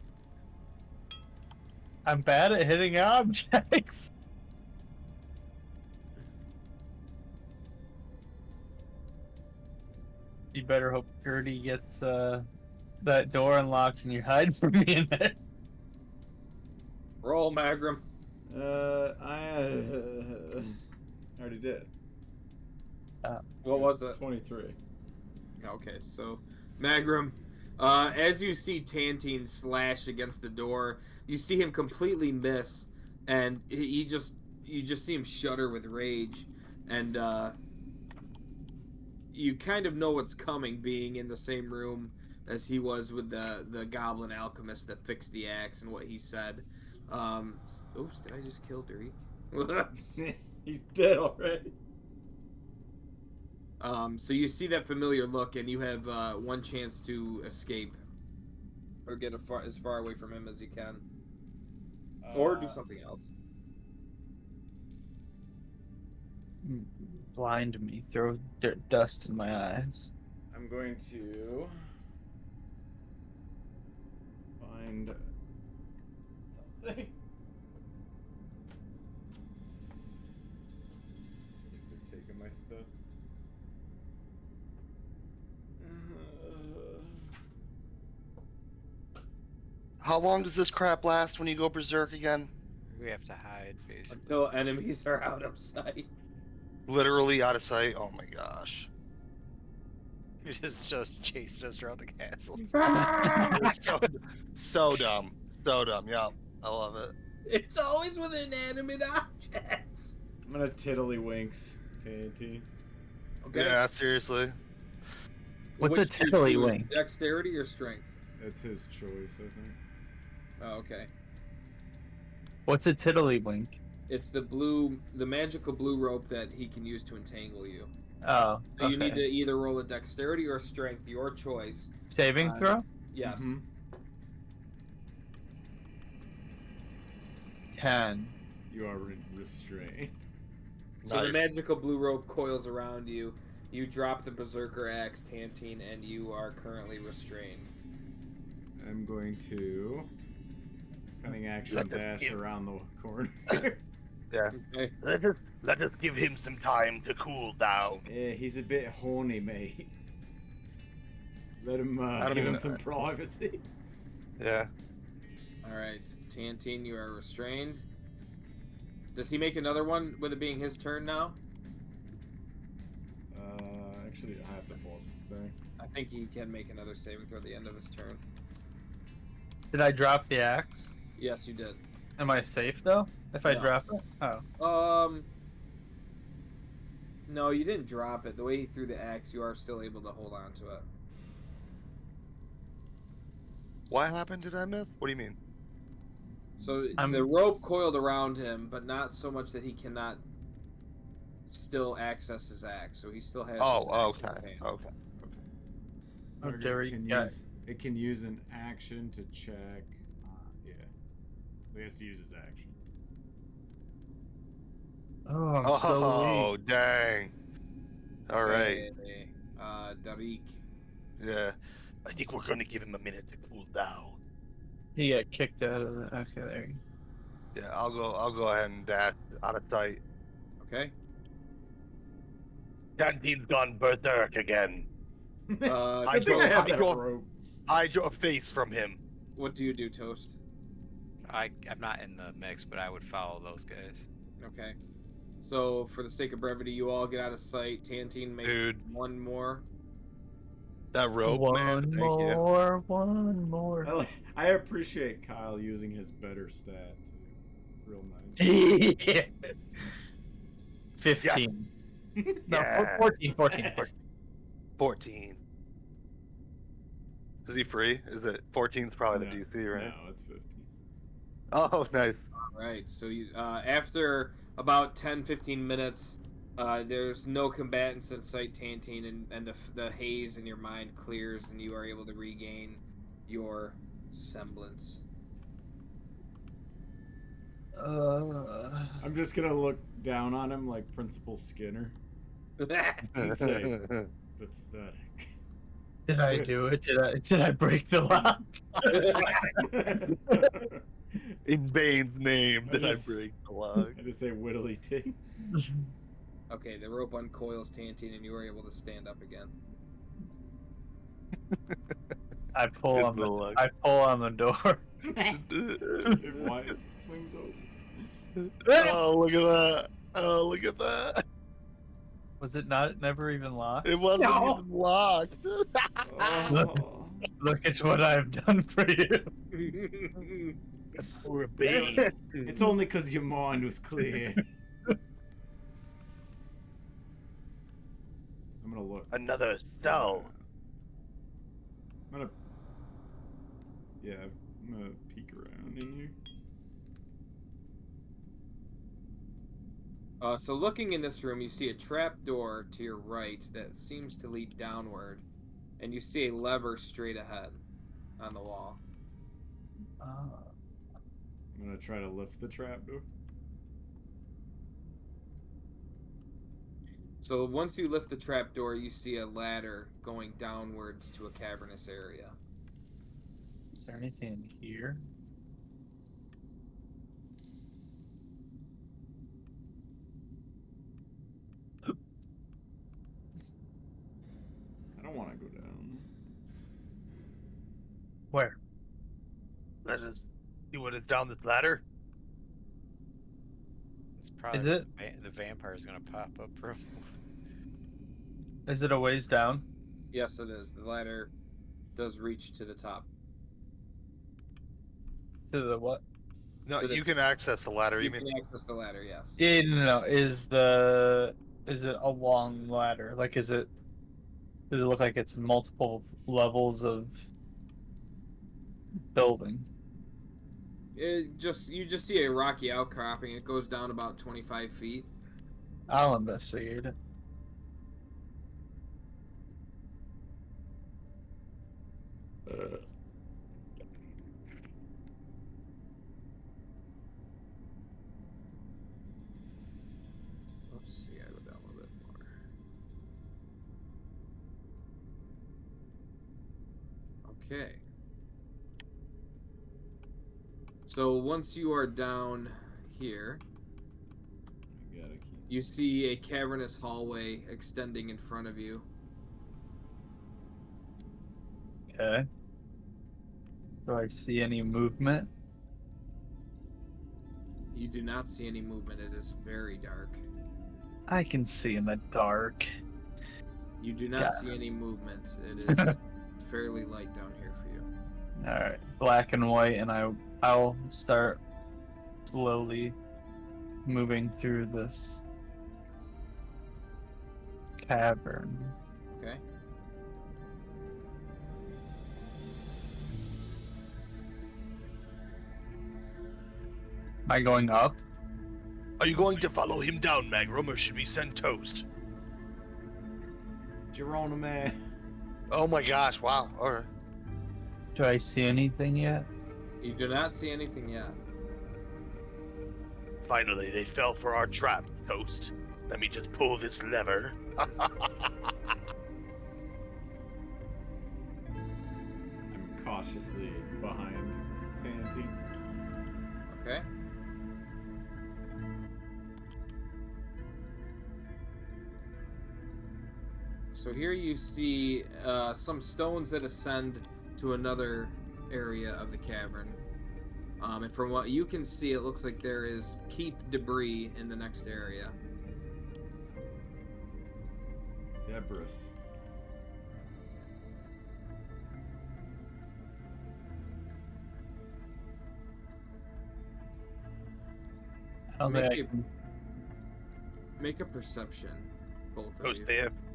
Speaker 5: I'm bad at hitting objects. You better hope Gertie gets that door unlocked and you hide from me in there.
Speaker 1: Roll, Magrom.
Speaker 4: I already already did.
Speaker 1: What was it?
Speaker 4: 23.
Speaker 1: Okay, so Magrom, as you see Tantine slash against the door, you see him completely miss, and you just see him shudder with rage, and you kind of know what's coming, being in the same room as he was with the goblin alchemist that fixed the axe and what he said. Oops, did I just kill Derek?
Speaker 4: He's dead already.
Speaker 1: So you see that familiar look, and you have one chance to escape, or get as far away from him as you can, or do something else.
Speaker 5: Blind me, throw dust in my eyes.
Speaker 4: I'm going to find something. They're taking my stuff.
Speaker 3: How long does this crap last when you go berserk again?
Speaker 2: We have to hide, basically.
Speaker 1: Until enemies are out of sight.
Speaker 3: Literally out of sight? Oh my gosh.
Speaker 2: You just chased us around the castle.
Speaker 3: So dumb. So dumb, yeah. I love it.
Speaker 1: It's always with inanimate objects.
Speaker 4: I'm gonna tiddlywinks TNT.
Speaker 1: Okay.
Speaker 3: Yeah, seriously.
Speaker 5: What's a
Speaker 1: Which do you choose,
Speaker 5: tiddlywink?
Speaker 1: Dexterity or strength?
Speaker 4: That's his choice, I think.
Speaker 1: Oh, okay.
Speaker 5: What's a tiddlywink?
Speaker 1: It's the magical blue rope that he can use to entangle you.
Speaker 5: Oh,
Speaker 1: So
Speaker 5: okay.
Speaker 1: you need to either roll a dexterity or strength, your choice.
Speaker 5: Saving throw?
Speaker 1: Yes.
Speaker 4: Mhm.
Speaker 5: 10.
Speaker 4: You are restrained.
Speaker 1: So the
Speaker 3: Nice.
Speaker 1: magical blue rope coils around you. You drop the berserker axe, Tantine, and you are currently restrained.
Speaker 4: I'm going to cunning action
Speaker 6: Let us
Speaker 4: dash
Speaker 6: give-
Speaker 4: around the corner.
Speaker 3: Yeah.
Speaker 1: Okay.
Speaker 6: Let us give him some time to cool down.
Speaker 4: Yeah, he's a bit horny, mate. Let him
Speaker 3: don't
Speaker 4: give him
Speaker 3: even-
Speaker 4: some privacy.
Speaker 3: Yeah.
Speaker 1: All right, Tantine, you are restrained. Does he make another one with it being his turn now?
Speaker 4: Actually, I have to pull up the thing.
Speaker 1: I think he can make another saving throw at the end of his turn.
Speaker 5: Did I drop the axe?
Speaker 1: Yes, you did.
Speaker 5: Am I safe though? If I
Speaker 1: No.
Speaker 5: drop it? Oh.
Speaker 1: No, you didn't drop it. The way he threw the axe, you are still able to hold on to it.
Speaker 3: What happened? Did I miss? What do you mean?
Speaker 1: So
Speaker 5: I'm-
Speaker 1: the rope coiled around him, but not so much that he cannot still access his axe. So he still has.
Speaker 3: Oh,
Speaker 1: his axe in his
Speaker 3: okay.
Speaker 1: hand.
Speaker 3: Okay.
Speaker 5: Oh,
Speaker 4: Target
Speaker 5: Derek,
Speaker 4: can
Speaker 5: yeah.
Speaker 4: it can use an action to check. Yeah. He has to use his action.
Speaker 5: Oh, I'm so
Speaker 3: Oh,
Speaker 5: weak.
Speaker 3: dang. All right.
Speaker 1: Okay, Darik.
Speaker 3: Yeah.
Speaker 6: I think we're gonna give him a minute to cool down.
Speaker 5: He got kicked out of the. Okay, there you go.
Speaker 3: Yeah, I'll go ahead and dash out of sight.
Speaker 1: Okay.
Speaker 6: Tantine's gone berserk again.
Speaker 3: I
Speaker 4: Good thing
Speaker 3: draw-
Speaker 4: I have
Speaker 3: I
Speaker 4: that
Speaker 3: draw-
Speaker 4: rope.
Speaker 3: I draw a face from him.
Speaker 1: What do you do, Toast?
Speaker 2: I'm not in the mix, but I would follow those guys.
Speaker 1: Okay. So, for the sake of brevity, you all get out of sight. Tantine, make
Speaker 3: Dude.
Speaker 1: one more.
Speaker 3: That rope, man. Thank you.
Speaker 5: One more.
Speaker 4: I appreciate Kyle using his better stat. It's real nice.
Speaker 5: Yeah. 15. No,
Speaker 6: Yeah.
Speaker 5: 14.
Speaker 3: 14. Is he free? Is it 14's probably the
Speaker 4: No,
Speaker 3: DC, right?
Speaker 4: No, it's 15.
Speaker 3: Oh, nice.
Speaker 1: All right. So, you after about 10-15 minutes, there's no combatants in sight, Tantine, and the haze in your mind clears, and you are able to regain your semblance.
Speaker 4: I'm just gonna look down on him like Principal Skinner and say, pathetic.
Speaker 5: Did I do it? Did I break the lock?
Speaker 3: In Bane's name, did I
Speaker 4: just-
Speaker 3: break the log?
Speaker 4: I just say whittly tings.
Speaker 1: Okay, the rope uncoils, Tantine, and you are able to stand up again.
Speaker 5: I pull
Speaker 3: It's
Speaker 5: on
Speaker 3: the
Speaker 5: the
Speaker 3: luck.
Speaker 5: I pull on the door.
Speaker 4: If Wyatt swings over.
Speaker 3: Oh, look at that. Oh, look at that.
Speaker 5: Was it not never even locked?
Speaker 3: It wasn't
Speaker 1: No.
Speaker 3: even locked.
Speaker 4: Oh.
Speaker 5: Look at what I've done for you.
Speaker 6: Poor Bane.
Speaker 4: It's only because your mind was clear. I'm gonna look.
Speaker 6: Another cell.
Speaker 4: I'm gonna. Yeah, I'm gonna peek around in here.
Speaker 1: So looking in this room, you see a trap door to your right that seems to lead downward, and you see a lever straight ahead on the wall.
Speaker 4: I'm gonna try to lift the trapdoor.
Speaker 1: So once you lift the trap door, you see a ladder going downwards to a cavernous area.
Speaker 5: Is there anything in here?
Speaker 4: I don't want to go down.
Speaker 5: Where?
Speaker 6: Let us see what is down this ladder.
Speaker 2: It's probably
Speaker 5: Is
Speaker 2: what
Speaker 5: it?
Speaker 2: the vampire's gonna pop up from.
Speaker 5: Is it a ways down?
Speaker 1: Yes, it is. The ladder does reach to the top.
Speaker 5: To the what?
Speaker 3: No,
Speaker 1: So the-
Speaker 3: you can access the ladder.
Speaker 1: You
Speaker 3: You mean
Speaker 1: can access the ladder, yes.
Speaker 5: Yeah, no. Is it a long ladder? Like, does it look like it's multiple levels of building?
Speaker 1: You just see a rocky outcropping. It goes down about 25 feet.
Speaker 5: I'll investigate it.
Speaker 1: Let's see, I go down a little bit more. Okay. So once you are down here,
Speaker 4: I got a key.
Speaker 1: you see a cavernous hallway extending in front of you.
Speaker 5: Okay. Do I see any movement?
Speaker 1: You do not see any movement. It is very dark.
Speaker 5: I can see in the dark.
Speaker 1: You do not
Speaker 5: Yeah.
Speaker 1: see any movement. It is fairly light down here for you.
Speaker 5: All right, black and white, and I'll start slowly moving through this cavern.
Speaker 1: Okay.
Speaker 5: Am I going up?
Speaker 6: Are you going to follow him down, Magrom, or should we send Toast?
Speaker 4: Geronimo.
Speaker 3: Oh my gosh! Wow. All right.
Speaker 5: Do I see anything yet?
Speaker 1: You do not see anything yet.
Speaker 6: Finally, they fell for our trap, Toast. Let me just pull this lever.
Speaker 4: I'm cautiously behind Tantine.
Speaker 1: Okay. So here you see some stones that ascend to another area of the cavern. And from what you can see, it looks like there is keep debris in the next area.
Speaker 4: Debris.
Speaker 5: How
Speaker 1: Make
Speaker 5: big?
Speaker 1: Make a perception, both of
Speaker 6: Toast,
Speaker 1: you.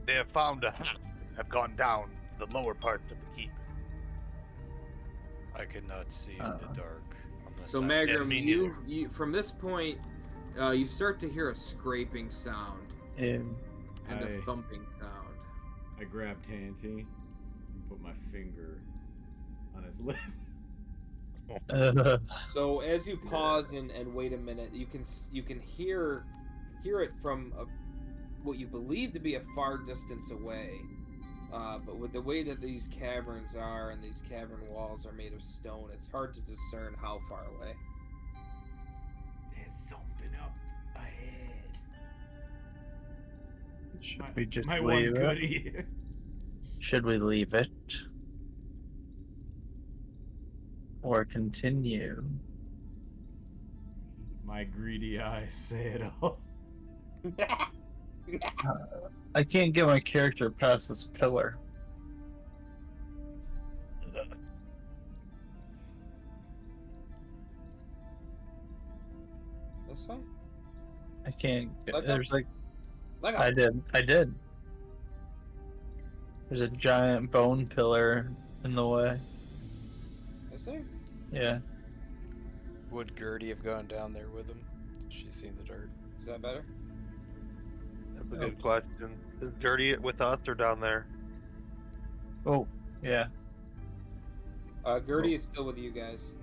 Speaker 6: they have found a hatch and have gone down to the lower parts of the keep.
Speaker 2: I could not see in the dark. On the
Speaker 1: So
Speaker 2: side.
Speaker 1: Magrom,
Speaker 6: me
Speaker 1: you from this point, you start to hear a scraping sound
Speaker 5: In.
Speaker 1: and a
Speaker 4: I-
Speaker 1: thumping sound.
Speaker 4: I grab Tantine and put my finger on his lip.
Speaker 1: So as you pause and wait a minute, you can hear it from what you believe to be a far distance away. But with the way that these caverns are and these cavern walls are made of stone, it's hard to discern how far away.
Speaker 4: There's something up ahead.
Speaker 5: Should we just
Speaker 4: my
Speaker 5: leave
Speaker 4: one
Speaker 5: it?
Speaker 4: goodie.
Speaker 5: Should we leave it? Or continue?
Speaker 4: My greedy eyes say it all.
Speaker 5: I can't get my character past this pillar.
Speaker 1: This way?
Speaker 5: I can't.
Speaker 1: Look up.
Speaker 5: There's like.
Speaker 1: Look up.
Speaker 5: I did. There's a giant bone pillar in the way.
Speaker 1: Is there?
Speaker 5: Yeah.
Speaker 2: Would Gertie have gone down there with him? She's seen the dirt.
Speaker 1: Is that better?
Speaker 3: That's a good question. Is Gertie with us or down there?
Speaker 5: Oh, yeah.
Speaker 1: Gertie is still with you guys.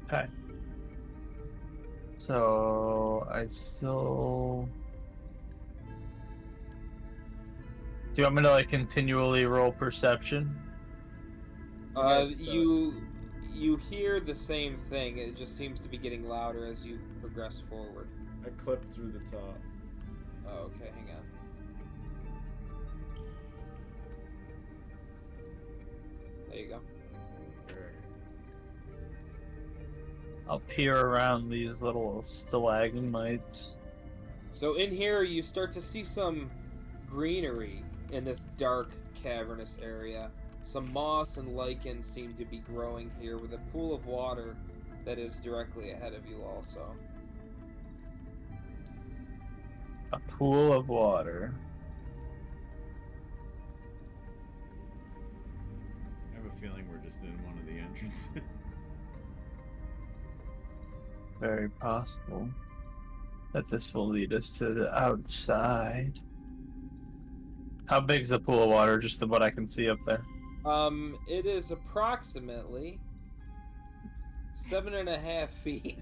Speaker 5: Okay. So I still. Do you want me to like continually roll perception?
Speaker 4: Yes,
Speaker 1: You hear the same thing. It just seems to be getting louder as you progress forward.
Speaker 4: I clipped through the top.
Speaker 1: Oh, okay, hang on. There you go.
Speaker 5: I'll peer around these little stalagmites.
Speaker 1: So in here, you start to see some greenery in this dark, cavernous area. Some moss and lichen seem to be growing here, with a pool of water that is directly ahead of you also.
Speaker 5: A pool of water.
Speaker 4: I have a feeling we're just in one of the entrances.
Speaker 5: Very possible that this will lead us to the outside. How big's the pool of water? Just what I can see up there.
Speaker 1: It is approximately 7.5 feet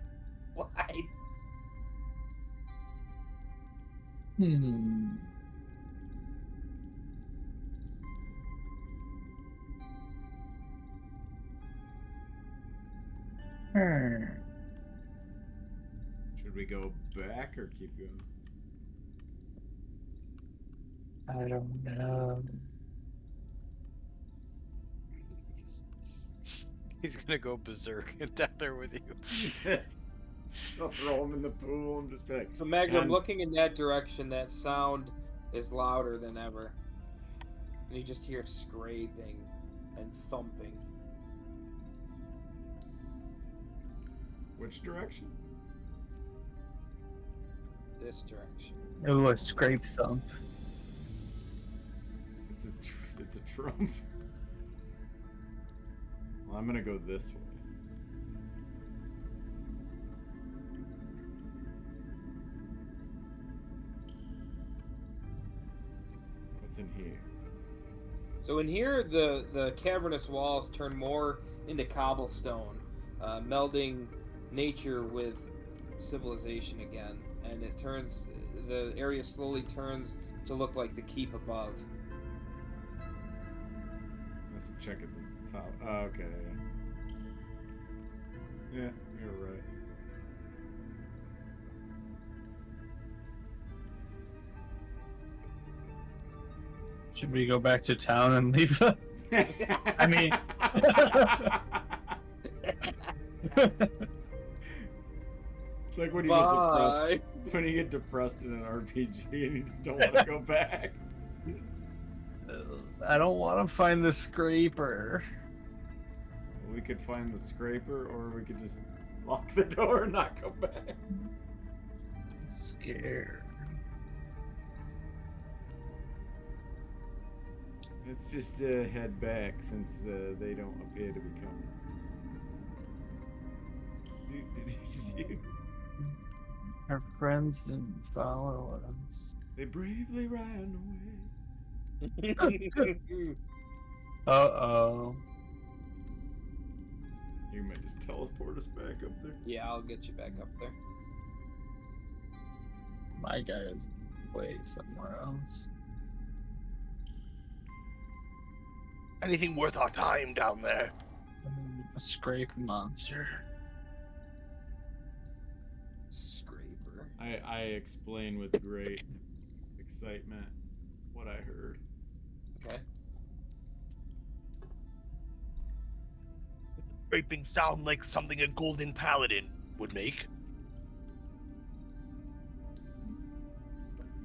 Speaker 1: wide.
Speaker 5: Hmm.
Speaker 4: Should we go back or keep going?
Speaker 5: I don't know.
Speaker 2: He's gonna go berserk down there with you.
Speaker 4: I'll throw him in the pool and just be like,
Speaker 1: So Magrom,
Speaker 4: Ken.
Speaker 1: looking in that direction, that sound is louder than ever. And you just hear scraping and thumping.
Speaker 4: Which direction?
Speaker 1: This direction.
Speaker 5: Ooh, a scrape thump.
Speaker 4: It's a trump. Well, I'm gonna go this way. What's in here?
Speaker 1: So in here, the cavernous walls turn more into cobblestone, melding nature with civilization again, and the area slowly turns to look like the keep above.
Speaker 4: Let's check at the top. Oh, okay. Yeah, you're right.
Speaker 5: Should we go back to town and leave? I mean,
Speaker 4: it's like when you get depressed. It's when you get depressed in an RPG and you just don't want to go back.
Speaker 5: I don't want to find the scraper.
Speaker 4: We could find the scraper, or we could just lock the door and not come back.
Speaker 5: I'm scared.
Speaker 4: Let's just head back since they don't appear to be coming.
Speaker 5: Our friends didn't follow us.
Speaker 4: They bravely ran away.
Speaker 5: Uh-oh.
Speaker 4: You might just teleport us back up there.
Speaker 1: Yeah, I'll get you back up there.
Speaker 5: My guy is way somewhere else.
Speaker 6: Anything worth our time down there?
Speaker 5: A scrape monster.
Speaker 1: Scraper.
Speaker 4: I explain with great excitement what I heard.
Speaker 1: Okay.
Speaker 6: Scraping sound like something a golden paladin would make.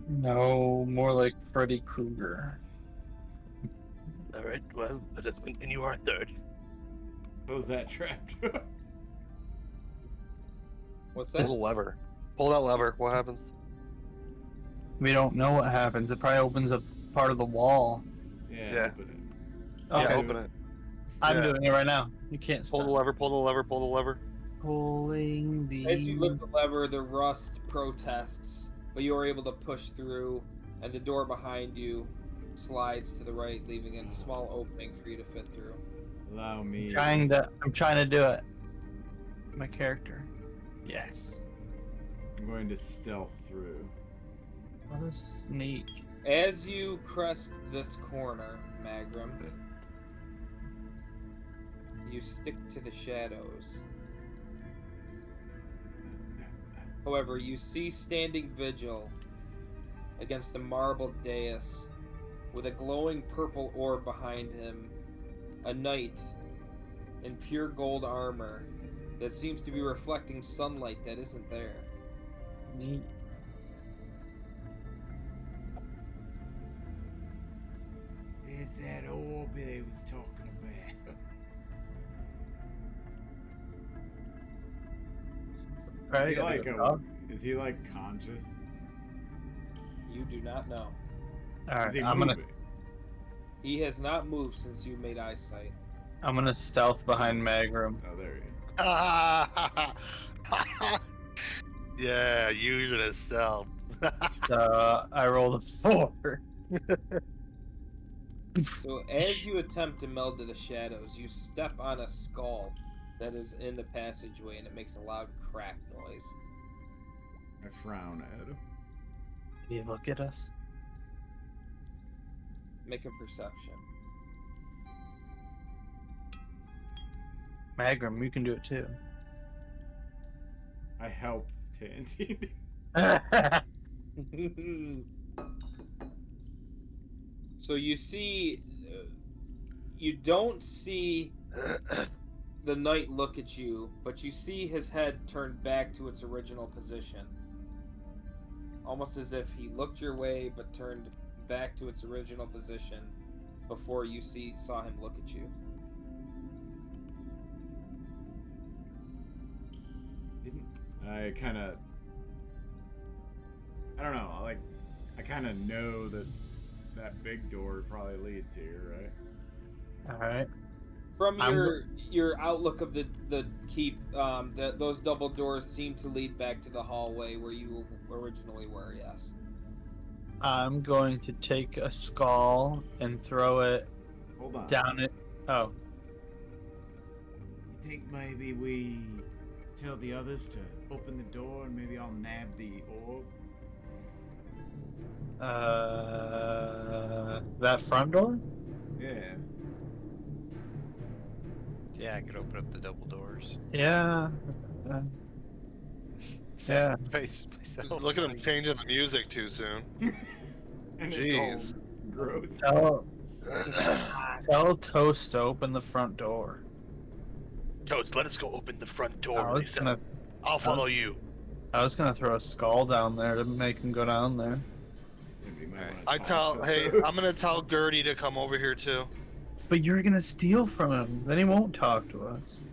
Speaker 5: No, more like Freddy Krueger.
Speaker 6: All right, well, let us continue our search.
Speaker 4: Close that trap.
Speaker 1: What's
Speaker 3: Pull
Speaker 1: that?
Speaker 3: the lever. Pull that lever. What happens?
Speaker 5: We don't know what happens. It probably opens up part of the wall.
Speaker 3: Yeah.
Speaker 4: Open it.
Speaker 5: Okay,
Speaker 3: Yeah, open it.
Speaker 5: I'm
Speaker 3: Yeah.
Speaker 5: doing it right now. You can't
Speaker 3: Pull
Speaker 5: stop.
Speaker 3: the lever. Pull the lever. Pull the lever.
Speaker 5: Pulling the.
Speaker 1: As you lift the lever, the rust protests, but you are able to push through, and the door behind you slides to the right, leaving a small opening for you to fit through.
Speaker 4: Allow me.
Speaker 5: I'm trying to do it. My character. Yes.
Speaker 4: I'm going to stealth through.
Speaker 5: What a sneak.
Speaker 1: As you crest this corner, Magrom, you stick to the shadows. However, you see standing vigil against the marble dais with a glowing purple orb behind him, a knight in pure gold armor that seems to be reflecting sunlight that isn't there.
Speaker 5: Neat.
Speaker 4: There's that orb that I was talking about.
Speaker 5: Probably
Speaker 4: Is he
Speaker 5: gotta
Speaker 4: like
Speaker 5: go up.
Speaker 4: is he like conscious?
Speaker 1: You do not know.
Speaker 5: All
Speaker 4: Is he
Speaker 5: right,
Speaker 4: moving?
Speaker 1: He has not moved since you made eyesight.
Speaker 5: I'm gonna stealth behind Magrom.
Speaker 4: Oh, there he is.
Speaker 3: Yeah, use it as stealth.
Speaker 5: I rolled a 4.
Speaker 1: So as you attempt to meld to the shadows, you step on a skull that is in the passageway, and it makes a loud crack noise.
Speaker 4: I frown at him.
Speaker 5: Did he look at us?
Speaker 1: Make a perception.
Speaker 5: Magrom, you can do it too.
Speaker 4: I help Tantine.
Speaker 1: So you see, you don't see the knight look at you, but you see his head turned back to its original position. Almost as if he looked your way, but turned back to its original position before you saw him look at you.
Speaker 4: I kind of, I don't know, like, I kind of know that that big door probably leads here, right?
Speaker 5: All right.
Speaker 1: From your outlook of the keep, those double doors seem to lead back to the hallway where you originally were. Yes.
Speaker 5: I'm going to take a skull and throw it
Speaker 4: Hold on.
Speaker 5: down it. Oh,
Speaker 4: You think maybe we tell the others to open the door and maybe I'll nab the orb?
Speaker 5: that front door?
Speaker 4: Yeah.
Speaker 2: Yeah, I could open up the double doors.
Speaker 5: Yeah. Yeah.
Speaker 2: Myself.
Speaker 3: Look at him changing the music too soon.
Speaker 4: And
Speaker 3: Jeez.
Speaker 4: it's all gross.
Speaker 5: Tell Toast to open the front door.
Speaker 6: Toast, let us go open the front door.
Speaker 5: I was
Speaker 6: Lisa.
Speaker 5: gonna,
Speaker 6: I'll follow you.
Speaker 5: I was gonna throw a skull down there to make him go down there.
Speaker 4: Maybe you might
Speaker 2: Alright.
Speaker 4: wanna talk to
Speaker 3: Hey,
Speaker 4: those.
Speaker 3: I'm gonna tell Gertie to come over here too.
Speaker 5: But you're gonna steal from him. Then he won't talk to us.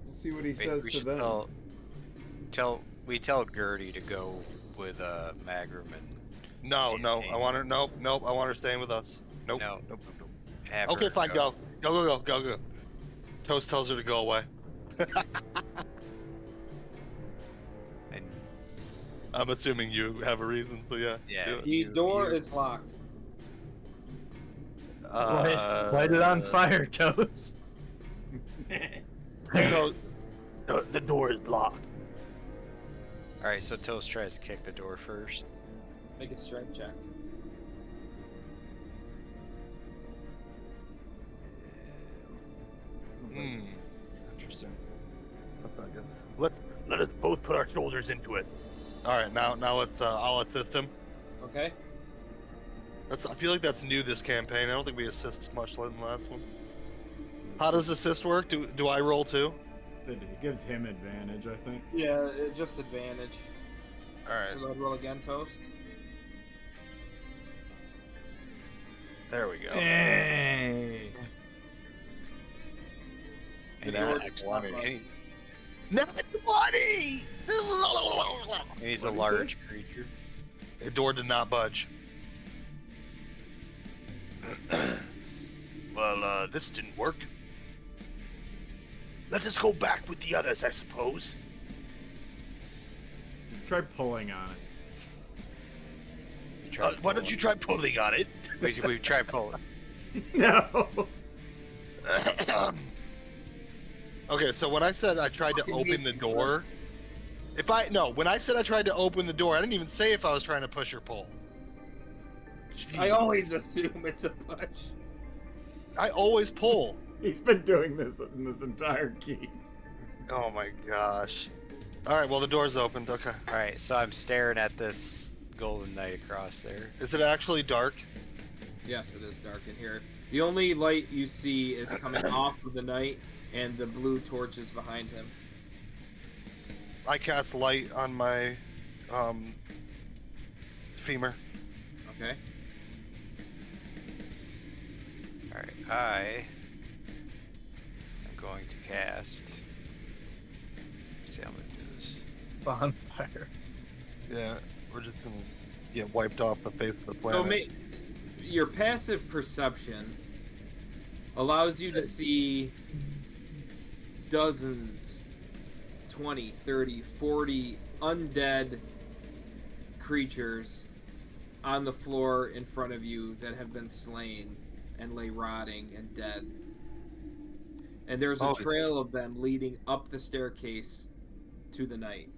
Speaker 4: We'll see what he
Speaker 2: Wait,
Speaker 4: says
Speaker 2: we
Speaker 4: to
Speaker 2: should
Speaker 4: them.
Speaker 2: tell Gertie to go with Magrom and
Speaker 3: No, no,
Speaker 2: Tantine.
Speaker 3: I want her. Nope, nope. I want her staying with us. Nope.
Speaker 2: nope. Have
Speaker 3: Okay,
Speaker 2: her
Speaker 3: fine. Go. Go. Toast tells her to go away.
Speaker 2: And
Speaker 3: I'm assuming you have a reason, so yeah.
Speaker 2: yeah,
Speaker 3: do it.
Speaker 1: The door is locked.
Speaker 5: Light it on fire, Toast.
Speaker 3: So,
Speaker 6: The door is locked.
Speaker 2: all right. So Toast tries to kick the door first.
Speaker 1: Make a strength check.
Speaker 3: Interesting.
Speaker 6: That's not good. Let us both put our shoulders into it.
Speaker 3: All right, now let's. I'll assist him.
Speaker 1: Okay.
Speaker 3: I feel like that's new this campaign. I don't think we assist much like in the last one. How does assist work? Do I roll too?
Speaker 4: It gives him advantage, I think.
Speaker 1: Yeah, just advantage.
Speaker 3: Alright,
Speaker 1: So I'd roll again, Toast.
Speaker 3: there we go.
Speaker 4: Hey!
Speaker 2: And
Speaker 1: Yeah,
Speaker 2: he's,
Speaker 1: actually-
Speaker 2: and he's,
Speaker 3: Not 20!
Speaker 2: and he's a
Speaker 4: What'd he
Speaker 2: large creature.
Speaker 3: The door did not budge. Well, this didn't work. Let us go back with the others, I suppose.
Speaker 4: Try pulling on it.
Speaker 2: We tried
Speaker 3: Why don't you try pulling on it?
Speaker 2: We tried pulling.
Speaker 4: No!
Speaker 3: Okay, so when I said I tried to open the door, when I said I tried to open the door, I didn't even say if I was trying to push or pull.
Speaker 1: I always assume it's a push.
Speaker 3: I always pull.
Speaker 4: He's been doing this in this entire key.
Speaker 3: Oh my gosh. Alright, well the door's opened, okay.
Speaker 2: Alright, so I'm staring at this golden knight across there.
Speaker 3: Is it actually dark?
Speaker 1: Yes, it is dark in here. The only light you see is coming off of the knight and the blue torches behind him.
Speaker 3: I cast light on my femur.
Speaker 1: Okay.
Speaker 2: Alright, I am going to cast. Let's see how I'm gonna do this.
Speaker 5: Bonfire.
Speaker 3: Yeah, we're just gonna get wiped off the face of the
Speaker 1: So
Speaker 3: planet.
Speaker 1: your passive perception allows you to see dozens, 20, 30, 40 undead creatures on the floor in front of you that have been slain and lay rotting and dead. And there's a trail of them leading up the staircase to the knight.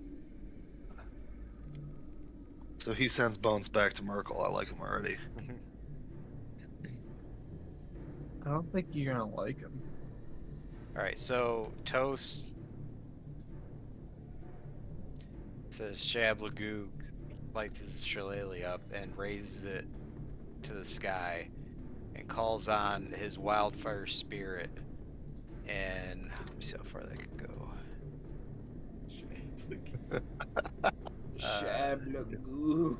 Speaker 3: So he sends bones back to Merkel. I like him already.
Speaker 5: I don't think you're gonna like him.
Speaker 2: Alright, so Toast says Shablagoo lights his shillelagh up and raises it to the sky and calls on his wildfire spirit. And let me see how far that can go.
Speaker 1: Shablagoo.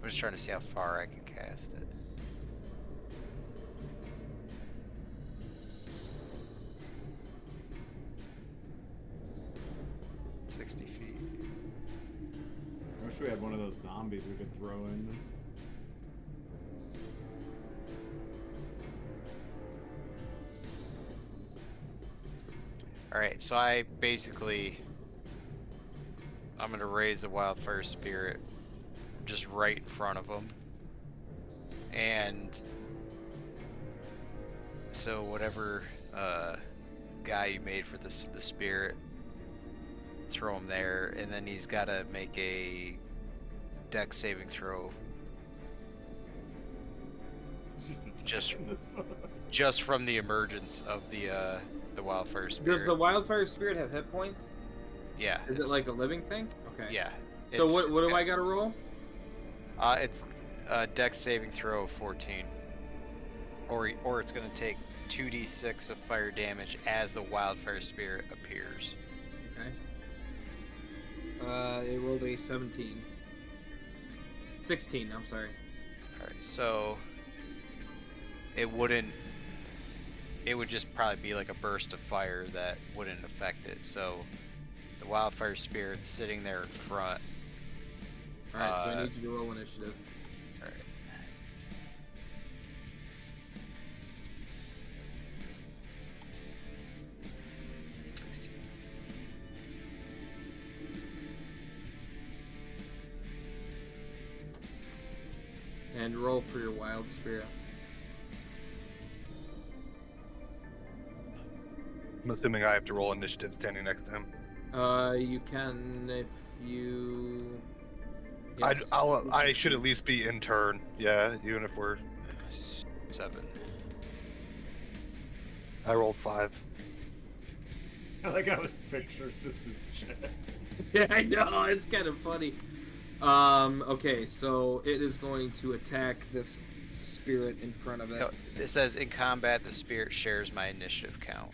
Speaker 2: I'm just trying to see how far I can cast it.
Speaker 4: I wish we had one of those zombies we could throw in.
Speaker 2: Alright, so I'm gonna raise the wildfire spirit just right in front of him. And so whatever guy you made for the spirit, throw him there, and then he's gotta make a dex saving throw. Just from the emergence of the wildfire spirit.
Speaker 1: Does the wildfire spirit have hit points?
Speaker 2: Yeah.
Speaker 1: Is it like a living thing? Okay.
Speaker 2: Yeah.
Speaker 1: So what do I gotta roll?
Speaker 2: It's a dex saving throw of 14. Or it's gonna take 2d6 of fire damage as the wildfire spirit appears.
Speaker 1: Okay. It rolled a 17. 16, I'm sorry.
Speaker 2: Alright, so it would just probably be like a burst of fire that wouldn't affect it. So the wildfire spirit's sitting there in front.
Speaker 1: Alright, so I need you to roll initiative.
Speaker 2: Alright.
Speaker 1: And roll for your wild spirit.
Speaker 3: I'm assuming I have to roll initiative standing next to him.
Speaker 1: You can if you.
Speaker 3: I should at least be in turn. Yeah, even if we're.
Speaker 2: 7.
Speaker 3: I rolled 5.
Speaker 4: I like how his picture's just his chest.
Speaker 1: Yeah, I know, it's kind of funny. Okay, so it is going to attack this spirit in front of it.
Speaker 2: No, it says in combat, the spirit shares my initiative count.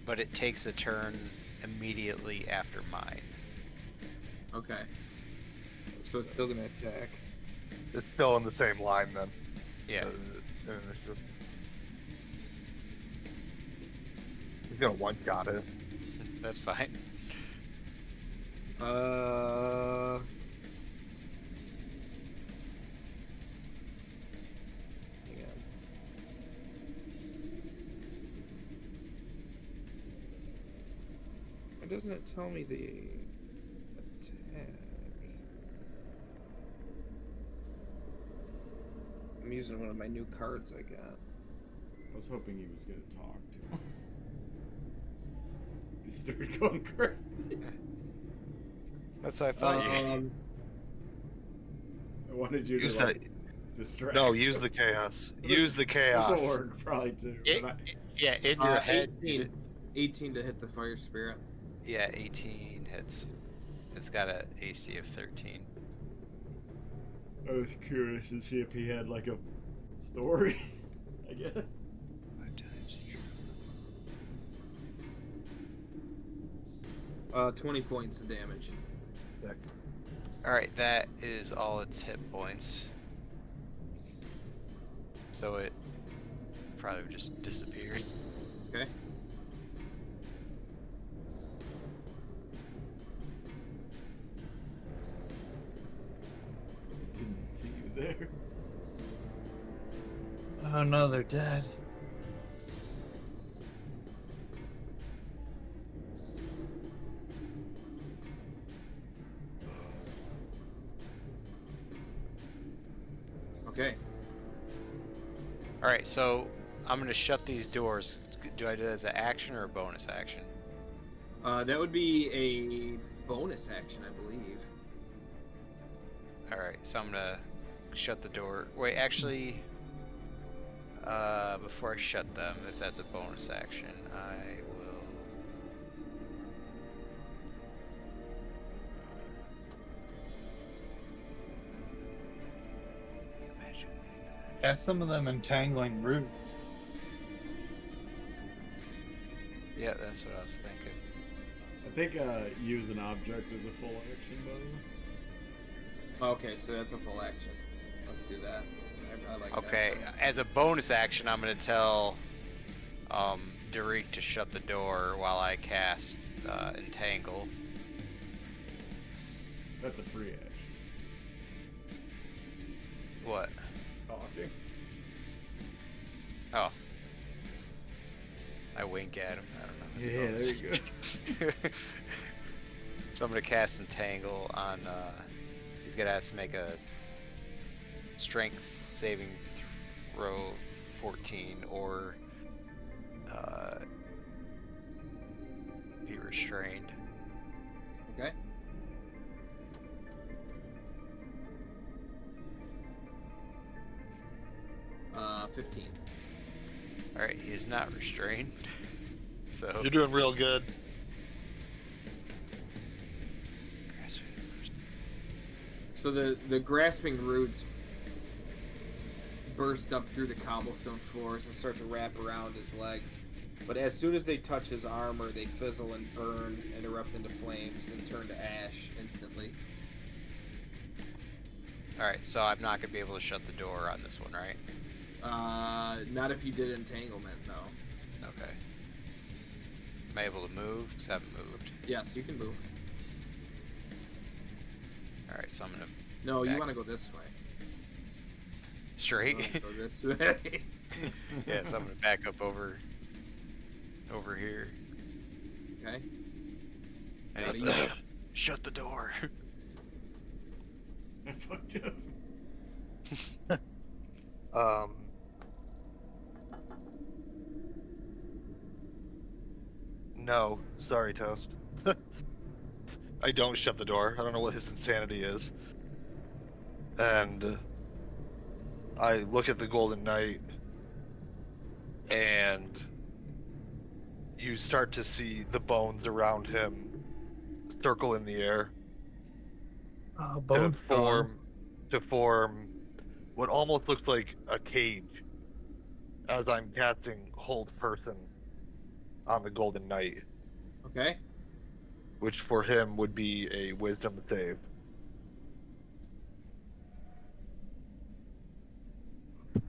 Speaker 2: But it takes a turn immediately after mine.
Speaker 1: Okay. So it's still gonna attack.
Speaker 3: It's still in the same line then.
Speaker 2: Yeah.
Speaker 3: He's gonna one-shot it.
Speaker 2: That's fine.
Speaker 1: Hang on. Why doesn't it tell me the attack? I'm using one of my new cards I got.
Speaker 4: I was hoping he was gonna talk to him. He started going crazy.
Speaker 2: That's what I thought you.
Speaker 4: I wanted you
Speaker 3: Use
Speaker 4: to like, distract.
Speaker 3: No, use the chaos. Use the chaos.
Speaker 4: This'll work probably too.
Speaker 2: Yeah, in your head.
Speaker 1: 18 to hit the fire spirit.
Speaker 2: Yeah, 18 hits. It's got a AC of 13.
Speaker 4: I was curious to see if he had like a story. I guess.
Speaker 2: 5 times.
Speaker 1: 20 points of damage.
Speaker 2: Alright, that is all its hit points. So it probably just disappeared.
Speaker 1: Okay.
Speaker 4: Didn't see you there.
Speaker 5: Oh no, they're dead.
Speaker 1: Okay.
Speaker 2: Alright, so I'm going to shut these doors. Do I do that as an action or a bonus action?
Speaker 1: That would be a bonus action, I believe.
Speaker 2: Alright, so I'm going to shut the door. Wait, actually, before I shut them, if that's a bonus action, I will...
Speaker 5: Cast some of them entangling roots.
Speaker 2: Yeah, that's what I was thinking.
Speaker 4: I think use an object as a full action, by the way.
Speaker 1: Okay, so that's a full action. Let's do that. I like
Speaker 2: Okay,
Speaker 1: that.
Speaker 2: as a bonus action, I'm going to tell Derek to shut the door while I cast Entangle.
Speaker 4: That's a free action.
Speaker 2: What?
Speaker 4: Talking.
Speaker 2: Oh. I wink at him. I don't know. It's a
Speaker 4: Yeah,
Speaker 2: bonus
Speaker 4: there you go.
Speaker 2: action. So I'm going to cast Entangle on... he's going to have to make a strength saving throw 14 or be restrained.
Speaker 1: Okay. Uh, 15.
Speaker 2: Alright, he is not restrained. So
Speaker 3: You're doing real good.
Speaker 1: So the grasping roots burst up through the cobblestone floors and start to wrap around his legs. But as soon as they touch his armor, they fizzle and burn and erupt into flames and turn to ash instantly.
Speaker 2: Alright, so I'm not going to be able to shut the door on this one, right?
Speaker 1: Not if you did entanglement, no.
Speaker 2: Okay. Am I able to move? Because I haven't moved.
Speaker 1: Yes, you can move.
Speaker 2: Alright, so I'm going to...
Speaker 1: No, you
Speaker 2: Back.
Speaker 1: want to go this way.
Speaker 2: Straight?
Speaker 1: You wanna go this way.
Speaker 2: Yeah, so I'm going to back up over here.
Speaker 1: Okay.
Speaker 2: And
Speaker 1: How
Speaker 2: he's
Speaker 1: do you-
Speaker 2: like, shut the door.
Speaker 4: I fucked up.
Speaker 3: No, sorry, Toast. I don't shut the door. I don't know what his insanity is. And I look at the Golden Knight, and you start to see the bones around him circle in the air
Speaker 5: Oh,
Speaker 3: to
Speaker 5: bone
Speaker 3: form what almost looks like a cage as I'm casting Hold Person on the Golden Knight,
Speaker 1: Okay.
Speaker 3: which for him would be a Wisdom save.
Speaker 1: Hang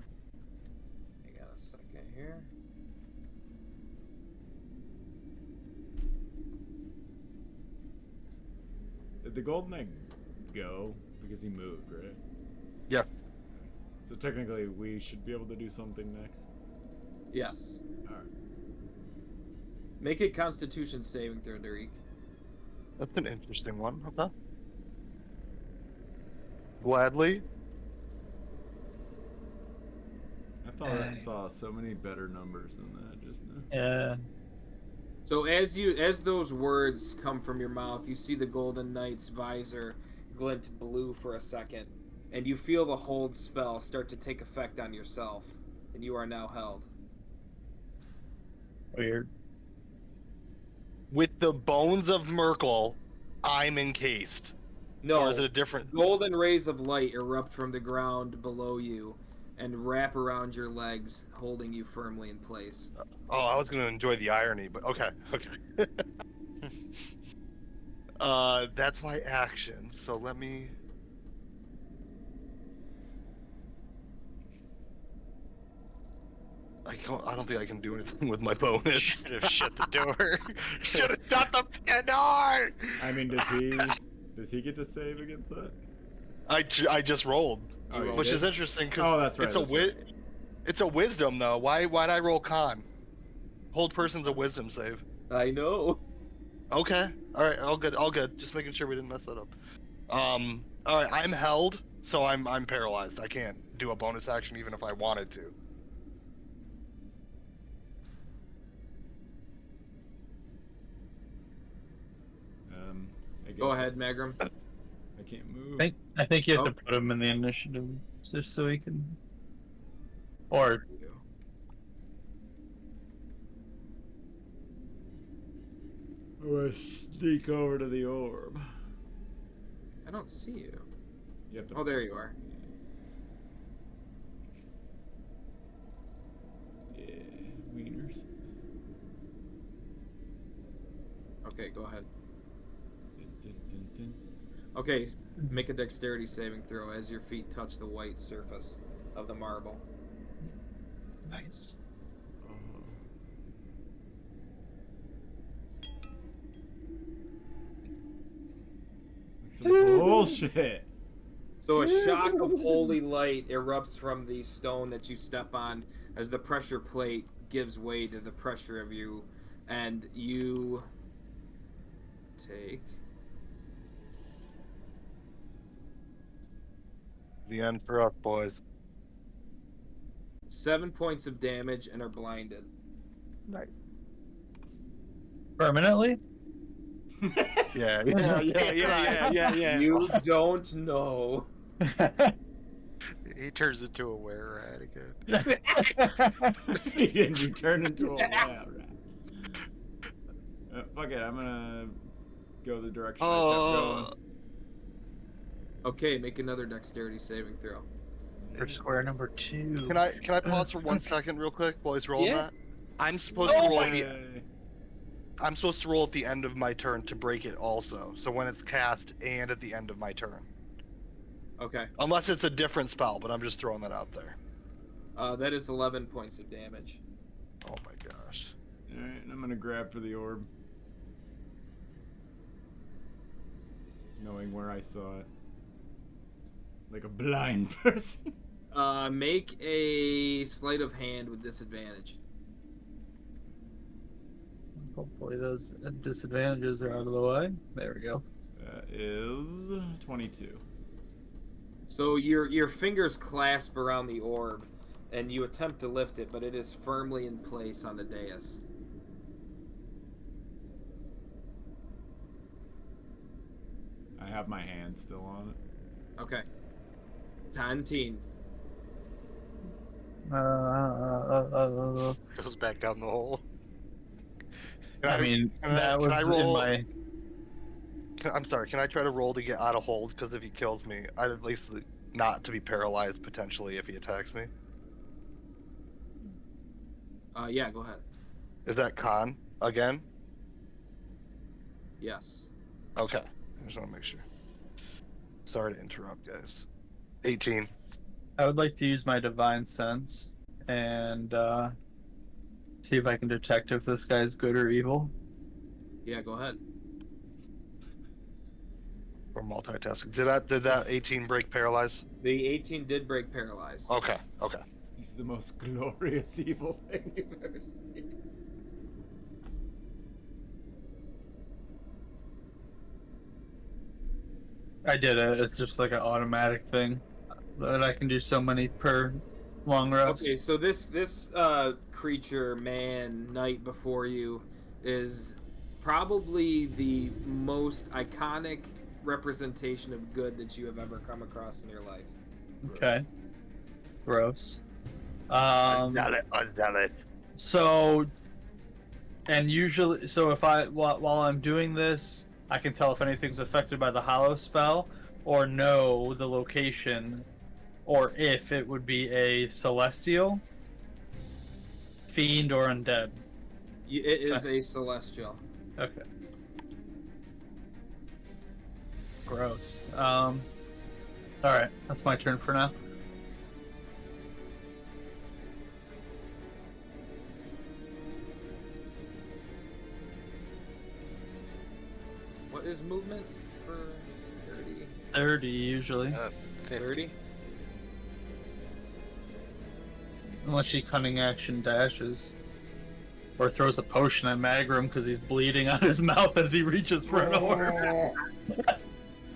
Speaker 1: on a second here.
Speaker 4: Did the Golden Knight go? Because he moved, right?
Speaker 3: Yeah.
Speaker 4: So technically, we should be able to do something next.
Speaker 1: Yes.
Speaker 4: Alright.
Speaker 1: Make a Constitution saving throw, Derek.
Speaker 3: That's an interesting one. Okay. Gladly.
Speaker 4: I thought I saw so many better numbers than that just now.
Speaker 5: Yeah.
Speaker 1: So as those words come from your mouth, you see the Golden Knight's visor glint blue for a second, and you feel the hold spell start to take effect on yourself, and you are now held.
Speaker 5: Weird.
Speaker 3: With the bones of Merkel, I'm encased.
Speaker 1: No,
Speaker 3: Or is it a different?
Speaker 1: golden rays of light erupt from the ground below you and wrap around your legs, holding you firmly in place.
Speaker 3: Oh, I was gonna enjoy the irony, but okay. That's my action. So let me. I don't think I can do anything with my bonus.
Speaker 2: Should have shut the door.
Speaker 3: Should have shut the door.
Speaker 4: I mean, does he get to save against that?
Speaker 3: I just rolled,
Speaker 4: Oh, you
Speaker 3: which
Speaker 4: did?
Speaker 3: is interesting because
Speaker 4: Oh, that's right.
Speaker 3: it's a wisdom though. Why'd I roll con? Hold Person's a wisdom save.
Speaker 1: I know.
Speaker 3: Okay. All right. All good. Just making sure we didn't mess that up. All right. I'm held, so I'm paralyzed. I can't do a bonus action even if I wanted to.
Speaker 4: I guess
Speaker 1: Go ahead, Magrom.
Speaker 4: I can't move.
Speaker 5: I think you have
Speaker 1: Oh.
Speaker 5: to put him in the initiative just so he can. Or
Speaker 4: I'm gonna sneak over to the orb.
Speaker 1: I don't see you.
Speaker 4: You have to.
Speaker 1: Oh, there you are.
Speaker 4: Yeah, wieners.
Speaker 1: Okay, go ahead.
Speaker 4: Dun, dun, dun, dun.
Speaker 1: Okay, make a dexterity saving throw as your feet touch the white surface of the marble.
Speaker 5: nice.
Speaker 4: Oh. That's some bullshit.
Speaker 1: So a shock of holy light erupts from the stone that you step on as the pressure plate gives way to the pressure of you, and you take
Speaker 3: The end for us, boys.
Speaker 1: 7 points of damage and are blinded.
Speaker 3: Nice.
Speaker 5: Permanently?
Speaker 3: Yeah.
Speaker 1: You don't know.
Speaker 2: He turns into a were rat again.
Speaker 4: And you turn into a lab rat. Fuck it, I'm gonna go the direction I kept going.
Speaker 1: Okay, make another dexterity saving throw.
Speaker 5: For square number 2.
Speaker 3: Can I pause for 1 second real quick while he's rolling
Speaker 1: Yeah.
Speaker 3: that? I'm supposed to roll
Speaker 4: Yay.
Speaker 3: I'm supposed to roll at the end of my turn to break it also. So when it's cast and at the end of my turn.
Speaker 1: Okay,
Speaker 3: Unless it's a different spell, but I'm just throwing that out there.
Speaker 1: that is 11 points of damage.
Speaker 3: Oh my gosh.
Speaker 4: Alright, and I'm gonna grab for the orb. Knowing where I saw it. Like a blind person.
Speaker 1: Make a sleight of hand with disadvantage.
Speaker 5: Hopefully those disadvantages are out of the way. There we go.
Speaker 4: That is 22.
Speaker 1: So your fingers clasp around the orb, and you attempt to lift it, but it is firmly in place on the dais.
Speaker 4: I have my hand still on it.
Speaker 1: Okay. Tantine.
Speaker 2: Goes back down the hole.
Speaker 5: I mean,
Speaker 3: Can I-
Speaker 5: that
Speaker 3: can
Speaker 5: was
Speaker 3: I
Speaker 5: in
Speaker 3: roll-
Speaker 5: my.
Speaker 3: I'm sorry. Can I try to roll to get out of hold? Because if he kills me, I'd at least not to be paralyzed potentially if he attacks me.
Speaker 1: Yeah, go ahead.
Speaker 3: Is that con again?
Speaker 1: Yes.
Speaker 3: Okay. I just want to make sure. Sorry to interrupt, guys. 18.
Speaker 5: I would like to use my divine sense and see if I can detect if this guy's good or evil.
Speaker 1: Yeah, go ahead.
Speaker 3: Or multitasking. Did that 18 break paralyze?
Speaker 1: The 18 did break paralyze.
Speaker 3: Okay. Okay.
Speaker 4: He's the most glorious evil thing you've ever seen.
Speaker 5: I did it. It's just like an automatic thing that I can do so many per long rest.
Speaker 1: Okay, so this creature, man, knight before you, is probably the most iconic representation of good that you have ever come across in your life.
Speaker 5: Okay. Gross.
Speaker 6: Unzealot.
Speaker 5: So, and usually, so if while I'm doing this, I can tell if anything's affected by the Hollow spell, or know the location, or if it would be a celestial, fiend, or undead.
Speaker 1: It is a celestial.
Speaker 5: Okay. Gross. All right, that's my turn for now.
Speaker 1: What is movement for 30?
Speaker 5: 30 usually,
Speaker 2: 50.
Speaker 5: unless she cunning action dashes. Or throws a potion at Magrom because he's bleeding out his mouth as he reaches for an orb.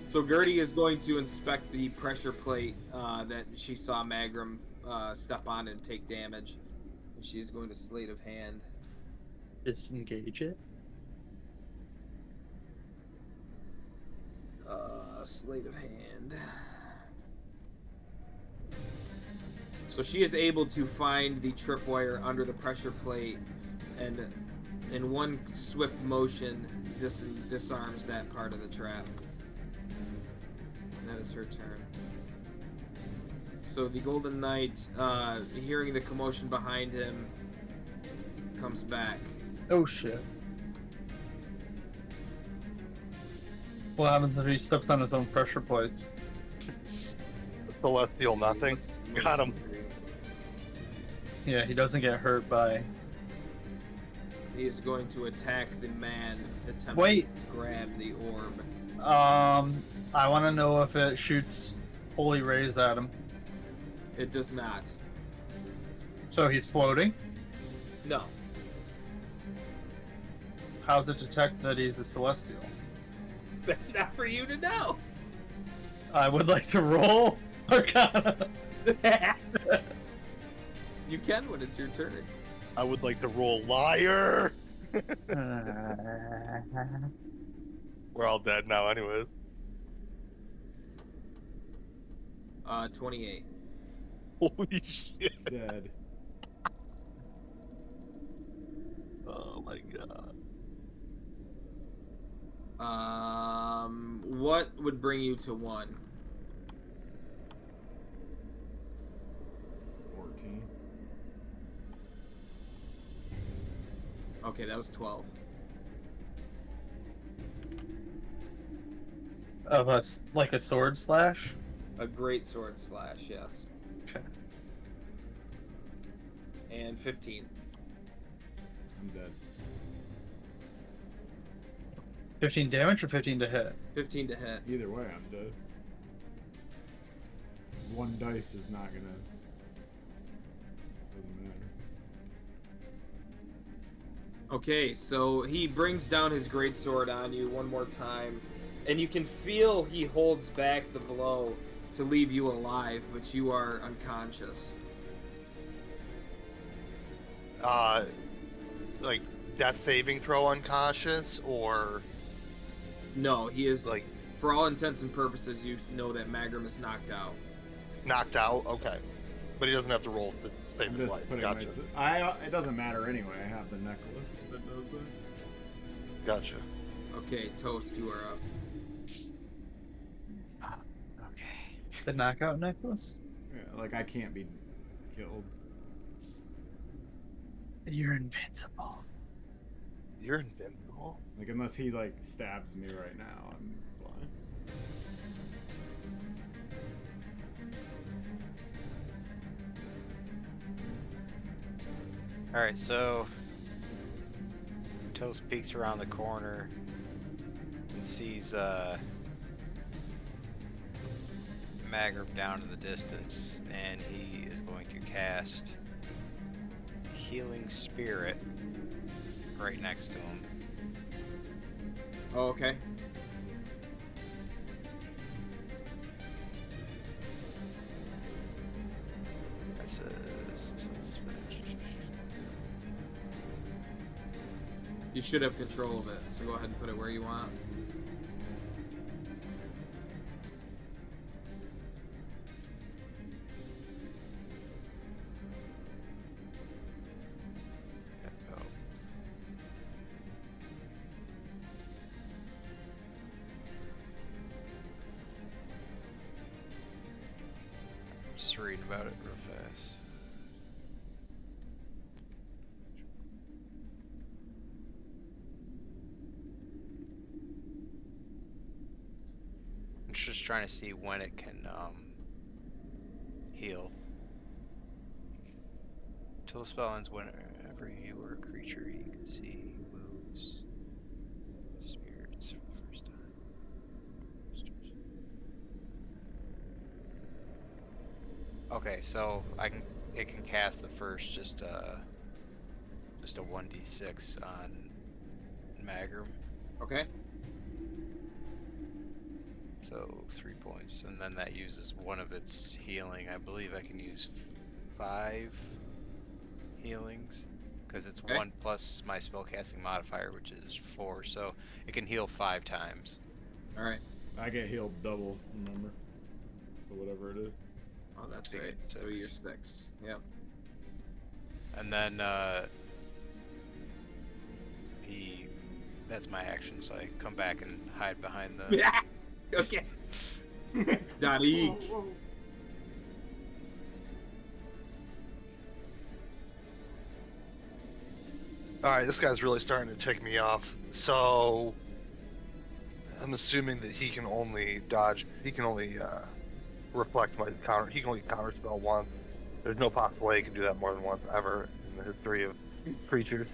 Speaker 1: So Gertie is going to inspect the pressure plate that she saw Magrom step on and take damage. And she is going to Sleight of Hand.
Speaker 5: Disengage it.
Speaker 1: Sleight of Hand. So she is able to find the tripwire under the pressure plate, and in one swift motion disarms that part of the trap. And that is her turn. So the Golden Knight, hearing the commotion behind him, comes back.
Speaker 5: Oh shit. What happens if he steps on his own pressure plates?
Speaker 3: Celestial nothing. Got him.
Speaker 5: Yeah, he doesn't get hurt by...
Speaker 1: He is going to attack the man attempting
Speaker 5: Wait.
Speaker 1: to grab the orb.
Speaker 5: I want to know if it shoots holy rays at him.
Speaker 1: It does not.
Speaker 5: So he's floating?
Speaker 1: No.
Speaker 5: How's it detect that he's a celestial?
Speaker 1: That's not for you to know.
Speaker 5: I would like to roll Arcana.
Speaker 1: You can when it's your turn.
Speaker 3: I would like to roll liar. We're all dead now, anyways.
Speaker 1: 28.
Speaker 3: Holy shit.
Speaker 4: Dead.
Speaker 3: Oh my god.
Speaker 1: What would bring you to 1?
Speaker 4: 14.
Speaker 1: Okay, that was 12.
Speaker 5: That's like a sword slash?
Speaker 1: A great sword slash, yes.
Speaker 5: Okay.
Speaker 1: And 15.
Speaker 4: I'm dead.
Speaker 5: 15 damage or 15 to hit?
Speaker 1: 15 to hit.
Speaker 4: Either way, I'm dead. One dice is not gonna... Doesn't matter.
Speaker 1: Okay, so he brings down his greatsword on you one more time, and you can feel he holds back the blow to leave you alive, but you are unconscious.
Speaker 3: Like death saving throw unconscious, or
Speaker 1: No, he is,
Speaker 3: like
Speaker 1: for all intents and purposes, you know that Magrom is knocked out.
Speaker 3: knocked out? Okay, but he doesn't have to roll to save
Speaker 4: I'm
Speaker 3: his
Speaker 4: just
Speaker 3: life.
Speaker 4: putting
Speaker 3: Gotcha.
Speaker 4: it doesn't matter anyway. I have the necklace that does that.
Speaker 3: Gotcha.
Speaker 1: Okay, Toast, you are up.
Speaker 5: The knockout necklace?
Speaker 4: Yeah, like I can't be killed.
Speaker 5: You're invincible.
Speaker 3: You're invincible.
Speaker 4: Like unless he like stabs me right now, I'm fine.
Speaker 2: Alright, so Toast peeks around the corner and sees Magrom down in the distance, and he is going to cast Healing Spirit right next to him.
Speaker 1: Oh, okay.
Speaker 2: That says
Speaker 1: You should have control of it, so go ahead and put it where you want.
Speaker 2: Just reading about it real fast. I'm just trying to see when it can heal. Till the spell ends, whenever you or a creature you can see moves spirits for the first time. Okay, so it can cast the first just a 1d6 on Magrom.
Speaker 1: Okay.
Speaker 2: So 3 points, and then that uses one of its healing. I believe I can use 5 healings because it's
Speaker 1: Okay.
Speaker 2: 1 plus my spellcasting modifier, which is 4. So it can heal 5 times.
Speaker 1: All right.
Speaker 4: I get healed double, remember? So whatever it is.
Speaker 1: Oh, that's
Speaker 2: So you
Speaker 1: right.
Speaker 2: get
Speaker 1: So
Speaker 2: 6.
Speaker 1: you're 6. Yep.
Speaker 2: And then that's my action. So I come back and hide behind the.
Speaker 1: Yeah. Okay. Darik.
Speaker 3: Alright, this guy's really starting to tick me off. So I'm assuming that he can only dodge, he can only reflect my counter, he can only counterspell once. There's no possible way he can do that more than once ever in the history of creatures.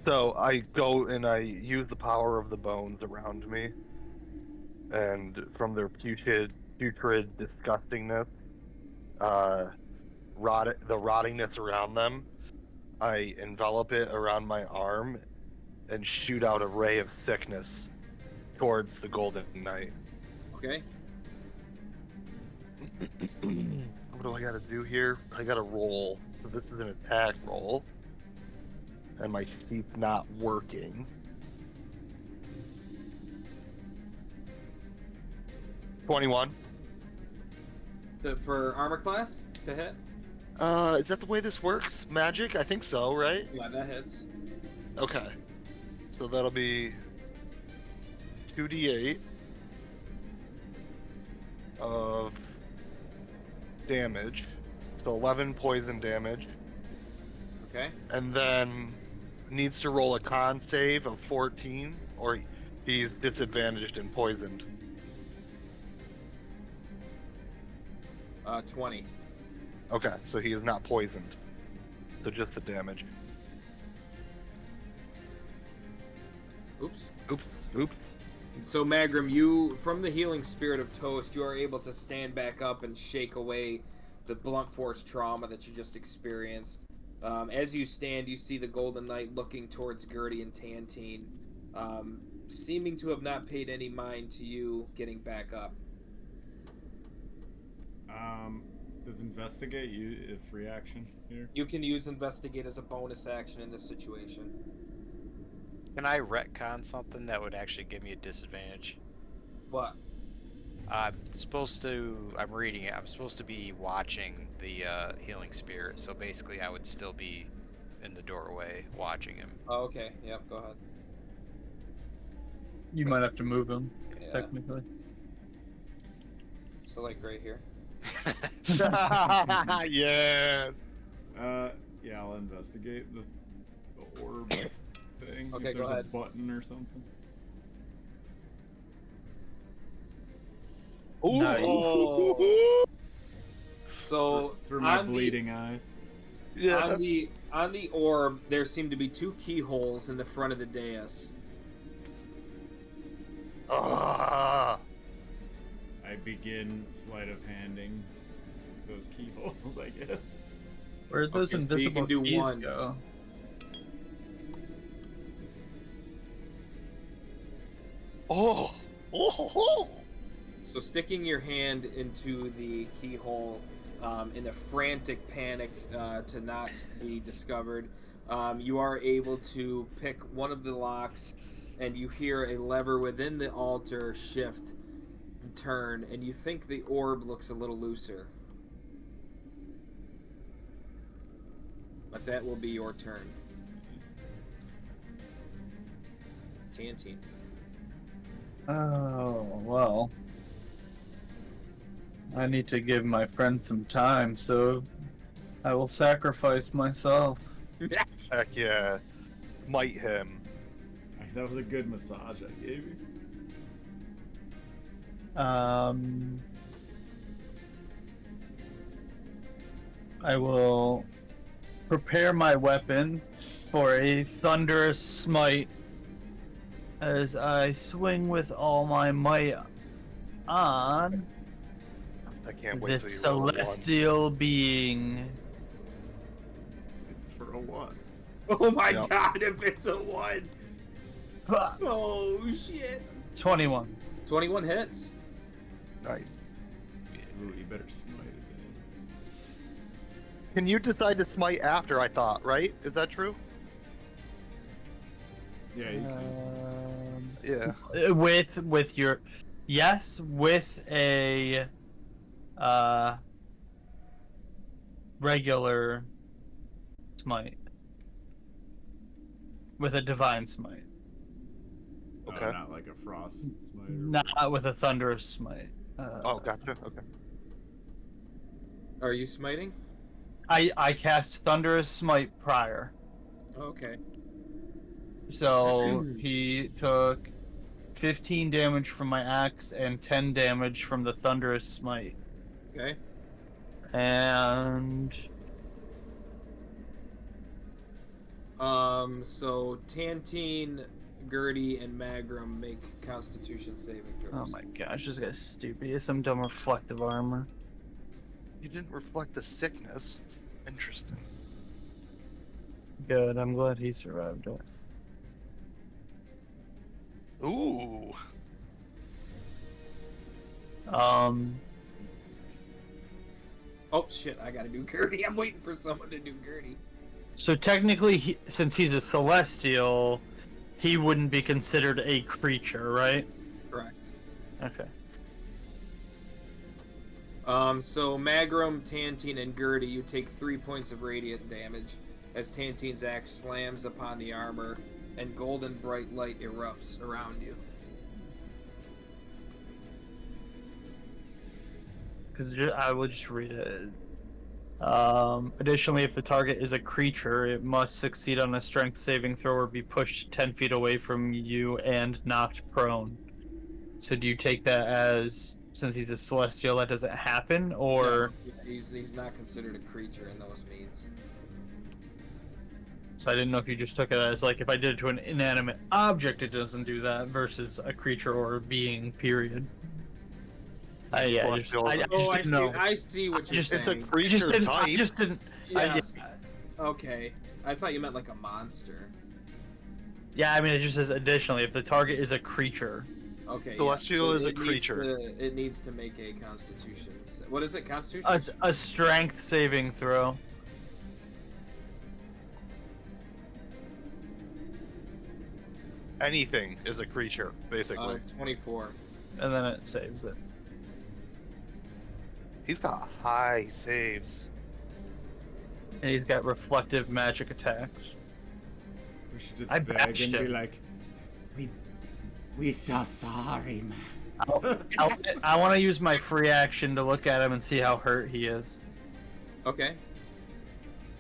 Speaker 3: So I go and I use the power of the bones around me, and from their putrid disgustingness, the rottingness around them, I envelop it around my arm and shoot out a ray of sickness towards the Golden Knight.
Speaker 1: Okay.
Speaker 3: What do I gotta do here? I gotta roll. So this is an attack roll. And my sheet's not working. 21.
Speaker 1: For armor class to hit?
Speaker 3: Is that the way this works? Magic? I think so, right?
Speaker 1: Yeah, that hits.
Speaker 3: Okay. So that'll be 2d8 of damage. So 11 poison damage.
Speaker 1: Okay.
Speaker 3: And then needs to roll a con save of 14, or he's disadvantaged and poisoned.
Speaker 1: 20.
Speaker 3: Okay, so he is not poisoned. So just the damage.
Speaker 1: Oops.
Speaker 3: Oops.
Speaker 1: So Magrom, you, from the healing spirit of Toast, you are able to stand back up and shake away the blunt force trauma that you just experienced. As you stand, you see the Golden Knight looking towards Gertie and Tantine, seeming to have not paid any mind to you getting back up.
Speaker 4: Does investigate you a free action here?
Speaker 1: You can use investigate as a bonus action in this situation.
Speaker 2: Can I retcon something that would actually give me a disadvantage?
Speaker 1: What?
Speaker 2: I'm reading it. I'm supposed to be watching the healing spirit, so basically I would still be in the doorway watching him.
Speaker 1: Oh, okay. Yep, go ahead.
Speaker 5: You might have to move him,
Speaker 1: Yeah.
Speaker 5: technically.
Speaker 1: So like right here.
Speaker 3: Yeah.
Speaker 4: Yeah, I'll investigate the orb thing.
Speaker 1: Okay,
Speaker 4: if
Speaker 1: go
Speaker 4: there's
Speaker 1: ahead.
Speaker 4: a button or something.
Speaker 1: Oh. So
Speaker 4: Through my
Speaker 1: on
Speaker 4: bleeding eyes.
Speaker 3: Yeah.
Speaker 1: on the orb, there seem to be 2 keyholes in the front of the dais.
Speaker 3: Ah.
Speaker 4: I begin sleight of handing those keyholes, I guess.
Speaker 5: Where'd those
Speaker 1: Okay, so you
Speaker 5: invisible
Speaker 1: can do
Speaker 5: keys
Speaker 1: one.
Speaker 5: go?
Speaker 3: Oh. Oh.
Speaker 1: So sticking your hand into the keyhole in a frantic panic to not be discovered, you are able to pick one of the locks, and you hear a lever within the altar shift and turn, and you think the orb looks a little looser. But that will be your turn. Tantine.
Speaker 5: Oh, well. I need to give my friend some time, so I will sacrifice myself.
Speaker 3: Heck yeah. Smite him.
Speaker 4: That was a good massage I gave you.
Speaker 5: I will prepare my weapon for a thunderous smite as I swing with all my might on
Speaker 3: I can't wait
Speaker 5: the
Speaker 3: till you roll a one.
Speaker 5: celestial being.
Speaker 4: For a 1.
Speaker 1: Oh my
Speaker 3: Yep.
Speaker 1: god, if it's a 1!
Speaker 5: Ha!
Speaker 1: Oh shit!
Speaker 5: 21.
Speaker 1: 21 hits.
Speaker 3: Nice.
Speaker 4: Ooh, you better smite his head.
Speaker 3: Can you decide to smite after, I thought, right? Is that true?
Speaker 4: Yeah, you can.
Speaker 3: Yeah.
Speaker 5: With your with a regular smite. With a divine smite.
Speaker 3: Okay.
Speaker 4: Oh, not like a frost smite. Or
Speaker 5: Not with a thunderous smite.
Speaker 3: Oh, gotcha. Okay.
Speaker 1: Are you smiting?
Speaker 5: I cast thunderous smite prior.
Speaker 1: Okay.
Speaker 5: So he took 15 damage from my axe and 10 damage from the thunderous smite.
Speaker 1: Okay.
Speaker 5: And
Speaker 1: So Tantine, Gertie, and Magrom make Constitution saving throws.
Speaker 5: oh my gosh, this guy's stupid. He has some dumb reflective armor.
Speaker 3: You didn't reflect the sickness. Interesting.
Speaker 5: Good, I'm glad he survived it.
Speaker 3: Ooh.
Speaker 1: Oh shit! I gotta do Gertie. I'm waiting for someone to do Gertie.
Speaker 5: So technically, since he's a celestial, he wouldn't be considered a creature, right?
Speaker 1: Correct.
Speaker 5: Okay.
Speaker 1: So Magrom, Tantine, and Gertie, you take 3 points of radiant damage as Tantine's axe slams upon the armor, and golden bright light erupts around you.
Speaker 5: Because I will just read it. Additionally, if the target is a creature, it must succeed on a strength saving throw or be pushed 10 feet away from you and knocked prone. So do you take that as, since he's a celestial, that doesn't happen, or...
Speaker 1: Yeah, he's not considered a creature in those means.
Speaker 5: So I didn't know if you just took it as, like, if I did it to an inanimate object, it doesn't do that, versus a creature or a being, period. I just didn't know.
Speaker 1: I see what you're
Speaker 3: It's a
Speaker 1: saying.
Speaker 3: creature
Speaker 5: I
Speaker 3: type.
Speaker 5: just didn't...
Speaker 1: Yes. Okay. I thought you meant like a monster.
Speaker 5: Yeah, I mean, it just says additionally, if the target is a creature.
Speaker 1: Okay.
Speaker 3: Celestial is a
Speaker 1: It needs
Speaker 3: creature.
Speaker 1: It needs to make a Constitution. What is it? Constitution.
Speaker 5: A strength saving throw.
Speaker 3: Anything is a creature, basically.
Speaker 1: 24.
Speaker 5: And then it saves it.
Speaker 3: He's got high saves.
Speaker 5: And he's got reflective magic attacks.
Speaker 4: We should just
Speaker 5: I
Speaker 4: beg
Speaker 5: bashed
Speaker 4: and be
Speaker 5: him.
Speaker 4: like, we so sorry, man.
Speaker 5: I want to use my free action to look at him and see how hurt he is.
Speaker 1: Okay.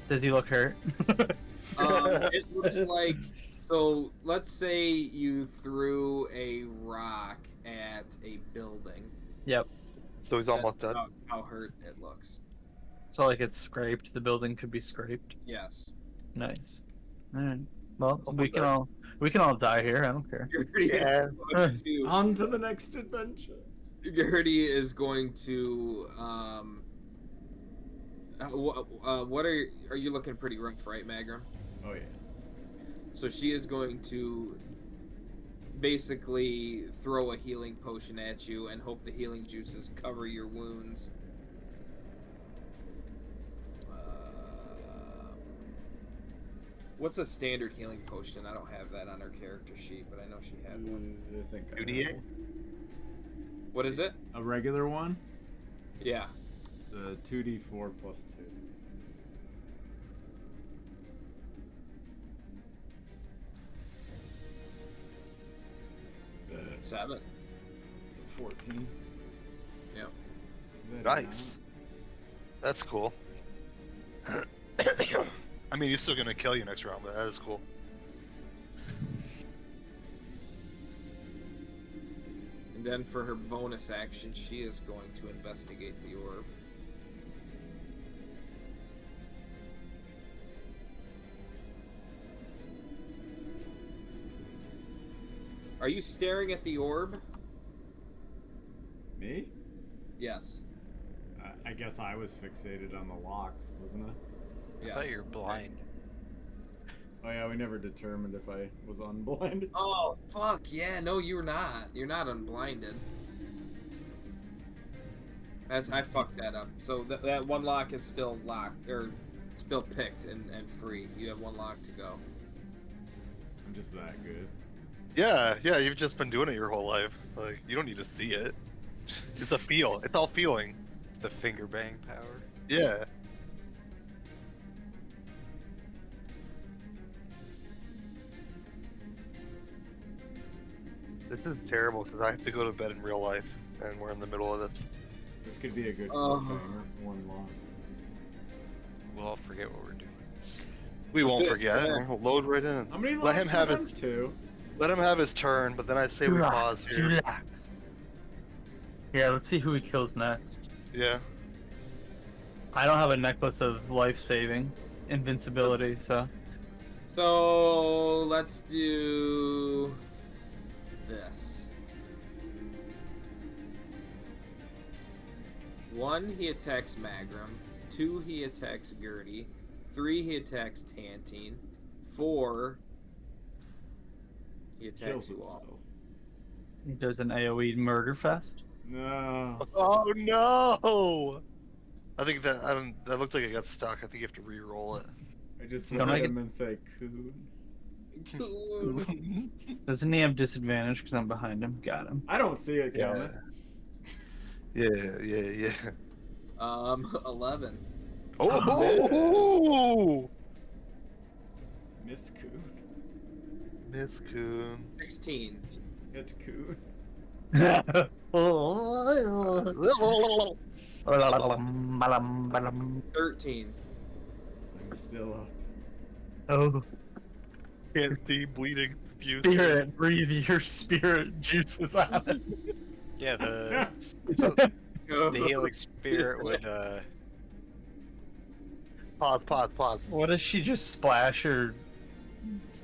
Speaker 5: Does he look hurt?
Speaker 1: It looks like, so let's say you threw a rock at a building.
Speaker 5: Yep.
Speaker 3: So he's almost dead.
Speaker 1: How hurt it looks.
Speaker 5: So like it's scraped. The building could be scraped.
Speaker 1: Yes.
Speaker 5: Nice. All right. Well,
Speaker 3: Almost
Speaker 5: we can all die here. I don't care.
Speaker 4: On to the next adventure.
Speaker 1: Gertie is going to what are you looking pretty rough, right, Magrom?
Speaker 4: Oh yeah.
Speaker 1: So she is going to basically throw a healing potion at you and hope the healing juices cover your wounds. What's a standard healing potion? I don't have that on her character sheet, but I know she had one.
Speaker 4: I think I
Speaker 3: 2d8?
Speaker 4: have one.
Speaker 1: What is it?
Speaker 4: A regular one?
Speaker 1: Yeah.
Speaker 4: The 2d4 plus 2.
Speaker 1: Seven.
Speaker 4: So 14.
Speaker 1: Yeah.
Speaker 3: Nice. That's cool. I mean, he's still gonna kill you next round, but that is cool.
Speaker 1: And then for her bonus action, she is going to investigate the orb. Are you staring at the orb?
Speaker 4: Me?
Speaker 1: Yes.
Speaker 4: I guess I was fixated on the locks, wasn't I?
Speaker 2: I
Speaker 1: Yes.
Speaker 2: thought you were blind.
Speaker 4: Oh yeah, we never determined if I was unblinded.
Speaker 1: Oh, fuck, yeah, no, you're not. You're not unblinded. I fucked that up. So that one lock is still locked, or still picked and free. You have one lock to go.
Speaker 4: I'm just that good.
Speaker 3: Yeah, you've just been doing it your whole life. Like, you don't need to see it. It's a feel. It's all feeling.
Speaker 2: It's the finger bang power.
Speaker 3: Yeah. This is terrible because I have to go to bed in real life, and we're in the middle of this.
Speaker 4: This could be a good cliffhanger. One lock.
Speaker 2: We'll all forget what we're doing.
Speaker 3: We won't forget. We'll load right in.
Speaker 4: How many
Speaker 3: Let
Speaker 4: locks
Speaker 3: him have
Speaker 4: were there?
Speaker 3: it.
Speaker 4: 2.
Speaker 3: Let him have his turn, but then I say we pause here.
Speaker 5: Relax. Yeah, let's see who he kills next.
Speaker 3: Yeah.
Speaker 5: I don't have a necklace of life-saving invincibility, so
Speaker 1: So let's do this. 1, he attacks Magrom. 2, he attacks Gertie. 3, he attacks Tantine. 4, he attacks
Speaker 4: Kills
Speaker 1: you
Speaker 4: himself.
Speaker 1: all.
Speaker 5: he does an AoE murder fest.
Speaker 4: No.
Speaker 3: Oh no! I think that that looked like it got stuck. I think you have to re-roll it.
Speaker 4: I just
Speaker 5: Don't
Speaker 4: look
Speaker 5: I
Speaker 4: at
Speaker 5: get-
Speaker 4: him and say, "Coon."
Speaker 1: Cool.
Speaker 5: Doesn't he have disadvantage because I'm behind him? Got him.
Speaker 4: I don't see it
Speaker 3: Yeah.
Speaker 4: coming.
Speaker 3: Yeah.
Speaker 1: 11.
Speaker 3: Oh!
Speaker 4: Miss Coon.
Speaker 3: Miss Coon.
Speaker 1: 16.
Speaker 4: Hit Coon.
Speaker 1: 13.
Speaker 4: I'm still up.
Speaker 5: Oh,
Speaker 3: Can't see bleeding. Fuse.
Speaker 5: spirit, breathe your spirit juices out.
Speaker 2: Yeah, the healing spirit would
Speaker 3: Pause.
Speaker 5: What does she just splash or?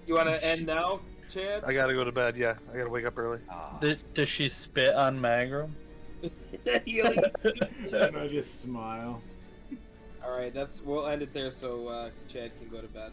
Speaker 1: You want to end now, Chad?
Speaker 3: I gotta go to bed. Yeah, I gotta wake up early.
Speaker 5: Does she spit on Magrom?
Speaker 4: And I just smile.
Speaker 1: All right, we'll end it there so Chad can go to bed.